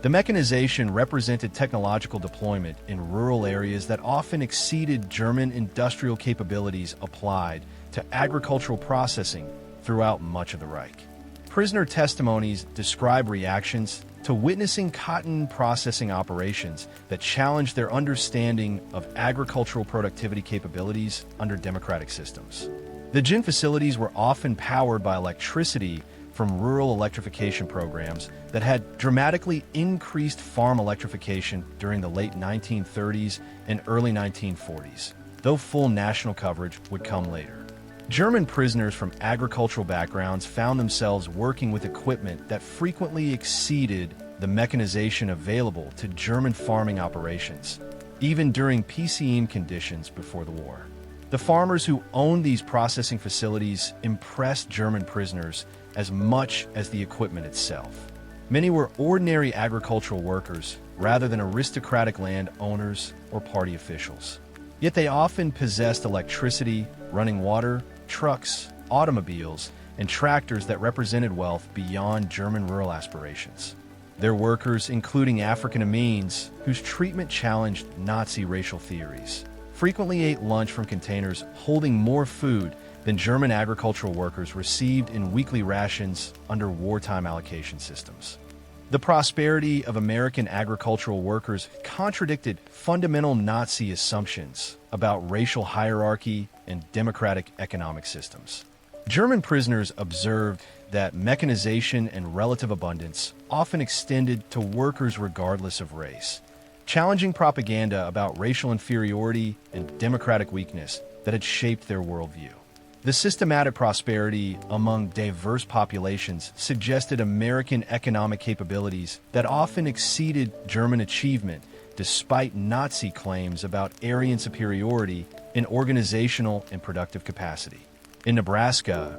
The mechanization represented technological deployment in rural areas that often exceeded German industrial capabilities applied to agricultural processing throughout much of the Reich. Prisoner testimonies describe reactions to witnessing cotton processing operations that challenged their understanding of agricultural productivity capabilities under democratic systems. The gin facilities were often powered by electricity from rural electrification programs that had dramatically increased farm electrification during the late 1930s and early 1940s, though full national coverage would come later. German prisoners from agricultural backgrounds found themselves working with equipment that frequently exceeded the mechanization available to German farming operations, even during peacetime conditions before the war. The farmers who owned these processing facilities impressed German prisoners as much as the equipment itself. Many were ordinary agricultural workers rather than aristocratic land owners or party officials. Yet they often possessed electricity, running water, trucks, automobiles, and tractors that represented wealth beyond German rural aspirations. Their workers, including African Amines, whose treatment challenged Nazi racial theories, frequently ate lunch from containers holding more food than German agricultural workers received in weekly rations under wartime allocation systems. The prosperity of American agricultural workers contradicted fundamental Nazi assumptions about racial hierarchy and democratic economic systems. German prisoners observed that mechanization and relative abundance often extended to workers regardless of race, challenging propaganda about racial inferiority and democratic weakness that had shaped their worldview. The systematic prosperity among diverse populations suggested American economic capabilities that often exceeded German achievement despite Nazi claims about Aryan superiority in organizational and productive capacity. In Nebraska,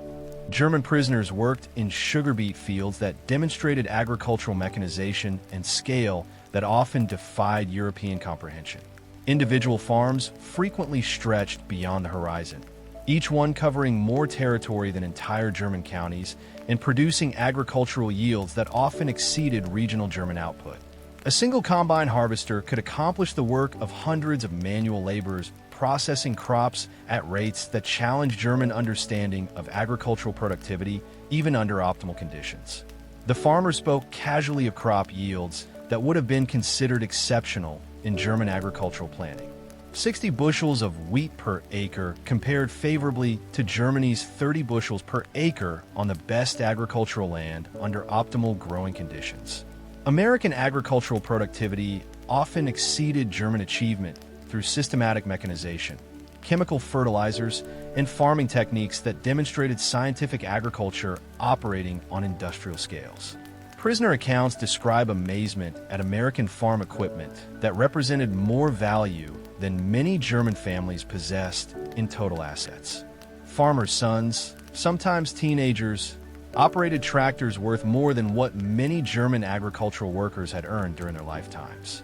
German prisoners worked in sugar beet fields that demonstrated agricultural mechanization and scale that often defied European comprehension. Individual farms frequently stretched beyond the horizon, each one covering more territory than entire German counties and producing agricultural yields that often exceeded regional German output. A single combine harvester could accomplish the work of hundreds of manual laborers processing crops at rates that challenged German understanding of agricultural productivity even under optimal conditions. The farmers spoke casually of crop yields that would have been considered exceptional in German agricultural planning. 60 bushels of wheat per acre compared favorably to Germany's 30 bushels per acre on the best agricultural land under optimal growing conditions. American agricultural productivity often exceeded German achievement through systematic mechanization, chemical fertilizers, and farming techniques that demonstrated scientific agriculture operating on industrial scales. Prisoner accounts describe amazement at American farm equipment that represented more value than many German families possessed in total assets. Farmers' sons, sometimes teenagers, operated tractors worth more than what many German agricultural workers had earned during their lifetimes.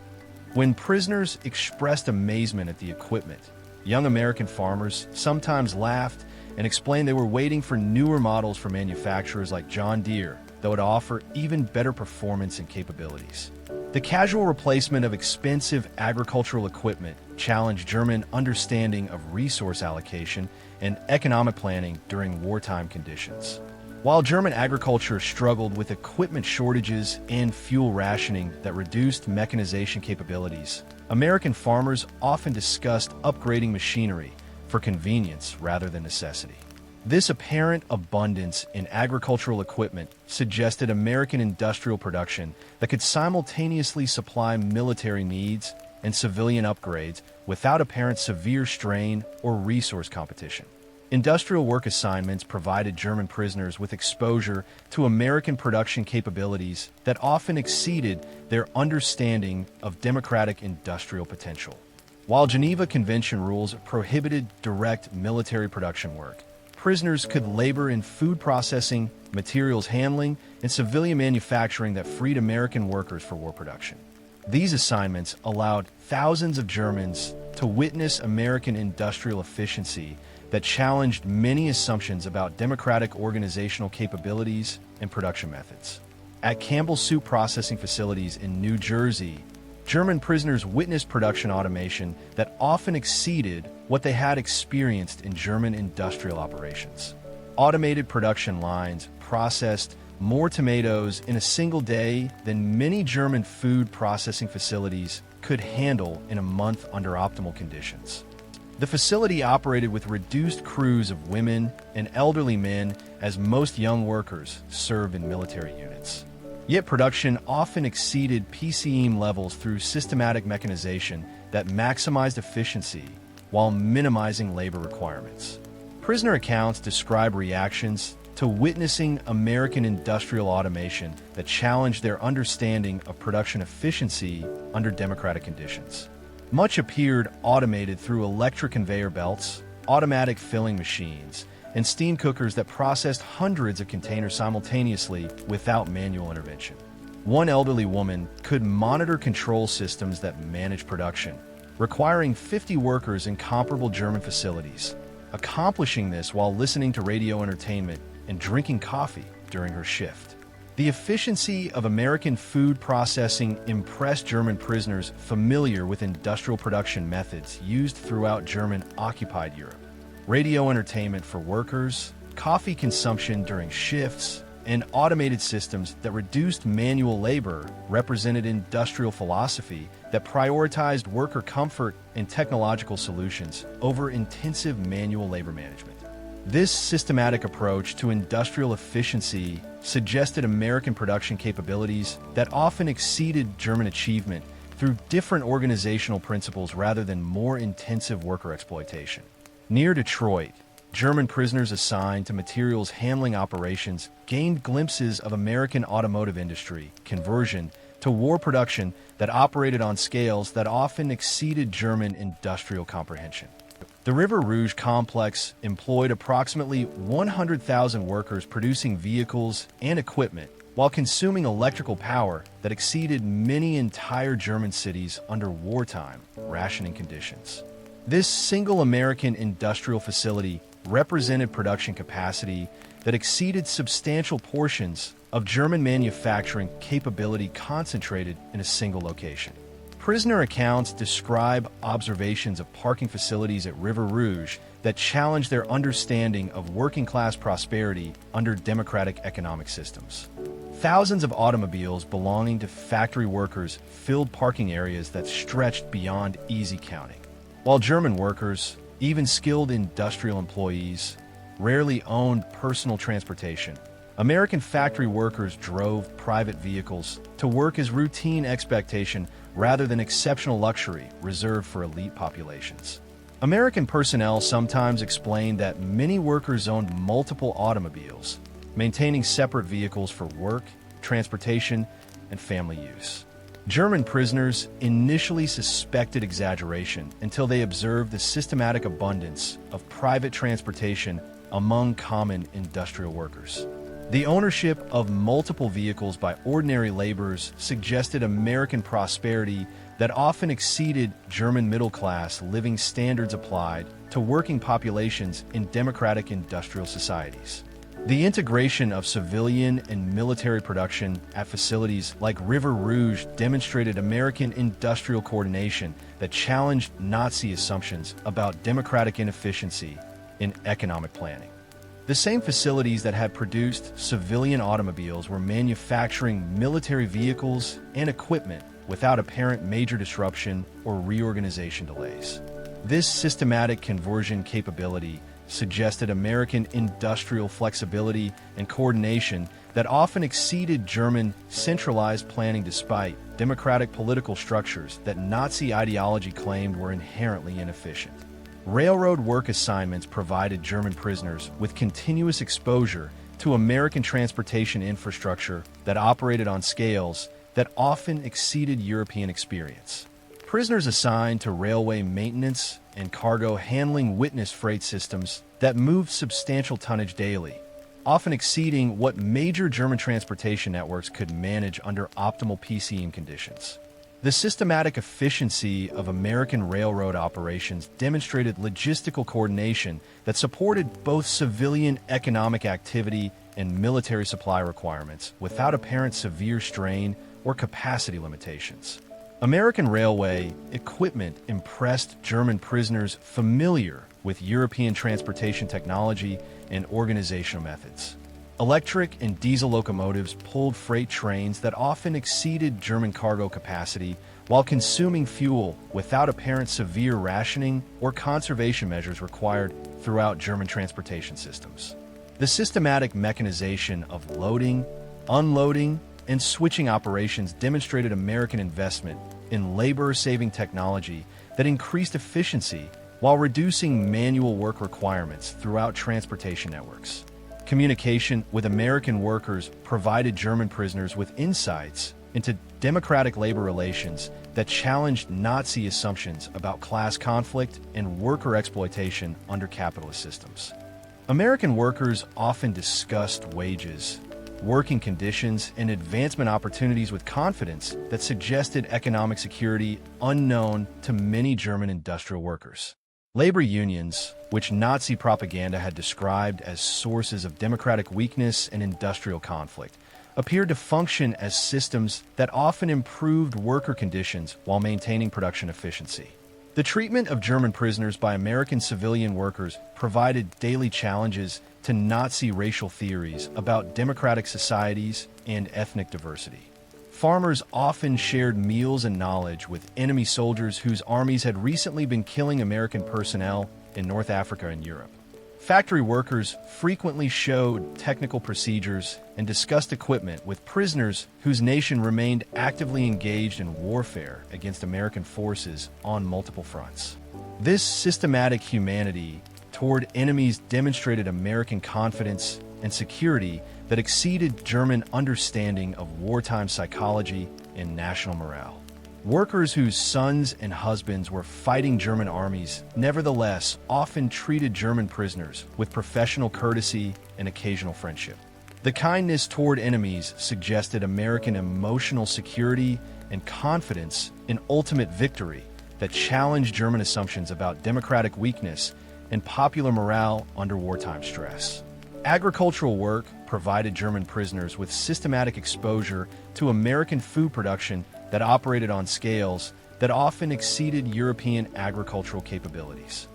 When prisoners expressed amazement at the equipment, young American farmers sometimes laughed and explained they were waiting for newer models from manufacturers like John Deere that would offer even better performance and capabilities. The casual replacement of expensive agricultural equipment challenged German understanding of resource allocation and economic planning during wartime conditions. While German agriculture struggled with equipment shortages and fuel rationing that reduced mechanization capabilities, American farmers often discussed upgrading machinery for convenience rather than necessity. This apparent abundance in agricultural equipment suggested American industrial production that could simultaneously supply military needs and civilian upgrades without apparent severe strain or resource competition. Industrial work assignments provided German prisoners with exposure to American production capabilities that often exceeded their understanding of democratic industrial potential. While Geneva Convention rules prohibited direct military production work, prisoners could labor in food processing, materials handling, and civilian manufacturing that freed American workers for war production. These assignments allowed thousands of Germans to witness American industrial efficiency that challenged many assumptions about democratic organizational capabilities and production methods. At Campbell Soup processing facilities in New Jersey, German prisoners witnessed production automation that often exceeded what they had experienced in German industrial operations. Automated production lines processed more tomatoes in a single day than many German food processing facilities could handle in a month under optimal conditions. The facility operated with reduced crews of women and elderly men, as most young workers served in military units. Yet production often exceeded PCM levels through systematic mechanization that maximized efficiency while minimizing labor requirements. Prisoner accounts describe reactions to witnessing American industrial automation that challenged their understanding of production efficiency under democratic conditions. Much appeared automated through electric conveyor belts, automatic filling machines, and steam cookers that processed hundreds of containers simultaneously without manual intervention. One elderly woman could monitor control systems that managed production, requiring 50 workers in comparable German facilities, accomplishing this while listening to radio entertainment and drinking coffee during her shift. The efficiency of American food processing impressed German prisoners familiar with industrial production methods used throughout German-occupied Europe. radio entertainment for workers, coffee consumption during shifts, and automated systems that reduced manual labor represented industrial philosophy that prioritized worker comfort and technological solutions over intensive manual labor management. This systematic approach to industrial efficiency suggested American production capabilities that often exceeded German achievement through different organizational principles rather than more intensive worker exploitation. Near Detroit, German prisoners assigned to materials handling operations gained glimpses of American automotive industry conversion to war production that operated on scales that often exceeded German industrial comprehension. The River Rouge complex employed approximately 100,000 workers producing vehicles and equipment while consuming electrical power that exceeded many entire German cities under wartime rationing conditions. This single American industrial facility represented production capacity that exceeded substantial portions of German manufacturing capability concentrated in a single location. Prisoner accounts describe observations of parking facilities at River Rouge that challenge their understanding of working-class prosperity under democratic economic systems. Thousands of automobiles belonging to factory workers filled parking areas that stretched beyond easy counting. While German workers, even skilled industrial employees, rarely owned personal transportation, American factory workers drove private vehicles to work as routine expectation rather than exceptional luxury reserved for elite populations. American personnel sometimes explained that many workers owned multiple automobiles, maintaining separate vehicles for work, transportation, and family use. German prisoners initially suspected exaggeration until they observed the systematic abundance of private transportation among common industrial workers. The ownership of multiple vehicles by ordinary laborers suggested American prosperity that often exceeded German middle-class living standards applied to working populations in democratic industrial societies. The integration of civilian and military production at facilities like River Rouge demonstrated American industrial coordination that challenged Nazi assumptions about democratic inefficiency in economic planning. The same facilities that had produced civilian automobiles were manufacturing military vehicles and equipment without apparent major disruption or reorganization delays. This systematic conversion capability suggested American industrial flexibility and coordination that often exceeded German centralized planning despite democratic political structures that Nazi ideology claimed were inherently inefficient. Railroad work assignments provided German prisoners with continuous exposure to American transportation infrastructure that operated on scales that often exceeded European experience. Prisoners assigned to railway maintenance and cargo handling witnessed freight systems that moved substantial tonnage daily, often exceeding what major German transportation networks could manage under optimal PCM conditions. The systematic efficiency of American railroad operations demonstrated logistical coordination that supported both civilian economic activity and military supply requirements without apparent severe strain or capacity limitations. American railway equipment impressed German prisoners familiar with European transportation technology and organizational methods. Electric and diesel locomotives pulled freight trains that often exceeded German cargo capacity while consuming fuel without apparent severe rationing or conservation measures required throughout German transportation systems. The systematic mechanization of loading, unloading, and switching operations demonstrated American investment in labor-saving technology that increased efficiency while reducing manual work requirements throughout transportation networks. Communication with American workers provided German prisoners with insights into democratic labor relations that challenged Nazi assumptions about class conflict and worker exploitation under capitalist systems. American workers often discussed wages, working conditions, and advancement opportunities with confidence that suggested economic security unknown to many German industrial workers. Labor unions, which Nazi propaganda had described as sources of democratic weakness and industrial conflict, appeared to function as systems that often improved worker conditions while maintaining production efficiency. The treatment of German prisoners by American civilian workers provided daily challenges to Nazi racial theories about democratic societies and ethnic diversity. Farmers often shared meals and knowledge with enemy soldiers whose armies had recently been killing American personnel in North Africa and Europe. Factory workers frequently showed technical procedures and discussed equipment with prisoners whose nation remained actively engaged in warfare against American forces on multiple fronts. This systematic humanity toward enemies demonstrated American confidence and security that exceeded German understanding of wartime psychology and national morale. Workers whose sons and husbands were fighting German armies nevertheless often treated German prisoners with professional courtesy and occasional friendship. The kindness toward enemies suggested American emotional security and confidence in ultimate victory that challenged German assumptions about democratic weakness and popular morale under wartime stress. Agricultural work provided German prisoners with systematic exposure to American food production that operated on scales that often exceeded European agricultural capabilities.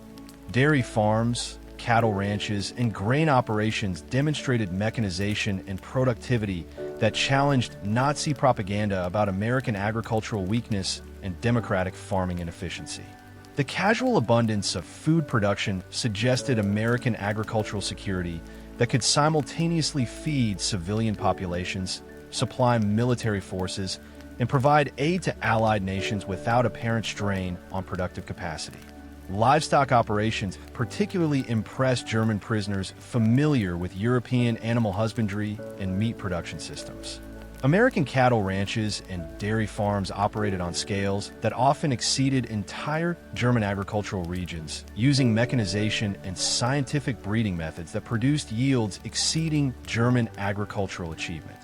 Dairy farms, cattle ranches, and grain operations demonstrated mechanization and productivity that challenged Nazi propaganda about American agricultural weakness and democratic farming inefficiency. The casual abundance of food production suggested American agricultural security that could simultaneously feed civilian populations, supply military forces, and provide aid to allied nations without apparent strain on productive capacity. Livestock operations particularly impressed German prisoners familiar with European animal husbandry and meat production systems. American cattle ranches and dairy farms operated on scales that often exceeded entire German agricultural regions, using mechanization and scientific breeding methods that produced yields exceeding German agricultural achievement.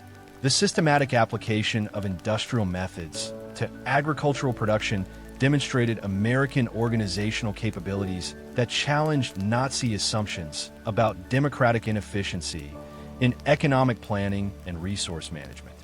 The systematic application of industrial methods to agricultural production demonstrated American organizational capabilities that challenged Nazi assumptions about democratic inefficiency in economic planning and resource management.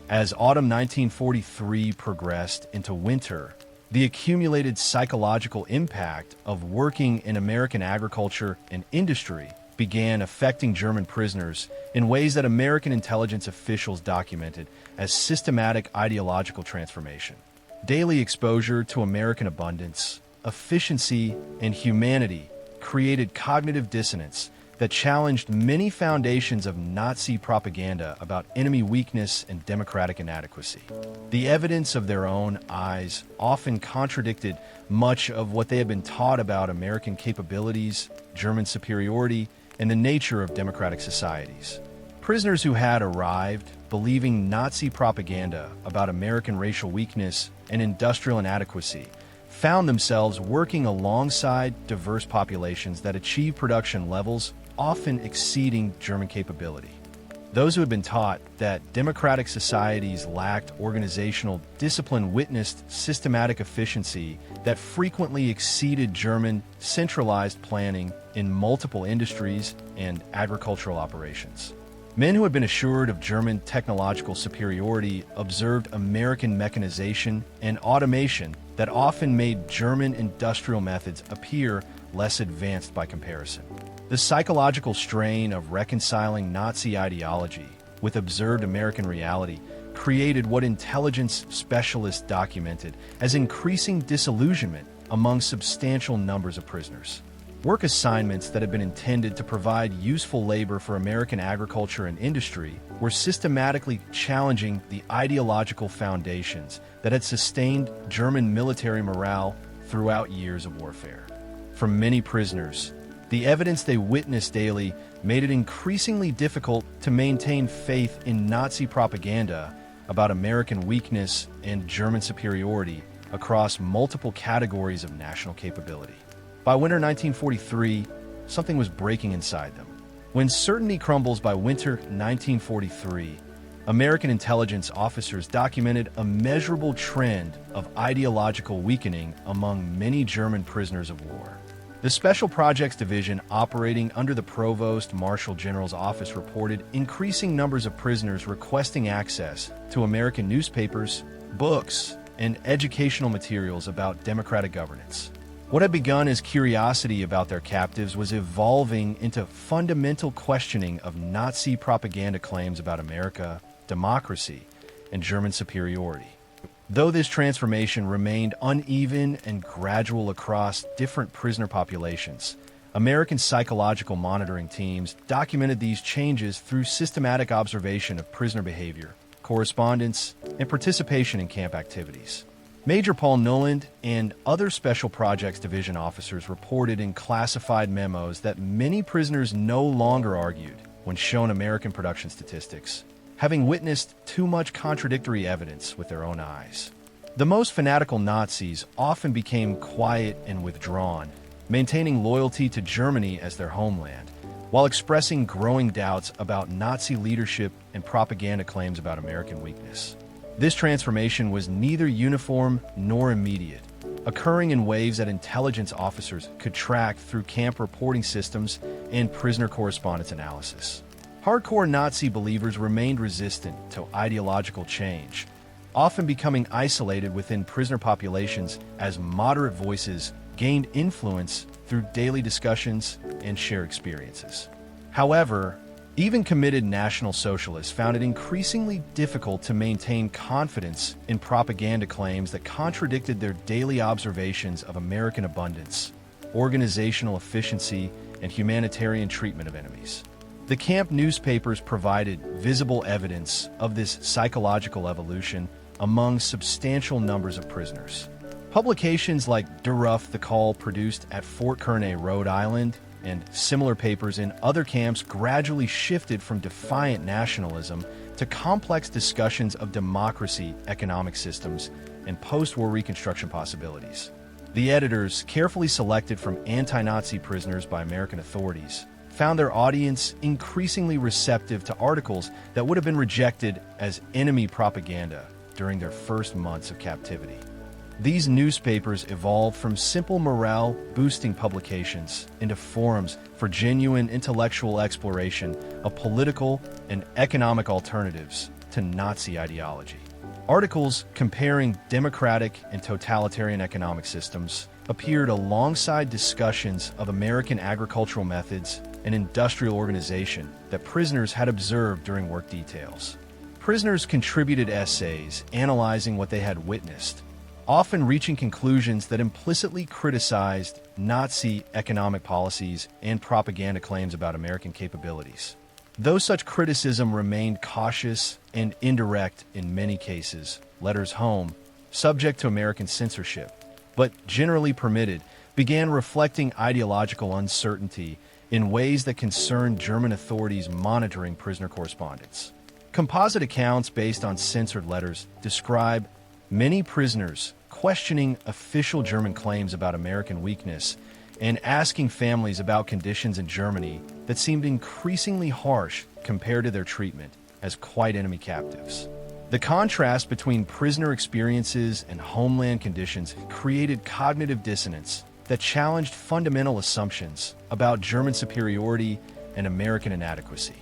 As autumn 1943 progressed into winter, the accumulated psychological impact of working in American agriculture and industry began affecting German prisoners in ways that American intelligence officials documented as systematic ideological transformation. Daily exposure to American abundance, efficiency, and humanity created cognitive dissonance that challenged many foundations of Nazi propaganda about enemy weakness and democratic inadequacy. The evidence of their own eyes often contradicted much of what they had been taught about American capabilities, German superiority, and the nature of democratic societies. Prisoners who had arrived believing Nazi propaganda about American racial weakness and industrial inadequacy found themselves working alongside diverse populations that achieved production levels often exceeding German capability. Those who had been taught that democratic societies lacked organizational discipline witnessed systematic efficiency that frequently exceeded German centralized planning in multiple industries and agricultural operations. Men who had been assured of German technological superiority observed American mechanization and automation that often made German industrial methods appear less advanced by comparison. The psychological strain of reconciling Nazi ideology with observed American reality created what intelligence specialists documented as increasing disillusionment among substantial numbers of prisoners. Work assignments that had been intended to provide useful labor for American agriculture and industry were systematically challenging the ideological foundations that had sustained German military morale throughout years of warfare. For many prisoners, the evidence they witnessed daily made it increasingly difficult to maintain faith in Nazi propaganda about American weakness and German superiority across multiple categories of national capability. By winter 1943, something was breaking inside them. When certainty crumbles by winter 1943, American intelligence officers documented a measurable trend of ideological weakening among many German prisoners of war. The Special Projects Division operating under the Provost Marshal General's office reported increasing numbers of prisoners requesting access to American newspapers, books, and educational materials about democratic governance. What had begun as curiosity about their captives was evolving into fundamental questioning of Nazi propaganda claims about America, democracy, and German superiority. Though this transformation remained uneven and gradual across different prisoner populations, American psychological monitoring teams documented these changes through systematic observation of prisoner behavior, correspondence, and participation in camp activities. Major Paul Noland and other Special Projects Division officers reported in classified memos that many prisoners no longer argued when shown American production statistics, having witnessed too much contradictory evidence with their own eyes. The most fanatical Nazis often became quiet and withdrawn, maintaining loyalty to Germany as their homeland, while expressing growing doubts about Nazi leadership and propaganda claims about American weakness. This transformation was neither uniform nor immediate, occurring in waves that intelligence officers could track through camp reporting systems and prisoner correspondence analysis. Hardcore Nazi believers remained resistant to ideological change, often becoming isolated within prisoner populations as moderate voices gained influence through daily discussions and shared experiences. However, even committed National Socialists found it increasingly difficult to maintain confidence in propaganda claims that contradicted their daily observations of American abundance, organizational efficiency, and humanitarian treatment of enemies. The camp newspapers provided visible evidence of this psychological evolution among substantial numbers of prisoners. Publications like Der Ruf the Call, produced at Fort Kearney, Rhode Island, and similar papers in other camps gradually shifted from defiant nationalism to complex discussions of democracy, economic systems, and post-war Reconstruction possibilities. The editors, carefully selected from anti-Nazi prisoners by American authorities, found their audience increasingly receptive to articles that would have been rejected as enemy propaganda during their first months of captivity. These newspapers evolved from simple morale-boosting publications into forums for genuine intellectual exploration of political and economic alternatives to Nazi ideology. Articles comparing democratic and totalitarian economic systems appeared alongside discussions of American agricultural methods and industrial organization that prisoners had observed during work details. Prisoners contributed essays analyzing what they had witnessed, often reaching conclusions that implicitly criticized Nazi economic policies and propaganda claims about American capabilities. Though such criticism remained cautious and indirect in many cases, letters home, subject to American censorship, but generally permitted, began reflecting ideological uncertainty in ways that concerned German authorities monitoring prisoner correspondence. Composite accounts based on censored letters describe many prisoners questioning official German claims about American weakness and asking families about conditions in Germany that seemed increasingly harsh compared to their treatment as quite enemy captives. The contrast between prisoner experiences and homeland conditions created cognitive dissonance that challenged fundamental assumptions about German superiority and American inadequacy.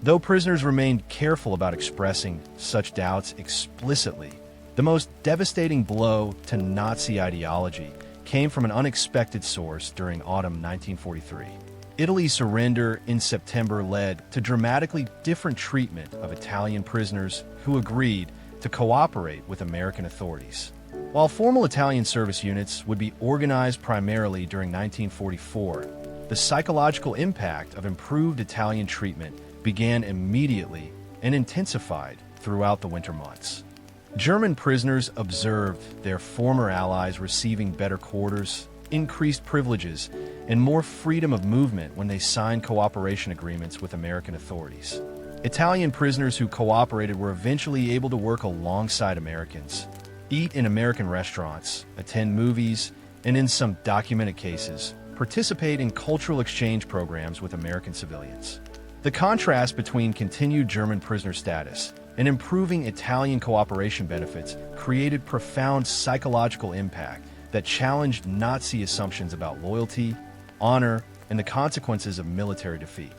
Though prisoners remained careful about expressing such doubts explicitly, the most devastating blow to Nazi ideology came from an unexpected source during autumn 1943. Italy's surrender in September led to dramatically different treatment of Italian prisoners who agreed to cooperate with American authorities. While formal Italian service units would be organized primarily during 1944, the psychological impact of improved Italian treatment began immediately and intensified throughout the winter months. German prisoners observed their former allies receiving better quarters, increased privileges, and more freedom of movement when they signed cooperation agreements with American authorities. Italian prisoners who cooperated were eventually able to work alongside Americans, eat in American restaurants, attend movies, and in some documented cases, participate in cultural exchange programs with American civilians. The contrast between continued German prisoner status and improving Italian cooperation benefits created profound psychological impact that challenged Nazi assumptions about loyalty, honor, and the consequences of military defeat.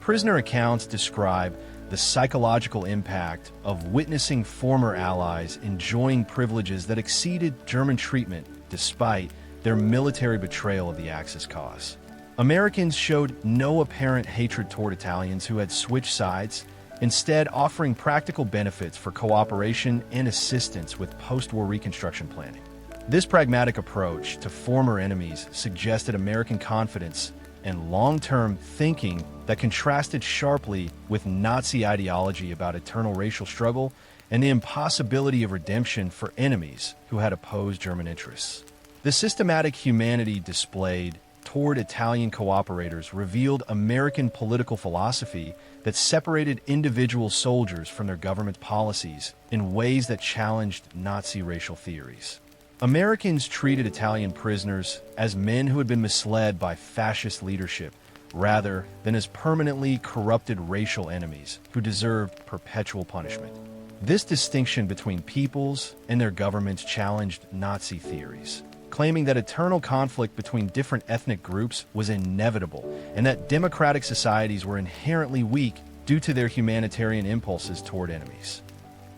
Prisoner accounts describe the psychological impact of witnessing former allies enjoying privileges that exceeded German treatment despite their military betrayal of the Axis cause. Americans showed no apparent hatred toward Italians who had switched sides, instead offering practical benefits for cooperation and assistance with post-war reconstruction planning. This pragmatic approach to former enemies suggested American confidence and long-term thinking that contrasted sharply with Nazi ideology about eternal racial struggle and the impossibility of redemption for enemies who had opposed German interests. The systematic humanity displayed toward Italian cooperators revealed American political philosophy that separated individual soldiers from their government policies in ways that challenged Nazi racial theories. Americans treated Italian prisoners as men who had been misled by fascist leadership rather than as permanently corrupted racial enemies who deserved perpetual punishment. This distinction between peoples and their governments challenged Nazi theories, claiming that eternal conflict between different ethnic groups was inevitable and that democratic societies were inherently weak due to their humanitarian impulses toward enemies.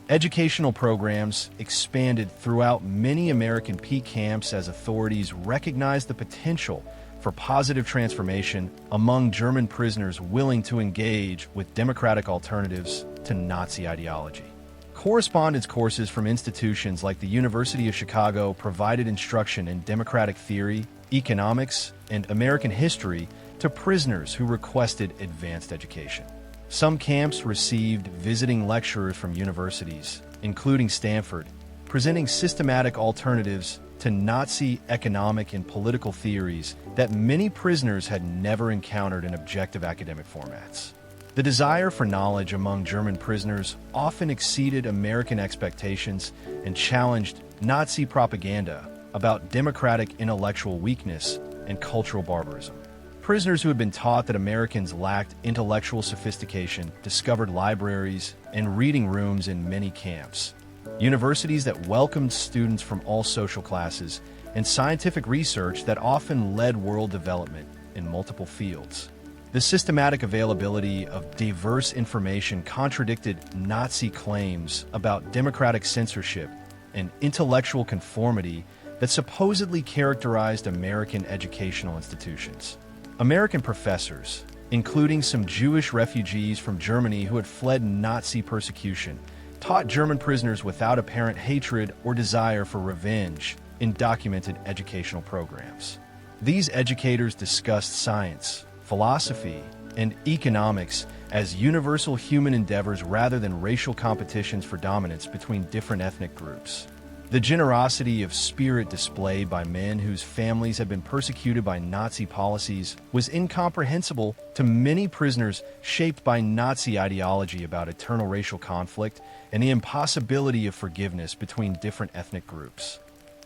Educational programs expanded throughout many American peak camps as authorities recognized the potential for positive transformation among German prisoners willing to engage with democratic alternatives to Nazi ideology. Correspondence courses from institutions like the University of Chicago provided instruction in democratic theory, economics, and American history to prisoners who requested advanced education. Some camps received visiting lecturers from universities, including Stanford, presenting systematic alternatives to Nazi economic and political theories that many prisoners had never encountered in objective academic formats. The desire for knowledge among German prisoners often exceeded American expectations and challenged Nazi propaganda about democratic intellectual weakness and cultural barbarism. Prisoners who had been taught that Americans lacked intellectual sophistication discovered libraries and reading rooms in many camps, universities that welcomed students from all social classes, and scientific research that often led world development in multiple fields. The systematic availability of diverse information contradicted Nazi claims about democratic censorship and intellectual conformity that supposedly characterized American educational institutions. American professors, including some Jewish refugees from Germany who had fled Nazi persecution, taught German prisoners without apparent hatred or desire for revenge in documented educational programs. These educators discussed science, philosophy, and economics as universal human endeavors rather than racial competitions for dominance between different ethnic groups. The generosity of spirit displayed by men whose families had been persecuted by Nazi policies was incomprehensible to many prisoners shaped by Nazi ideology about eternal racial conflict and the impossibility of forgiveness between different ethnic groups.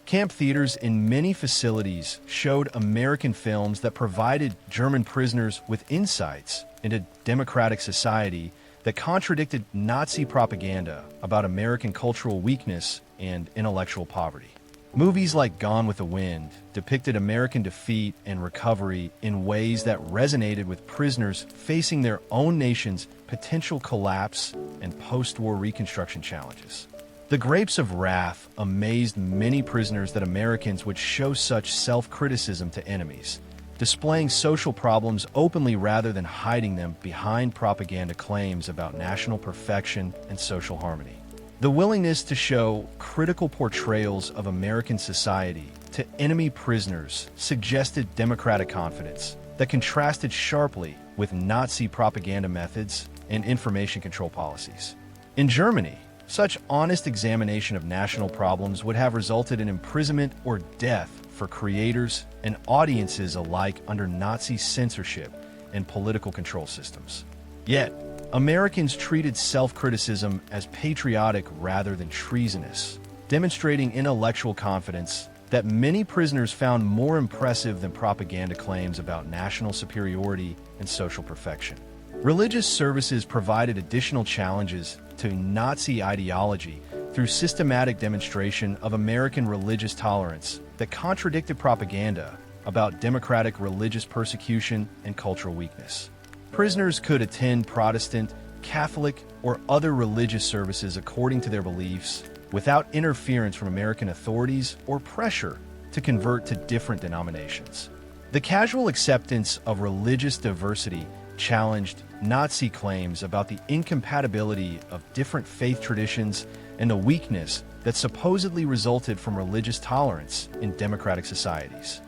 Camp theaters in many facilities showed American films that provided German prisoners with insights into democratic society that contradicted Nazi propaganda about American cultural weakness and intellectual poverty. Movies like Gone with the Wind depicted American defeat and recovery in ways that resonated with prisoners facing their own nation's potential collapse and post-war reconstruction challenges. The Grapes of Wrath amazed many prisoners that Americans would show such self-criticism to enemies, displaying social problems openly rather than hiding them behind propaganda claims about national perfection and social harmony. The willingness to show critical portrayals of American society to enemy prisoners suggested democratic confidence that contrasted sharply with Nazi propaganda methods and information control policies. In Germany, such honest examination of national problems would have resulted in imprisonment or death for creators and audiences alike under Nazi censorship and political control systems. Yet, Americans treated self-criticism as patriotic rather than treasonous, demonstrating intellectual confidence that many prisoners found more impressive than propaganda claims about national superiority and social perfection. Religious services provided additional challenges to Nazi ideology through systematic demonstration of American religious tolerance that contradicted propaganda about democratic religious persecution and cultural weakness. Prisoners could attend Protestant, Catholic, or other religious services according to their beliefs without interference from American authorities or pressure to convert to different denominations. The casual acceptance of religious diversity challenged Nazi claims about the incompatibility of different faith traditions and the weakness that supposedly resulted from religious tolerance in democratic societies.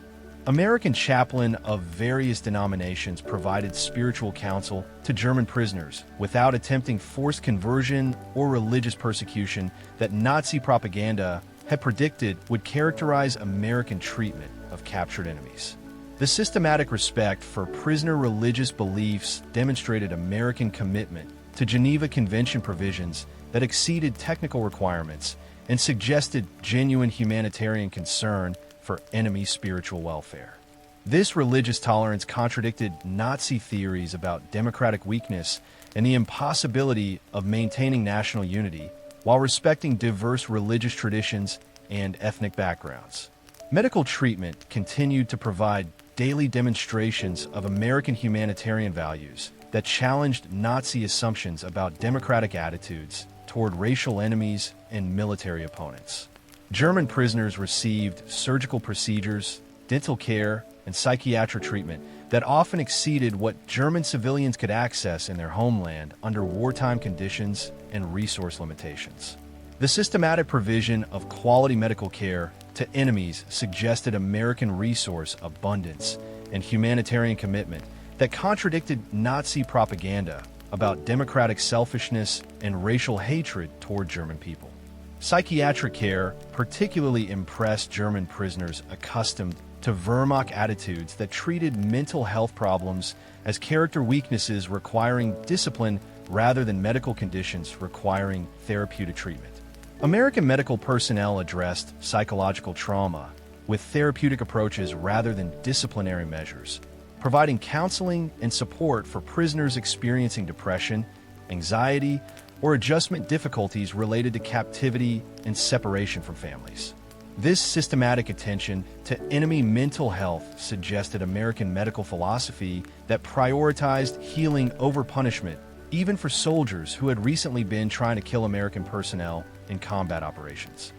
American chaplains of various denominations provided spiritual counsel to German prisoners without attempting forced conversion or religious persecution that Nazi propaganda had predicted would characterize American treatment of captured enemies. The systematic respect for prisoner religious beliefs demonstrated American commitment to Geneva Convention provisions that exceeded technical requirements and suggested genuine humanitarian concern for enemy spiritual welfare. This religious tolerance contradicted Nazi theories about democratic weakness and the impossibility of maintaining national unity while respecting diverse religious traditions and ethnic backgrounds. Medical treatment continued to provide daily demonstrations of American humanitarian values that challenged Nazi assumptions about democratic attitudes toward racial enemies and military opponents. German prisoners received surgical procedures, dental care, and psychiatric treatment that often exceeded what German civilians could access in their homeland under wartime conditions and resource limitations. The systematic provision of quality medical care to enemies suggested American resource abundance and humanitarian commitment that contradicted Nazi propaganda about democratic selfishness and racial hatred toward German people. Psychiatric care particularly impressed German prisoners accustomed to Wehrmacht attitudes that treated mental health problems as character weaknesses requiring discipline rather than medical conditions requiring therapeutic treatment. American medical personnel addressed psychological trauma with therapeutic approaches rather than disciplinary measures, providing counseling and support for prisoners experiencing depression, anxiety, or adjustment difficulties related to captivity and separation from families. This systematic attention to enemy mental health suggested American medical philosophy that prioritized healing over punishment, even for soldiers who had recently been trying to kill American personnel in combat operations.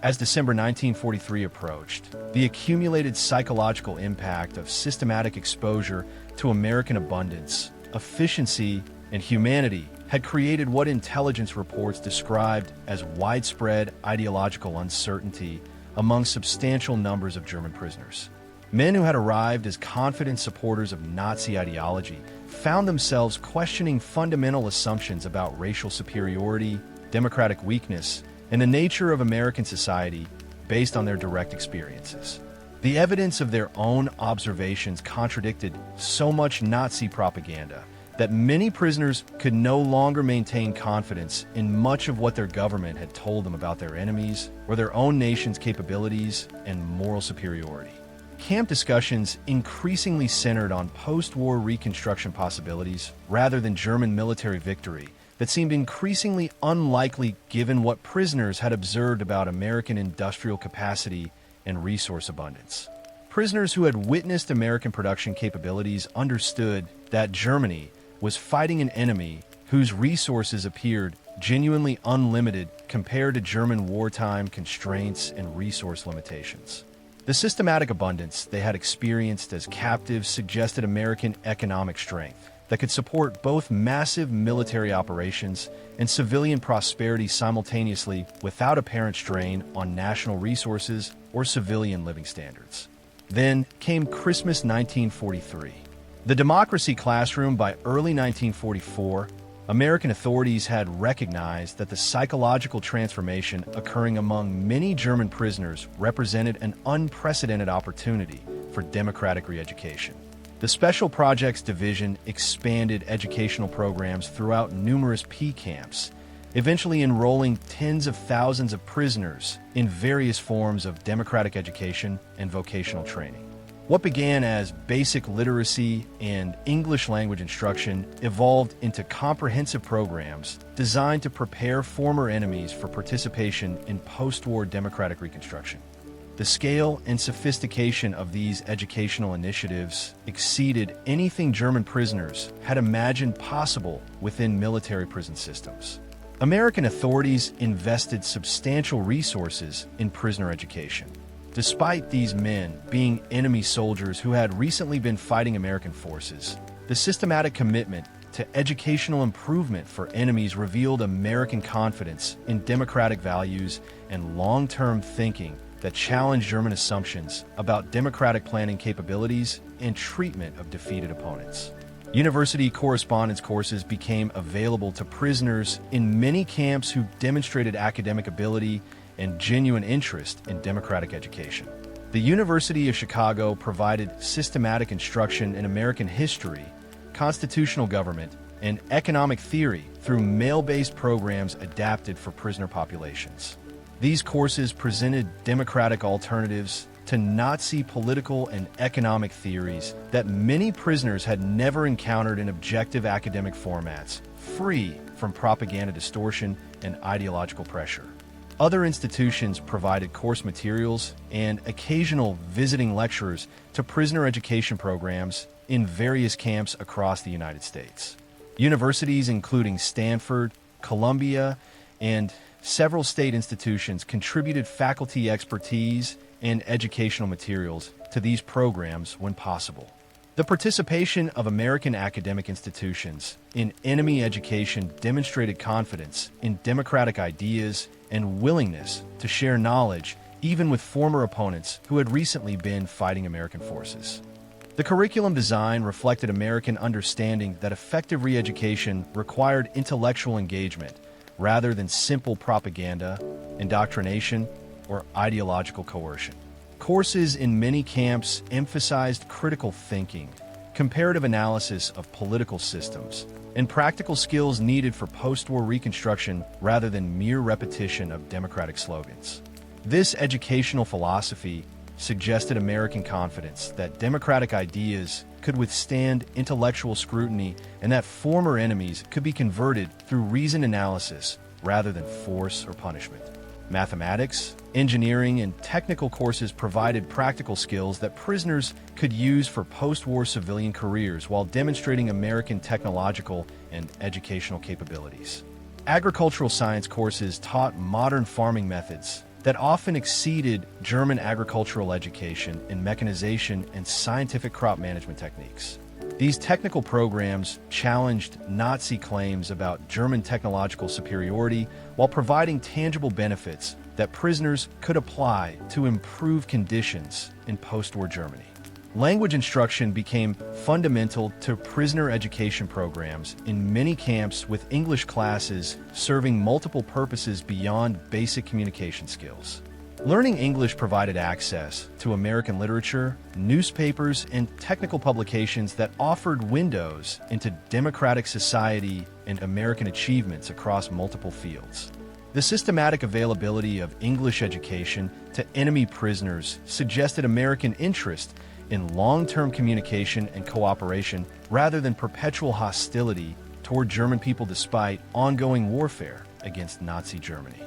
As December 1943 approached, the accumulated psychological impact of systematic exposure to American abundance, efficiency, and humanity had created what intelligence reports described as widespread ideological uncertainty among substantial numbers of German prisoners. Men who had arrived as confident supporters of Nazi ideology found themselves questioning fundamental assumptions about racial superiority, democratic weakness, and the nature of American society based on their direct experiences. The evidence of their own observations contradicted so much Nazi propaganda that many prisoners could no longer maintain confidence in much of what their government had told them about their enemies or their own nation's capabilities and moral superiority. Camp discussions increasingly centered on post-war reconstruction possibilities rather than German military victory that seemed increasingly unlikely given what prisoners had observed about American industrial capacity and resource abundance. Prisoners who had witnessed American production capabilities understood that Germany was fighting an enemy whose resources appeared genuinely unlimited compared to German wartime constraints and resource limitations. The systematic abundance they had experienced as captives suggested American economic strength that could support both massive military operations and civilian prosperity simultaneously without apparent strain on national resources or civilian living standards. Then came Christmas 1943. The democracy classroom. By early 1944, American authorities had recognized that the psychological transformation occurring among many German prisoners represented an unprecedented opportunity for democratic re-education. The Special Projects Division expanded educational programs throughout numerous P camps, eventually enrolling tens of thousands of prisoners in various forms of democratic education and vocational training. What began as basic literacy and English language instruction evolved into comprehensive programs designed to prepare former enemies for participation in post-war democratic reconstruction. The scale and sophistication of these educational initiatives exceeded anything German prisoners had imagined possible within military prison systems. American authorities invested substantial resources in prisoner education. Despite these men being enemy soldiers who had recently been fighting American forces, the systematic commitment to educational improvement for enemies revealed American confidence in democratic values and long-term thinking that challenged German assumptions about democratic planning capabilities and treatment of defeated opponents. University correspondence courses became available to prisoners in many camps who demonstrated academic ability and genuine interest in democratic education. The University of Chicago provided systematic instruction in American history, constitutional government, and economic theory through mail-based programs adapted for prisoner populations. These courses presented democratic alternatives to Nazi political and economic theories that many prisoners had never encountered in objective academic formats, free from propaganda distortion and ideological pressure. Other institutions provided course materials and occasional visiting lecturers to prisoner education programs in various camps across the United States. Universities including Stanford, Columbia, and several state institutions contributed faculty expertise and educational materials to these programs when possible. The participation of American academic institutions in enemy education demonstrated confidence in democratic ideas and willingness to share knowledge even with former opponents who had recently been fighting American forces. The curriculum design reflected American understanding that effective re-education required intellectual engagement rather than simple propaganda, indoctrination, or ideological coercion. Courses in many camps emphasized critical thinking, comparative analysis of political systems, and practical skills needed for post-war reconstruction rather than mere repetition of democratic slogans. This educational philosophy suggested American confidence that democratic ideas could withstand intellectual scrutiny and that former enemies could be converted through reasoned analysis rather than force or punishment. Mathematics, engineering, and technical courses provided practical skills that prisoners could use for post-war civilian careers while demonstrating American technological and educational capabilities. Agricultural science courses taught modern farming methods that often exceeded German agricultural education in mechanization and scientific crop management techniques. These technical programs challenged Nazi claims about German technological superiority while providing tangible benefits that prisoners could apply to improve conditions in post-war Germany. Language instruction became fundamental to prisoner education programs in many camps, with English classes serving multiple purposes beyond basic communication skills. Learning English provided access to American literature, newspapers, and technical publications that offered windows into democratic society and American achievements across multiple fields. The systematic availability of English education to enemy prisoners suggested American interest in long-term communication and cooperation rather than perpetual hostility toward German people despite ongoing warfare against Nazi Germany.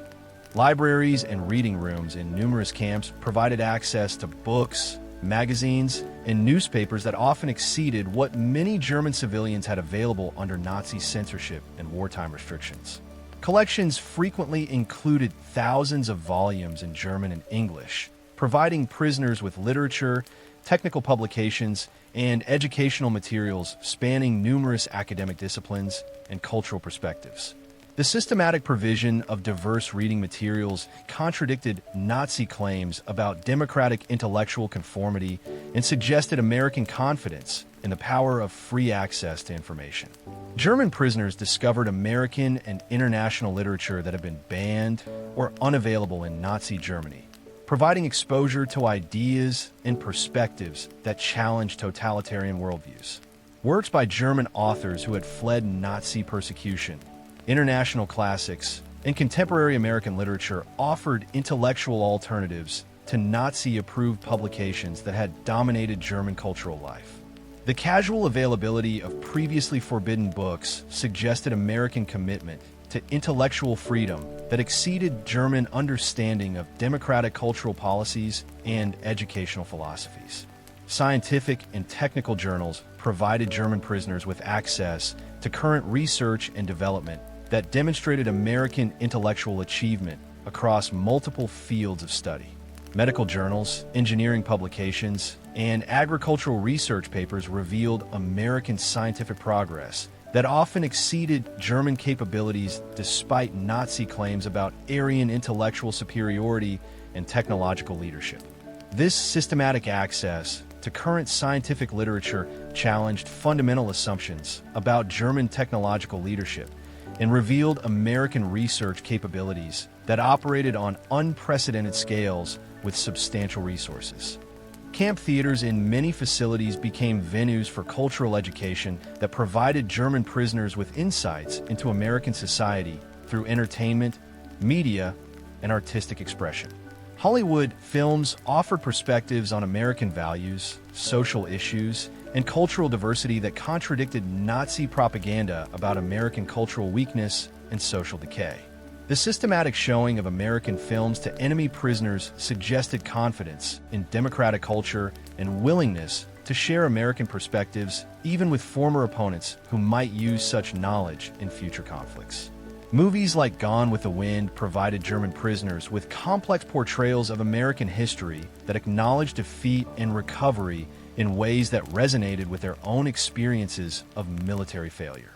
Libraries and reading rooms in numerous camps provided access to books, magazines, and newspapers that often exceeded what many German civilians had available under Nazi censorship and wartime restrictions. Collections frequently included thousands of volumes in German and English, providing prisoners with literature, technical publications, and educational materials spanning numerous academic disciplines and cultural perspectives. The systematic provision of diverse reading materials contradicted Nazi claims about democratic intellectual conformity and suggested American confidence in the power of free access to information. German prisoners discovered American and international literature that had been banned or unavailable in Nazi Germany, providing exposure to ideas and perspectives that challenged totalitarian worldviews. Works by German authors who had fled Nazi persecution, international classics, and contemporary American literature offered intellectual alternatives to Nazi-approved publications that had dominated German cultural life. The casual availability of previously forbidden books suggested American commitment to intellectual freedom that exceeded German understanding of democratic cultural policies and educational philosophies. Scientific and technical journals provided German prisoners with access to current research and development that demonstrated American intellectual achievement across multiple fields of study. Medical journals, engineering publications, and agricultural research papers revealed American scientific progress that often exceeded German capabilities despite Nazi claims about Aryan intellectual superiority and technological leadership. This systematic access to current scientific literature challenged fundamental assumptions about German technological leadership and revealed American research capabilities that operated on unprecedented scales with substantial resources. Camp theaters in many facilities became venues for cultural education that provided German prisoners with insights into American society through entertainment, media, and artistic expression. Hollywood films offered perspectives on American values, social issues, and cultural diversity that contradicted Nazi propaganda about American cultural weakness and social decay. The systematic showing of American films to enemy prisoners suggested confidence in democratic culture and willingness to share American perspectives, even with former opponents who might use such knowledge in future conflicts. Movies like Gone with the Wind provided German prisoners with complex portrayals of American history that acknowledged defeat and recovery in ways that resonated with their own experiences of military failure.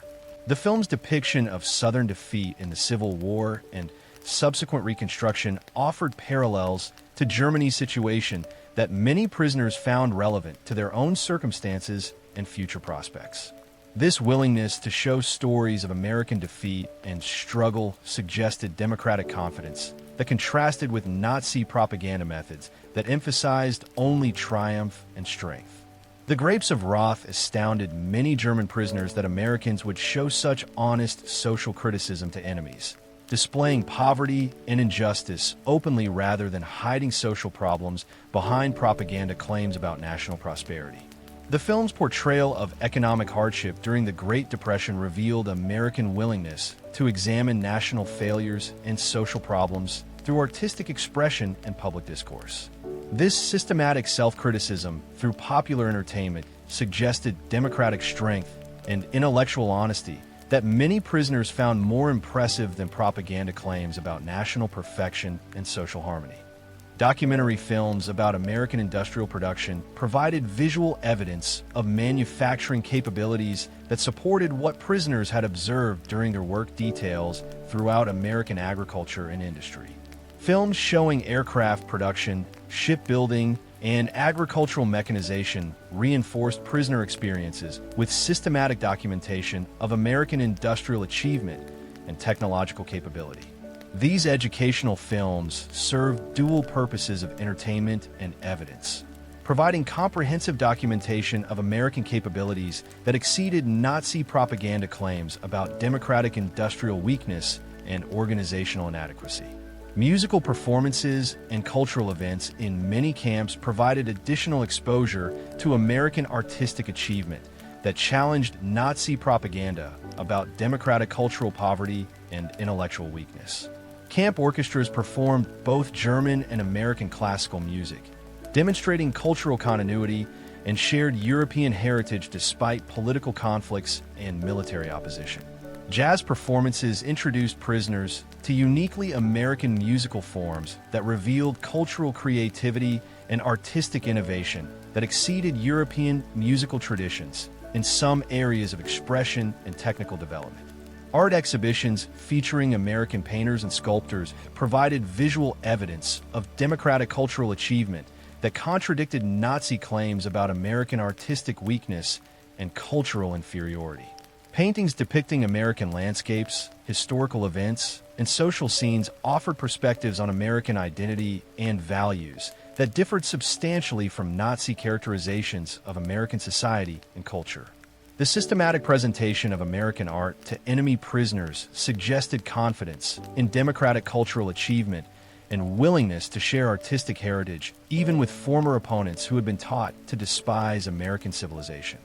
The film's depiction of Southern defeat in the Civil War and subsequent Reconstruction offered parallels to Germany's situation that many prisoners found relevant to their own circumstances and future prospects. This willingness to show stories of American defeat and struggle suggested democratic confidence that contrasted with Nazi propaganda methods that emphasized only triumph and strength. The Grapes of Wrath astounded many German prisoners that Americans would show such honest social criticism to enemies, displaying poverty and injustice openly rather than hiding social problems behind propaganda claims about national prosperity. The film's portrayal of economic hardship during the Great Depression revealed American willingness to examine national failures and social problems through artistic expression and public discourse. This systematic self-criticism through popular entertainment suggested democratic strength and intellectual honesty that many prisoners found more impressive than propaganda claims about national perfection and social harmony. Documentary films about American industrial production provided visual evidence of manufacturing capabilities that supported what prisoners had observed during their work details throughout American agriculture and industry. Films showing aircraft production, shipbuilding, and agricultural mechanization reinforced prisoner experiences with systematic documentation of American industrial achievement and technological capability. These educational films served dual purposes of entertainment and evidence, providing comprehensive documentation of American capabilities that exceeded Nazi propaganda claims about democratic industrial weakness and organizational inadequacy. Musical performances and cultural events in many camps provided additional exposure to American artistic achievement that challenged Nazi propaganda about democratic cultural poverty and intellectual weakness. Camp orchestras performed both German and American classical music, demonstrating cultural continuity and shared European heritage despite political conflicts and military opposition. Jazz performances introduced prisoners to uniquely American musical forms that revealed cultural creativity and artistic innovation that exceeded European musical traditions in some areas of expression and technical development. Art exhibitions featuring American painters and sculptors provided visual evidence of democratic cultural achievement that contradicted Nazi claims about American artistic weakness and cultural inferiority. Paintings depicting American landscapes, historical events, and social scenes offered perspectives on American identity and values that differed substantially from Nazi characterizations of American society and culture. The systematic presentation of American art to enemy prisoners suggested confidence in democratic cultural achievement and willingness to share artistic heritage, even with former opponents who had been taught to despise American civilization.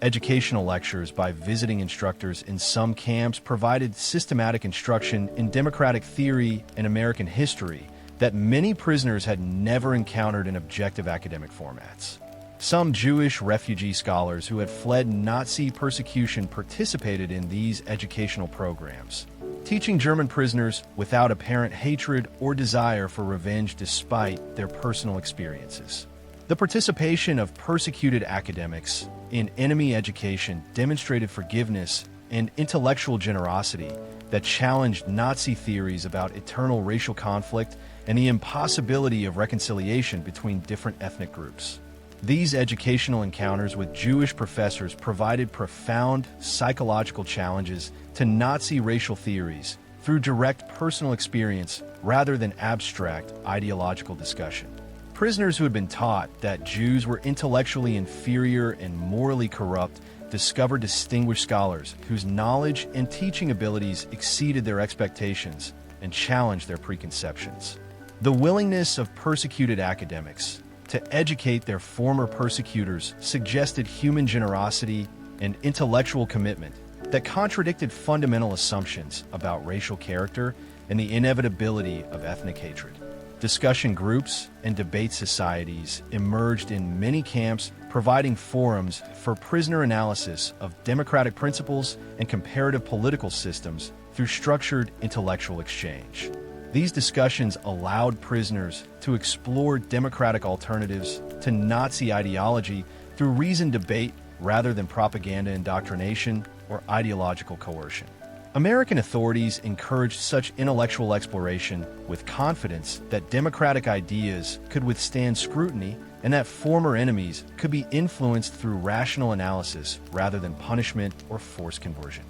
Educational lectures by visiting instructors in some camps provided systematic instruction in democratic theory and American history that many prisoners had never encountered in objective academic formats. Some Jewish refugee scholars who had fled Nazi persecution participated in these educational programs, teaching German prisoners without apparent hatred or desire for revenge despite their personal experiences. The participation of persecuted academics in enemy education demonstrated forgiveness and intellectual generosity that challenged Nazi theories about eternal racial conflict and the impossibility of reconciliation between different ethnic groups. These educational encounters with Jewish professors provided profound psychological challenges to Nazi racial theories through direct personal experience rather than abstract ideological discussion. Prisoners who had been taught that Jews were intellectually inferior and morally corrupt discovered distinguished scholars whose knowledge and teaching abilities exceeded their expectations and challenged their preconceptions. The willingness of persecuted academics to educate their former persecutors suggested human generosity and intellectual commitment that contradicted fundamental assumptions about racial character and the inevitability of ethnic hatred. Discussion groups and debate societies emerged in many camps, providing forums for prisoner analysis of democratic principles and comparative political systems through structured intellectual exchange. These discussions allowed prisoners to explore democratic alternatives to Nazi ideology through reasoned debate rather than propaganda indoctrination or ideological coercion. American authorities encouraged such intellectual exploration with confidence that democratic ideas could withstand scrutiny and that former enemies could be influenced through rational analysis rather than punishment or forced conversion.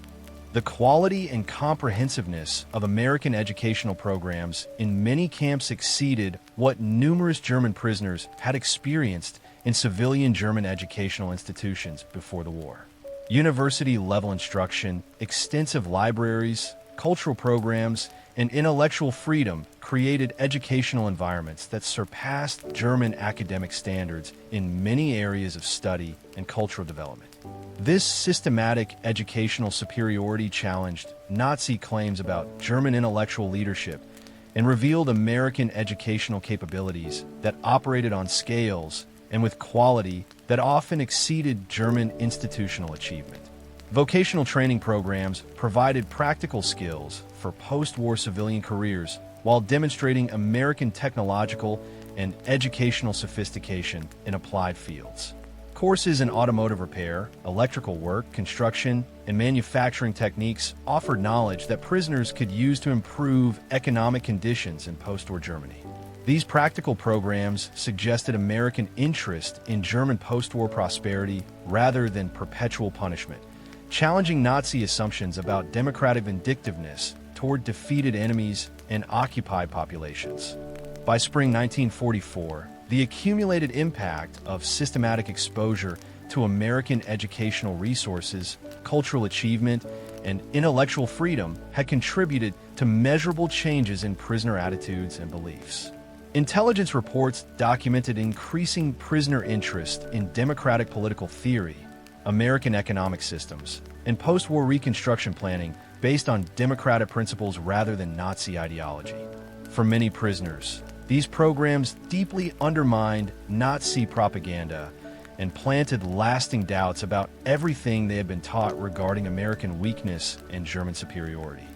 The quality and comprehensiveness of American educational programs in many camps exceeded what numerous German prisoners had experienced in civilian German educational institutions before the war. University-level instruction, extensive libraries, cultural programs, and intellectual freedom created educational environments that surpassed German academic standards in many areas of study and cultural development. This systematic educational superiority challenged Nazi claims about German intellectual leadership and revealed American educational capabilities that operated on scales and with quality that often exceeded German institutional achievement. Vocational training programs provided practical skills for post-war civilian careers while demonstrating American technological and educational sophistication in applied fields. Courses in automotive repair, electrical work, construction, and manufacturing techniques offered knowledge that prisoners could use to improve economic conditions in post-war Germany. These practical programs suggested American interest in German post-war prosperity rather than perpetual punishment, challenging Nazi assumptions about democratic vindictiveness toward defeated enemies and occupied populations. By spring 1944, the accumulated impact of systematic exposure to American educational resources, cultural achievement, and intellectual freedom had contributed to measurable changes in prisoner attitudes and beliefs. Intelligence reports documented increasing prisoner interest in democratic political theory, American economic systems, and post-war Reconstruction planning based on democratic principles rather than Nazi ideology. For many prisoners, these programs deeply undermined Nazi propaganda and planted lasting doubts about everything they had been taught regarding American weakness and German superiority.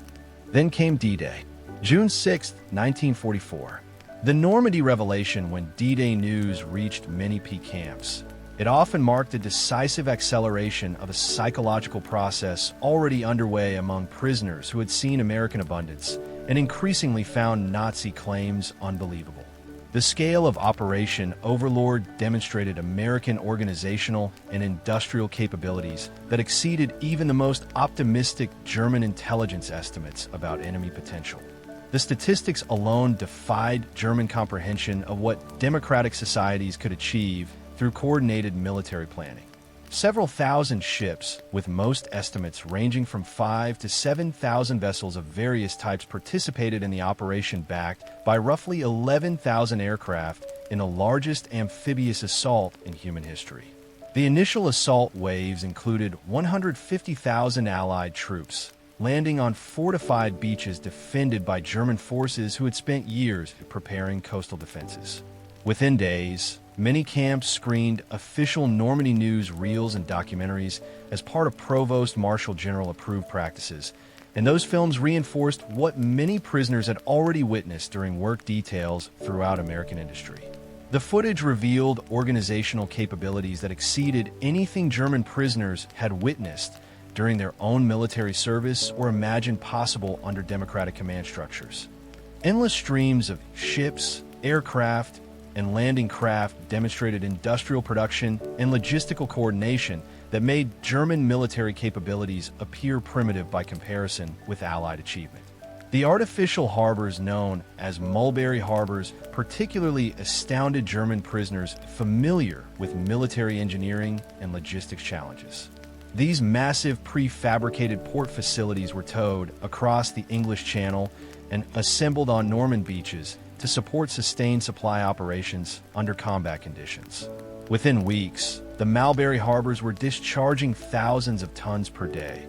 Then came D-Day, June 6, 1944. The Normandy Revelation, when D-Day news reached many peak camps. It often marked a decisive acceleration of a psychological process already underway among prisoners who had seen American abundance and increasingly found Nazi claims unbelievable. The scale of Operation Overlord demonstrated American organizational and industrial capabilities that exceeded even the most optimistic German intelligence estimates about enemy potential. The statistics alone defied German comprehension of what democratic societies could achieve through coordinated military planning. Several thousand ships, with most estimates ranging from 5,000 to 7,000 vessels of various types, participated in the operation, backed by roughly 11,000 aircraft in the largest amphibious assault in human history. The initial assault waves included 150,000 Allied troops, landing on fortified beaches defended by German forces who had spent years preparing coastal defenses. Within days, many camps screened official Normandy news reels and documentaries as part of Provost Marshal General approved practices, and those films reinforced what many prisoners had already witnessed during work details throughout American industry. The footage revealed organizational capabilities that exceeded anything German prisoners had witnessed during their own military service or imagined possible under democratic command structures. Endless streams of ships, aircraft, and landing craft demonstrated industrial production and logistical coordination that made German military capabilities appear primitive by comparison with Allied achievement. The artificial harbors known as Mulberry Harbors particularly astounded German prisoners familiar with military engineering and logistics challenges. These massive prefabricated port facilities were towed across the English Channel and assembled on Normandy beaches to support sustained supply operations under combat conditions. Within weeks, the Mulberry Harbors were discharging thousands of tons per day,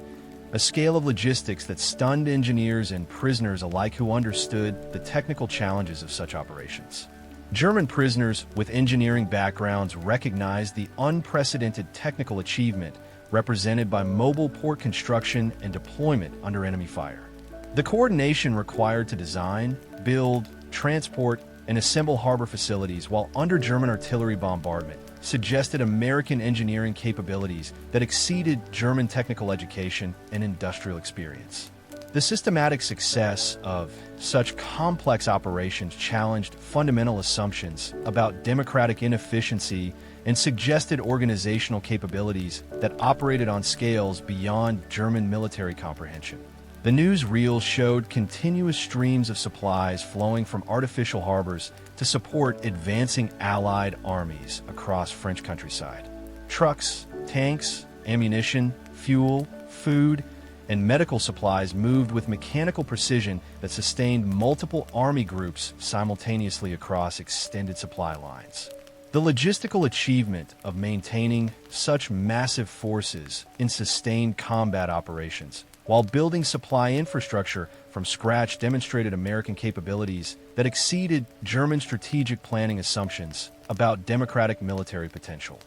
a scale of logistics that stunned engineers and prisoners alike who understood the technical challenges of such operations. German prisoners with engineering backgrounds recognized the unprecedented technical achievement represented by mobile port construction and deployment under enemy fire. The coordination required to design, build, transport, and assemble harbor facilities while under German artillery bombardment suggested American engineering capabilities that exceeded German technical education and industrial experience. The systematic success of such complex operations challenged fundamental assumptions about democratic inefficiency and suggested organizational capabilities that operated on scales beyond German military comprehension. The newsreels showed continuous streams of supplies flowing from artificial harbors to support advancing Allied armies across French countryside. Trucks, tanks, ammunition, fuel, food, and medical supplies moved with mechanical precision that sustained multiple army groups simultaneously across extended supply lines. The logistical achievement of maintaining such massive forces in sustained combat operations while building supply infrastructure from scratch demonstrated American capabilities that exceeded German strategic planning assumptions about democratic military potential.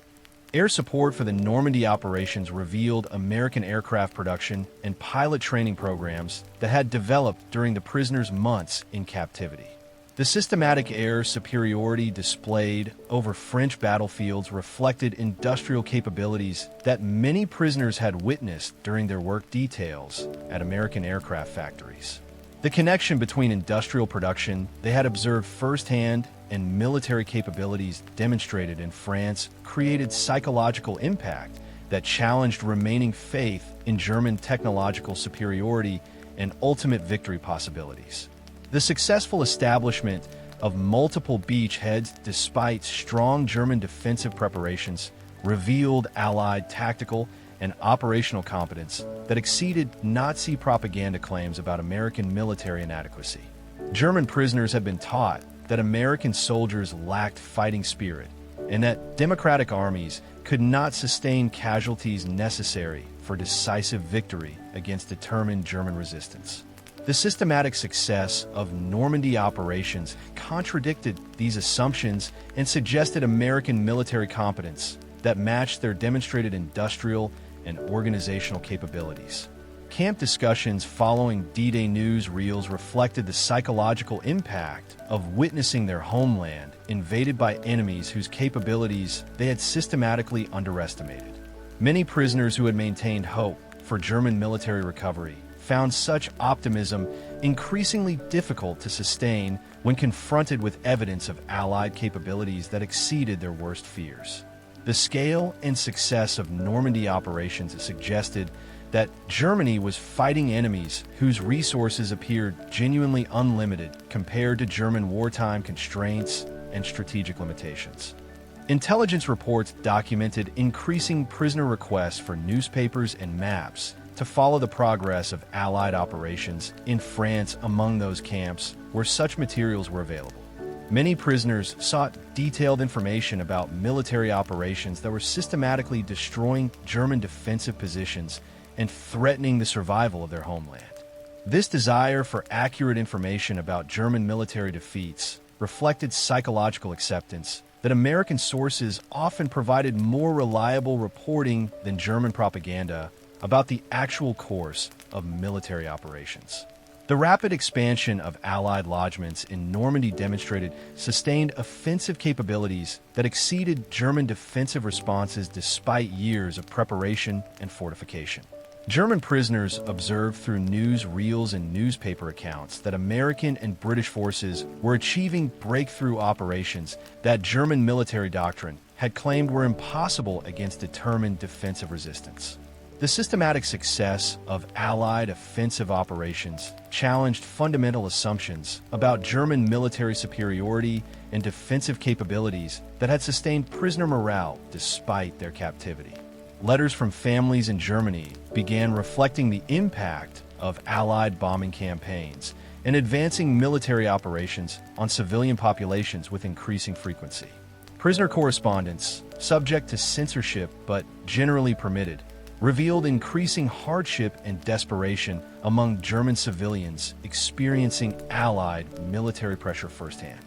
Air support for the Normandy operations revealed American aircraft production and pilot training programs that had developed during the prisoners' months in captivity. The systematic air superiority displayed over French battlefields reflected industrial capabilities that many prisoners had witnessed during their work details at American aircraft factories. The connection between industrial production they had observed firsthand and military capabilities demonstrated in France created psychological impact that challenged remaining faith in German technological superiority and ultimate victory possibilities. The successful establishment of multiple beachheads despite strong German defensive preparations revealed Allied tactical and operational competence that exceeded Nazi propaganda claims about American military inadequacy. German prisoners had been taught that American soldiers lacked fighting spirit and that democratic armies could not sustain casualties necessary for decisive victory against determined German resistance. The systematic success of Normandy operations contradicted these assumptions and suggested American military competence that matched their demonstrated industrial and organizational capabilities. Camp discussions following D-Day newsreels reflected the psychological impact of witnessing their homeland invaded by enemies whose capabilities they had systematically underestimated. Many prisoners who had maintained hope for German military recovery found such optimism increasingly difficult to sustain when confronted with evidence of Allied capabilities that exceeded their worst fears. The scale and success of Normandy operations suggested that Germany was fighting enemies whose resources appeared genuinely unlimited compared to German wartime constraints and strategic limitations. Intelligence reports documented increasing prisoner requests for newspapers and maps to follow the progress of Allied operations in France among those camps where such materials were available. Many prisoners sought detailed information about military operations that were systematically destroying German defensive positions and threatening the survival of their homeland. This desire for accurate information about German military defeats reflected psychological acceptance that American sources often provided more reliable reporting than German propaganda about the actual course of military operations. The rapid expansion of Allied lodgements in Normandy demonstrated sustained offensive capabilities that exceeded German defensive responses despite years of preparation and fortification. German prisoners observed through news reels and newspaper accounts that American and British forces were achieving breakthrough operations that German military doctrine had claimed were impossible against determined defensive resistance. The systematic success of Allied offensive operations challenged fundamental assumptions about German military superiority and defensive capabilities that had sustained prisoner morale despite their captivity. Letters from families in Germany began reflecting the impact of Allied bombing campaigns and advancing military operations on civilian populations with increasing frequency. Prisoner correspondence, subject to censorship but generally permitted, revealed increasing hardship and desperation among German civilians experiencing Allied military pressure firsthand.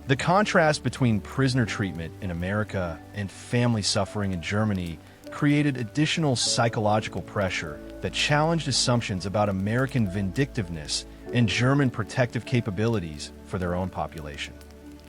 The contrast between prisoner treatment in America and family suffering in Germany created additional psychological pressure that challenged assumptions about American vindictiveness and German protective capabilities for their own population.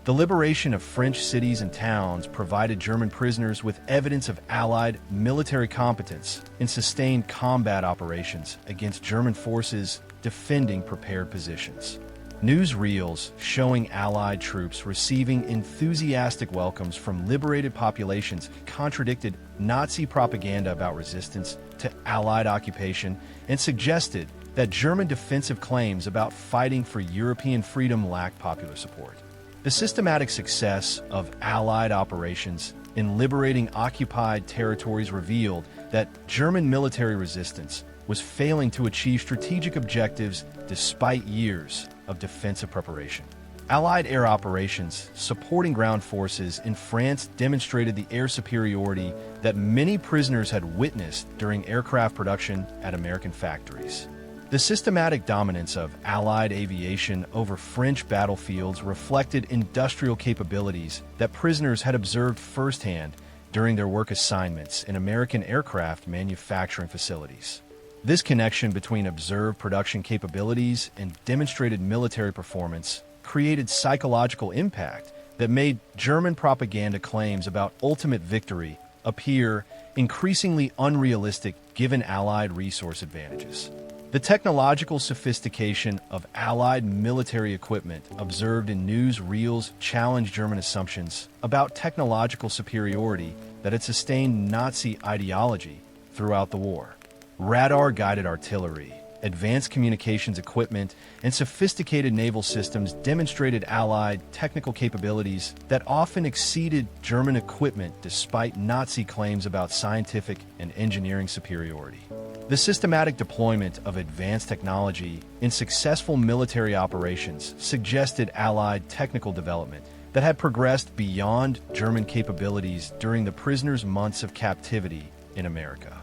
The liberation of French cities and towns provided German prisoners with evidence of Allied military competence in sustained combat operations against German forces defending prepared positions. Newsreels showing Allied troops receiving enthusiastic welcomes from liberated populations contradicted Nazi propaganda about resistance to Allied occupation and suggested that German defensive claims about fighting for European freedom lacked popular support. The systematic success of Allied operations in liberating occupied territories revealed that German military resistance was failing to achieve strategic objectives despite years of defensive preparation. Allied air operations supporting ground forces in France demonstrated the air superiority that many prisoners had witnessed during aircraft production at American factories. The systematic dominance of Allied aviation over French battlefields reflected industrial capabilities that prisoners had observed firsthand during their work assignments in American aircraft manufacturing facilities. This connection between observed production capabilities and demonstrated military performance created psychological impact that made German propaganda claims about ultimate victory appear increasingly unrealistic given Allied resource advantages. The technological sophistication of Allied military equipment observed in newsreels challenged German assumptions about technological superiority that had sustained Nazi ideology throughout the war. Radar-guided artillery, advanced communications equipment, and sophisticated naval systems demonstrated Allied technical capabilities that often exceeded German equipment despite Nazi claims about scientific and engineering superiority. The systematic deployment of advanced technology in successful military operations suggested Allied technical development that had progressed beyond German capabilities during the prisoners' months of captivity in America.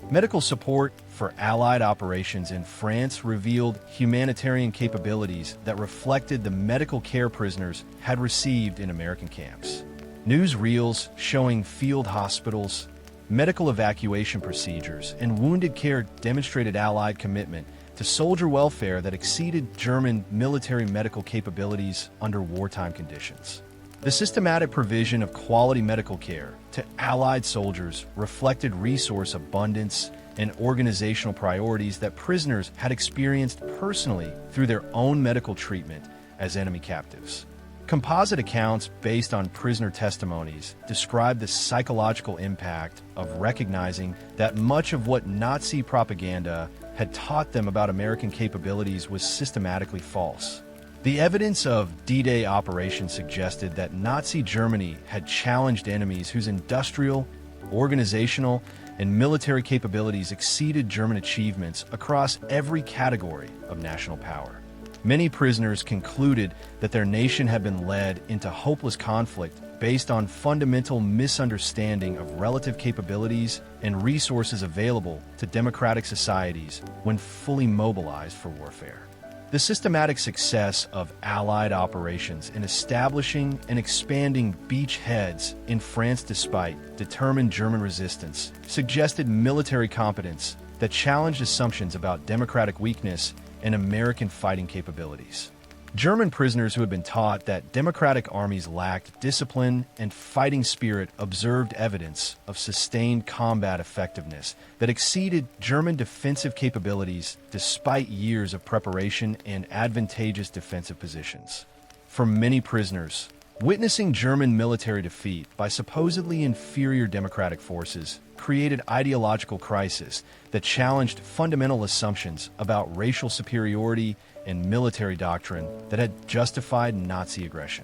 Medical support for Allied operations in France revealed humanitarian capabilities that reflected the medical care prisoners had received in American camps. Newsreels showing field hospitals, medical evacuation procedures, and wounded care demonstrated Allied commitment to soldier welfare that exceeded German military medical capabilities under wartime conditions. The systematic provision of quality medical care to Allied soldiers reflected resource abundance and organizational priorities that prisoners had experienced personally through their own medical treatment as enemy captives. Composite accounts based on prisoner testimonies describe the psychological impact of recognizing that much of what Nazi propaganda had taught them about American capabilities was systematically false. The evidence of D-Day operations suggested that Nazi Germany had challenged enemies whose industrial, organizational, and military capabilities exceeded German achievements across every category of national power. Many prisoners concluded that their nation had been led into hopeless conflict based on fundamental misunderstanding of relative capabilities and resources available to democratic societies when fully mobilized for warfare. The systematic success of Allied operations in establishing and expanding beachheads in France despite determined German resistance suggested military competence that challenged assumptions about democratic weakness and American fighting capabilities. German prisoners who had been taught that democratic armies lacked discipline and fighting spirit observed evidence of sustained combat effectiveness that exceeded German defensive capabilities despite years of preparation and advantageous defensive positions. For many prisoners, witnessing German military defeat by supposedly inferior democratic forces created ideological crisis that challenged fundamental assumptions about racial superiority and military doctrine that had justified Nazi aggression.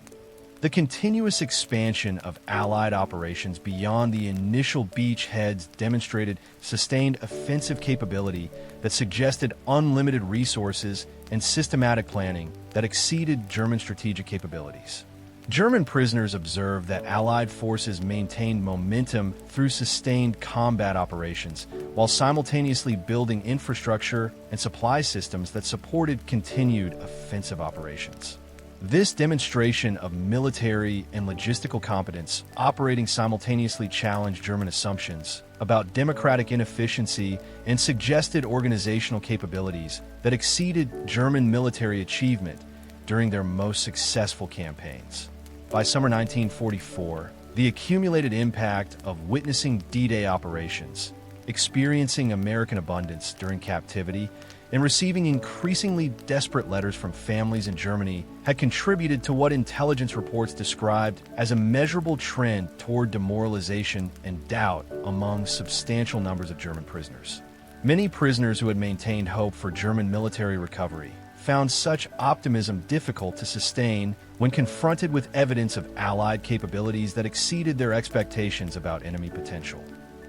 The continuous expansion of Allied operations beyond the initial beachheads demonstrated sustained offensive capability that suggested unlimited resources and systematic planning that exceeded German strategic capabilities. German prisoners observed that Allied forces maintained momentum through sustained combat operations, while simultaneously building infrastructure and supply systems that supported continued offensive operations. This demonstration of military and logistical competence operating simultaneously challenged German assumptions about democratic inefficiency and suggested organizational capabilities that exceeded German military achievement during their most successful campaigns. By summer 1944, the accumulated impact of witnessing D-Day operations, experiencing American abundance during captivity, and receiving increasingly desperate letters from families in Germany had contributed to what intelligence reports described as a measurable trend toward demoralization and doubt among substantial numbers of German prisoners. Many prisoners who had maintained hope for German military recovery found such optimism difficult to sustain when confronted with evidence of Allied capabilities that exceeded their expectations about enemy potential.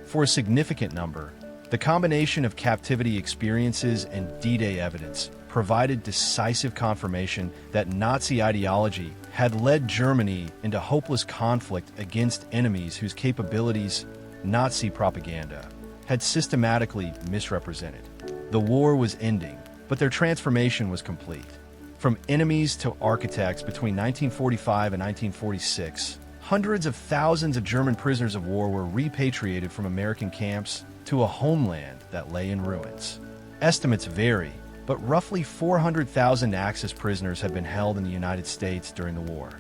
For a significant number, the combination of captivity experiences and D-Day evidence provided decisive confirmation that Nazi ideology had led Germany into hopeless conflict against enemies whose capabilities Nazi propaganda had systematically misrepresented. The war was ending, but their transformation was complete. From enemies to architects between 1945 and 1946, hundreds of thousands of German prisoners of war were repatriated from American camps to a homeland that lay in ruins. Estimates vary, but roughly 400,000 Axis prisoners had been held in the United States during the war.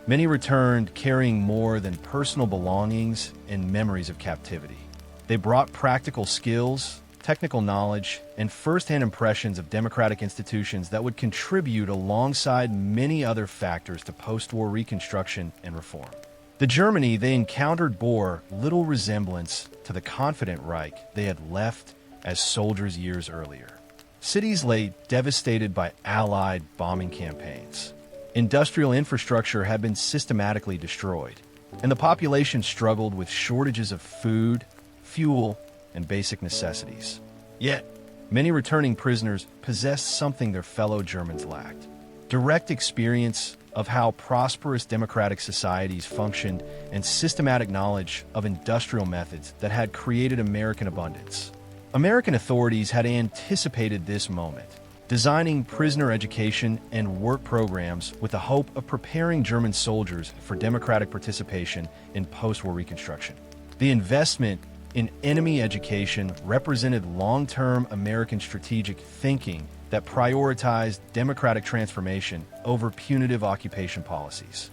Many returned carrying more than personal belongings and memories of captivity. They brought practical skills, technical knowledge, and first-hand impressions of democratic institutions that would contribute alongside many other factors to post-war reconstruction and reform. The Germany they encountered bore little resemblance to the confident Reich they had left as soldiers years earlier. Cities lay devastated by Allied bombing campaigns. Industrial infrastructure had been systematically destroyed, and the population struggled with shortages of food, fuel, and basic necessities. Yet, many returning prisoners possessed something their fellow Germans lacked: direct experience of how prosperous democratic societies functioned and systematic knowledge of industrial methods that had created American abundance. American authorities had anticipated this moment, designing prisoner education and work programs with the hope of preparing German soldiers for democratic participation in post-war reconstruction. The investment in enemy education represented long-term American strategic thinking that prioritized democratic transformation over punitive occupation policies.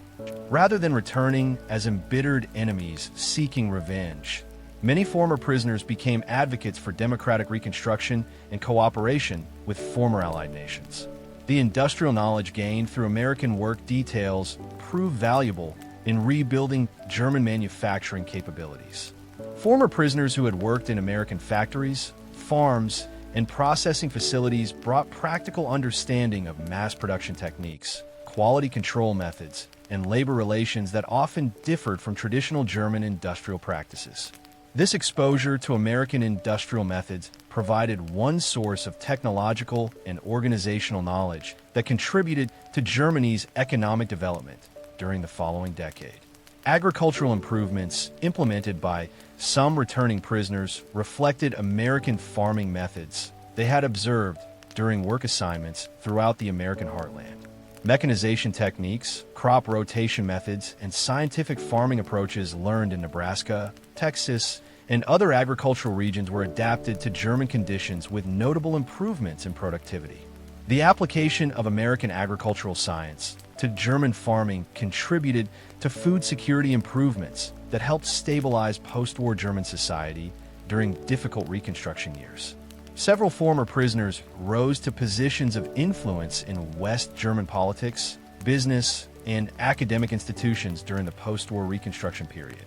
Rather than returning as embittered enemies seeking revenge, many former prisoners became advocates for democratic reconstruction and cooperation with former Allied nations. The industrial knowledge gained through American work details proved valuable in rebuilding German manufacturing capabilities. Former prisoners who had worked in American factories, farms, and processing facilities brought practical understanding of mass production techniques, quality control methods, and labor relations that often differed from traditional German industrial practices. This exposure to American industrial methods provided one source of technological and organizational knowledge that contributed to Germany's economic development during the following decade. Agricultural improvements implemented by some returning prisoners reflected American farming methods they had observed during work assignments throughout the American heartland. Mechanization techniques, crop rotation methods, and scientific farming approaches learned in Nebraska, Texas, and other agricultural regions were adapted to German conditions with notable improvements in productivity. The application of American agricultural science to German farming contributed to food security improvements that helped stabilize post-war German society during difficult Reconstruction years. Several former prisoners rose to positions of influence in West German politics, business, and academic institutions during the post-war Reconstruction period.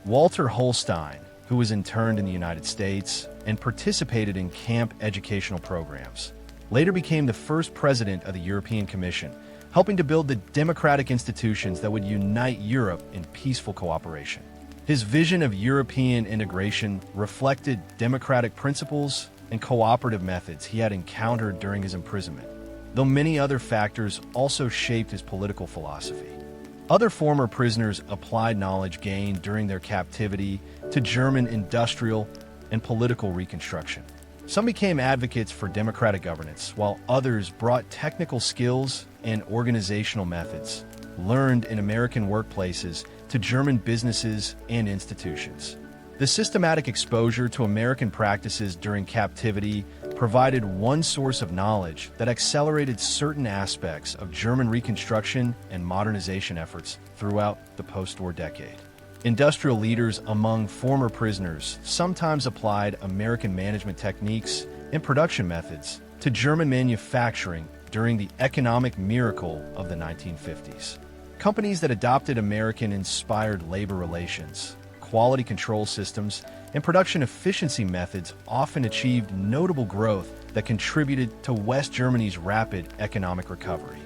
Walter Holstein, who was interned in the United States and participated in camp educational programs, later became the first president of the European Commission, helping to build the democratic institutions that would unite Europe in peaceful cooperation. His vision of European integration reflected democratic principles and cooperative methods he had encountered during his imprisonment, though many other factors also shaped his political philosophy. Other former prisoners applied knowledge gained during their captivity to German industrial and political reconstruction. Some became advocates for democratic governance, while others brought technical skills and organizational methods learned in American workplaces to German businesses and institutions. The systematic exposure to American practices during captivity provided one source of knowledge that accelerated certain aspects of German reconstruction and modernization efforts throughout the post-war decade. Industrial leaders among former prisoners sometimes applied American management techniques and production methods to German manufacturing during the economic miracle of the 1950s. Companies that adopted American-inspired labor relations, quality control systems, and production efficiency methods often achieved notable growth that contributed to West Germany's rapid economic recovery.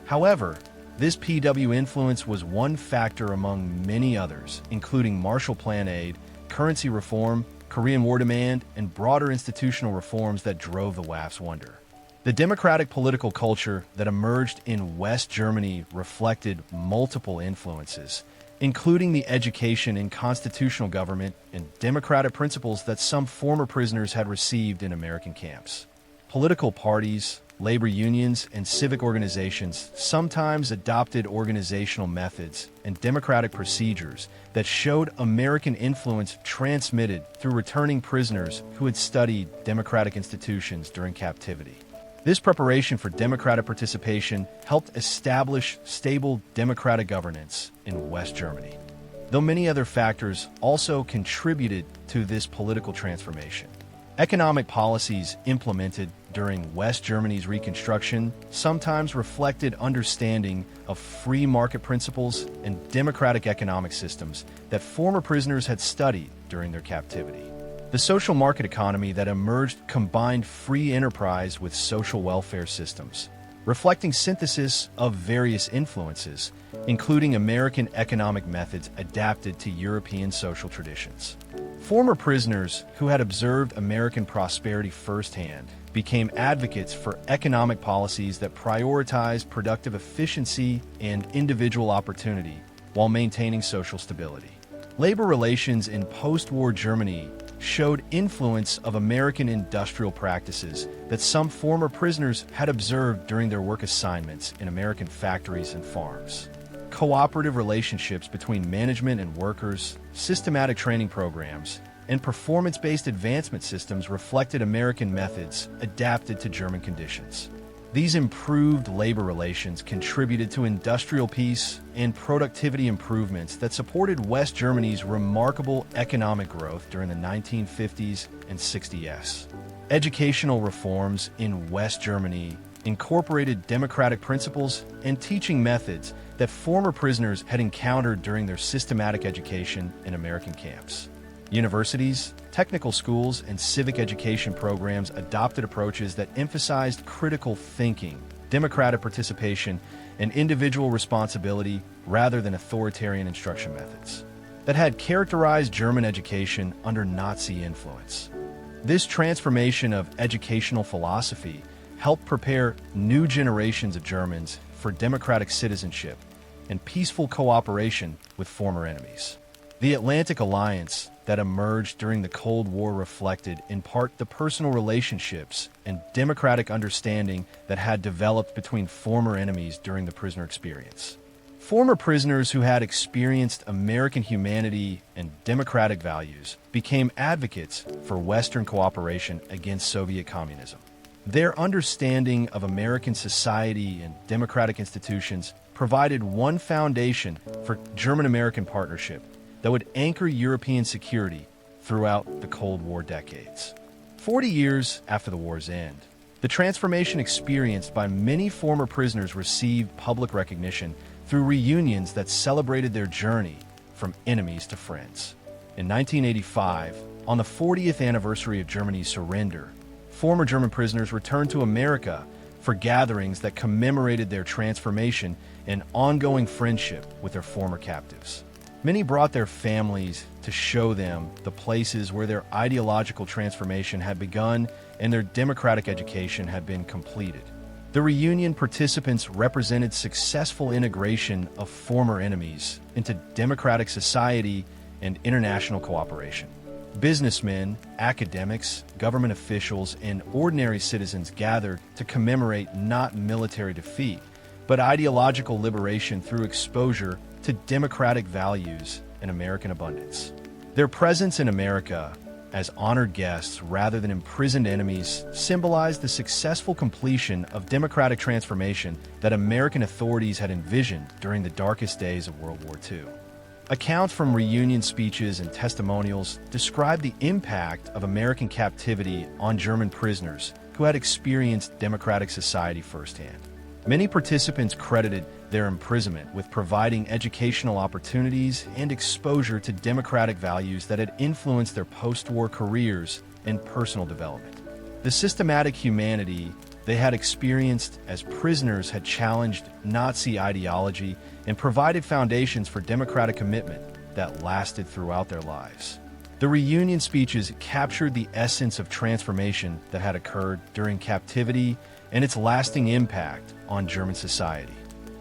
However, this PW influence was one factor among many others, including Marshall Plan aid, currency reform, Korean War demand, and broader institutional reforms that drove the WWII's wonder. The democratic political culture that emerged in West Germany reflected multiple influences, including the education in constitutional government and democratic principles that some former prisoners had received in American camps. Political parties, labor unions, and civic organizations sometimes adopted organizational methods and democratic procedures that showed American influence transmitted through returning prisoners who had studied democratic institutions during captivity. This preparation for democratic participation helped establish stable democratic governance in West Germany, though many other factors also contributed to this political transformation. Economic policies implemented during West Germany's Reconstruction sometimes reflected understanding of free market principles and democratic economic systems that former prisoners had studied during their captivity. The social market economy that emerged combined free enterprise with social welfare systems, reflecting synthesis of various influences, including American economic methods adapted to European social traditions. Former prisoners who had observed American prosperity firsthand became advocates for economic policies that prioritized productive efficiency and individual opportunity while maintaining social stability. Labor relations in post-war Germany showed influence of American industrial practices that some former prisoners had observed during their work assignments in American factories and farms. Cooperative relationships between management and workers, systematic training programs, and performance-based advancement systems reflected American methods adapted to German conditions. These improved labor relations contributed to industrial peace and productivity improvements that supported West Germany's remarkable economic growth during the 1950s and 60s. Educational reforms in West Germany incorporated democratic principles and teaching methods that former prisoners had encountered during their systematic education in American camps. Universities, technical schools, and civic education programs adopted approaches that emphasized critical thinking, democratic participation, and individual responsibility rather than authoritarian instruction methods that had characterized German education under Nazi influence. This transformation of educational philosophy helped prepare new generations of Germans for democratic citizenship and peaceful cooperation with former enemies. The Atlantic Alliance that emerged during the Cold War reflected, in part, the personal relationships and democratic understanding that had developed between former enemies during the prisoner experience. Former prisoners who had experienced American humanity and democratic values became advocates for Western cooperation against Soviet communism. Their understanding of American society and democratic institutions provided one foundation for German-American partnership that would anchor European security throughout the Cold War decades. 40 years after the war's end, the transformation experienced by many former prisoners received public recognition through reunions that celebrated their journey from enemies to friends. In 1985, on the 40th anniversary of Germany's surrender, former German prisoners returned to America for gatherings that commemorated their transformation and ongoing friendship with their former captives. Many brought their families to show them the places where their ideological transformation had begun and their democratic education had been completed. The reunion participants represented successful integration of former enemies into democratic society and international cooperation. Businessmen, academics, government officials, and ordinary citizens gathered to commemorate not military defeat, but ideological liberation through exposure to democratic values and American abundance. Their presence in America as honored guests rather than imprisoned enemies symbolized the successful completion of democratic transformation that American authorities had envisioned during the darkest days of World War II. Accounts from reunion speeches and testimonials describe the impact of American captivity on German prisoners who had experienced democratic society firsthand. Many participants credited their imprisonment with providing educational opportunities and exposure to democratic values that had influenced their post-war careers and personal development. The systematic humanity they had experienced as prisoners had challenged Nazi ideology and provided foundations for democratic commitment that lasted throughout their lives. The reunion speeches captured the essence of transformation that had occurred during captivity and its lasting impact on German society.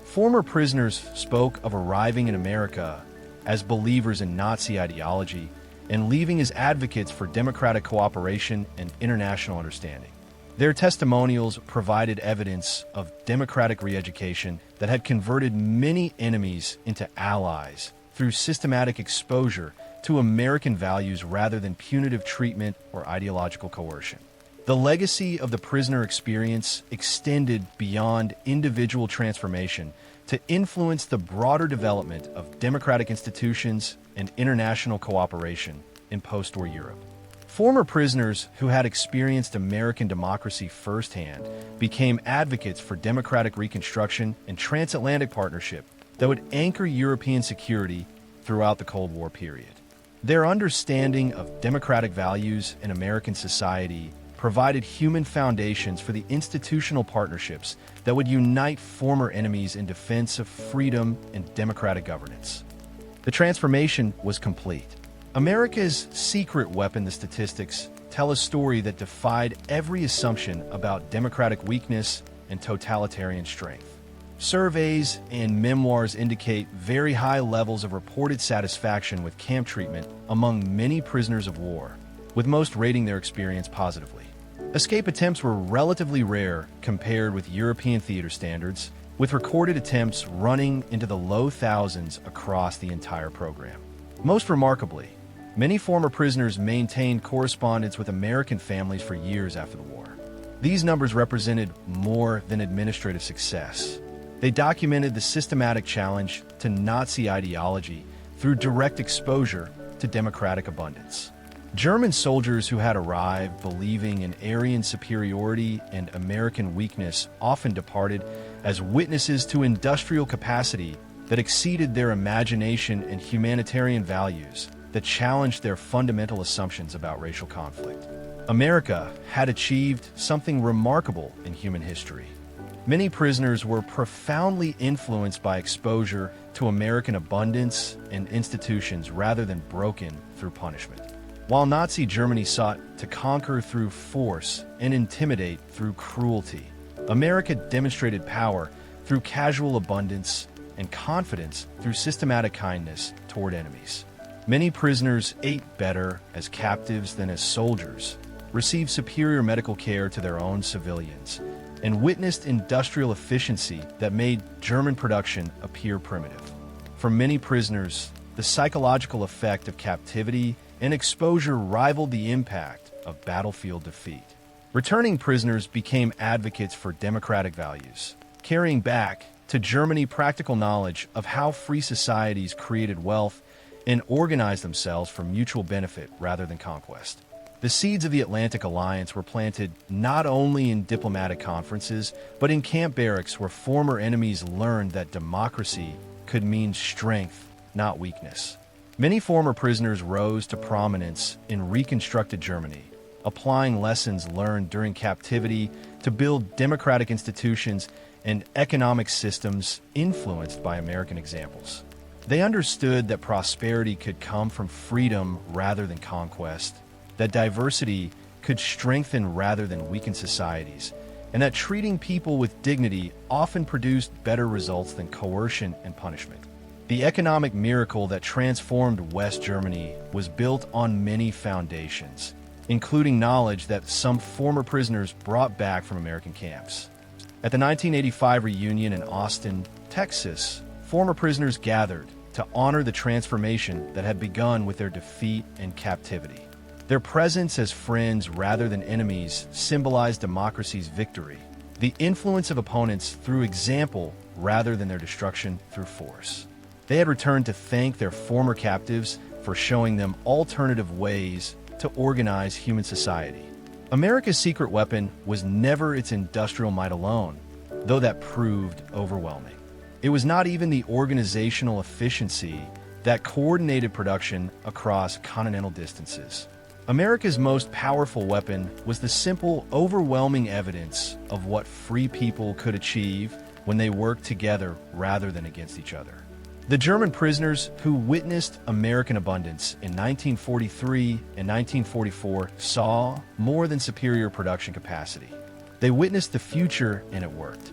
Former prisoners spoke of arriving in America as believers in Nazi ideology and leaving as advocates for democratic cooperation and international understanding. Their testimonials provided evidence of democratic re-education that had converted many enemies into allies through systematic exposure to American values rather than punitive treatment or ideological coercion. The legacy of the prisoner experience extended beyond individual transformation to influence the broader development of democratic institutions and international cooperation in post-war Europe. Former prisoners who had experienced American democracy firsthand became advocates for democratic reconstruction and transatlantic partnership that would anchor European security throughout the Cold War period. Their understanding of democratic values in American society provided human foundations for the institutional partnerships that would unite former enemies in defense of freedom and democratic governance. The transformation was complete. America's secret weapon, the statistics, tell a story that defied every assumption about democratic weakness and totalitarian strength. Surveys and memoirs indicate very high levels of reported satisfaction with camp treatment among many prisoners of war, with most rating their experience positively. Escape attempts were relatively rare compared with European theater standards, with recorded attempts running into the low thousands across the entire program. Most remarkably, many former prisoners maintained correspondence with American families for years after the war. These numbers represented more than administrative success. They documented the systematic challenge to Nazi ideology through direct exposure to democratic abundance. German soldiers who had arrived believing in Aryan superiority and American weakness often departed as witnesses to industrial capacity that exceeded their imagination and humanitarian values that challenged their fundamental assumptions about racial conflict. America had achieved something remarkable in human history. Many prisoners were profoundly influenced by exposure to American abundance and institutions rather than broken through punishment. While Nazi Germany sought to conquer through force and intimidate through cruelty, America demonstrated power through casual abundance and confidence through systematic kindness toward enemies. Many prisoners ate better as captives than as soldiers, received superior medical care to their own civilians, and witnessed industrial efficiency that made German production appear primitive. For many prisoners, the psychological effect of captivity and exposure rivaled the impact of battlefield defeat. Returning prisoners became advocates for democratic values, carrying back to Germany practical knowledge of how free societies created wealth and organized themselves for mutual benefit rather than conquest. The seeds of the Atlantic Alliance were planted not only in diplomatic conferences, but in camp barracks where former enemies learned that democracy could mean strength, not weakness. Many former prisoners rose to prominence in reconstructed Germany, applying lessons learned during captivity to build democratic institutions and economic systems influenced by American examples. They understood that prosperity could come from freedom rather than conquest, that diversity could strengthen rather than weaken societies, and that treating people with dignity often produced better results than coercion and punishment. The economic miracle that transformed West Germany was built on many foundations, including knowledge that some former prisoners brought back from American camps. At the 1985 reunion in Austin, Texas, former prisoners gathered to honor the transformation that had begun with their defeat and captivity. Their presence as friends rather than enemies symbolized democracy's victory, the influence of opponents through example rather than their destruction through force. They had returned to thank their former captives for showing them alternative ways to organize human society. America's secret weapon was never its industrial might alone, though that proved overwhelming. It was not even the organizational efficiency that coordinated production across continental distances. America's most powerful weapon was the simple, overwhelming evidence of what free people could achieve when they worked together rather than against each other. The German prisoners who witnessed American abundance in 1943 and 1944 saw more than superior production capacity. They witnessed the future, and it worked.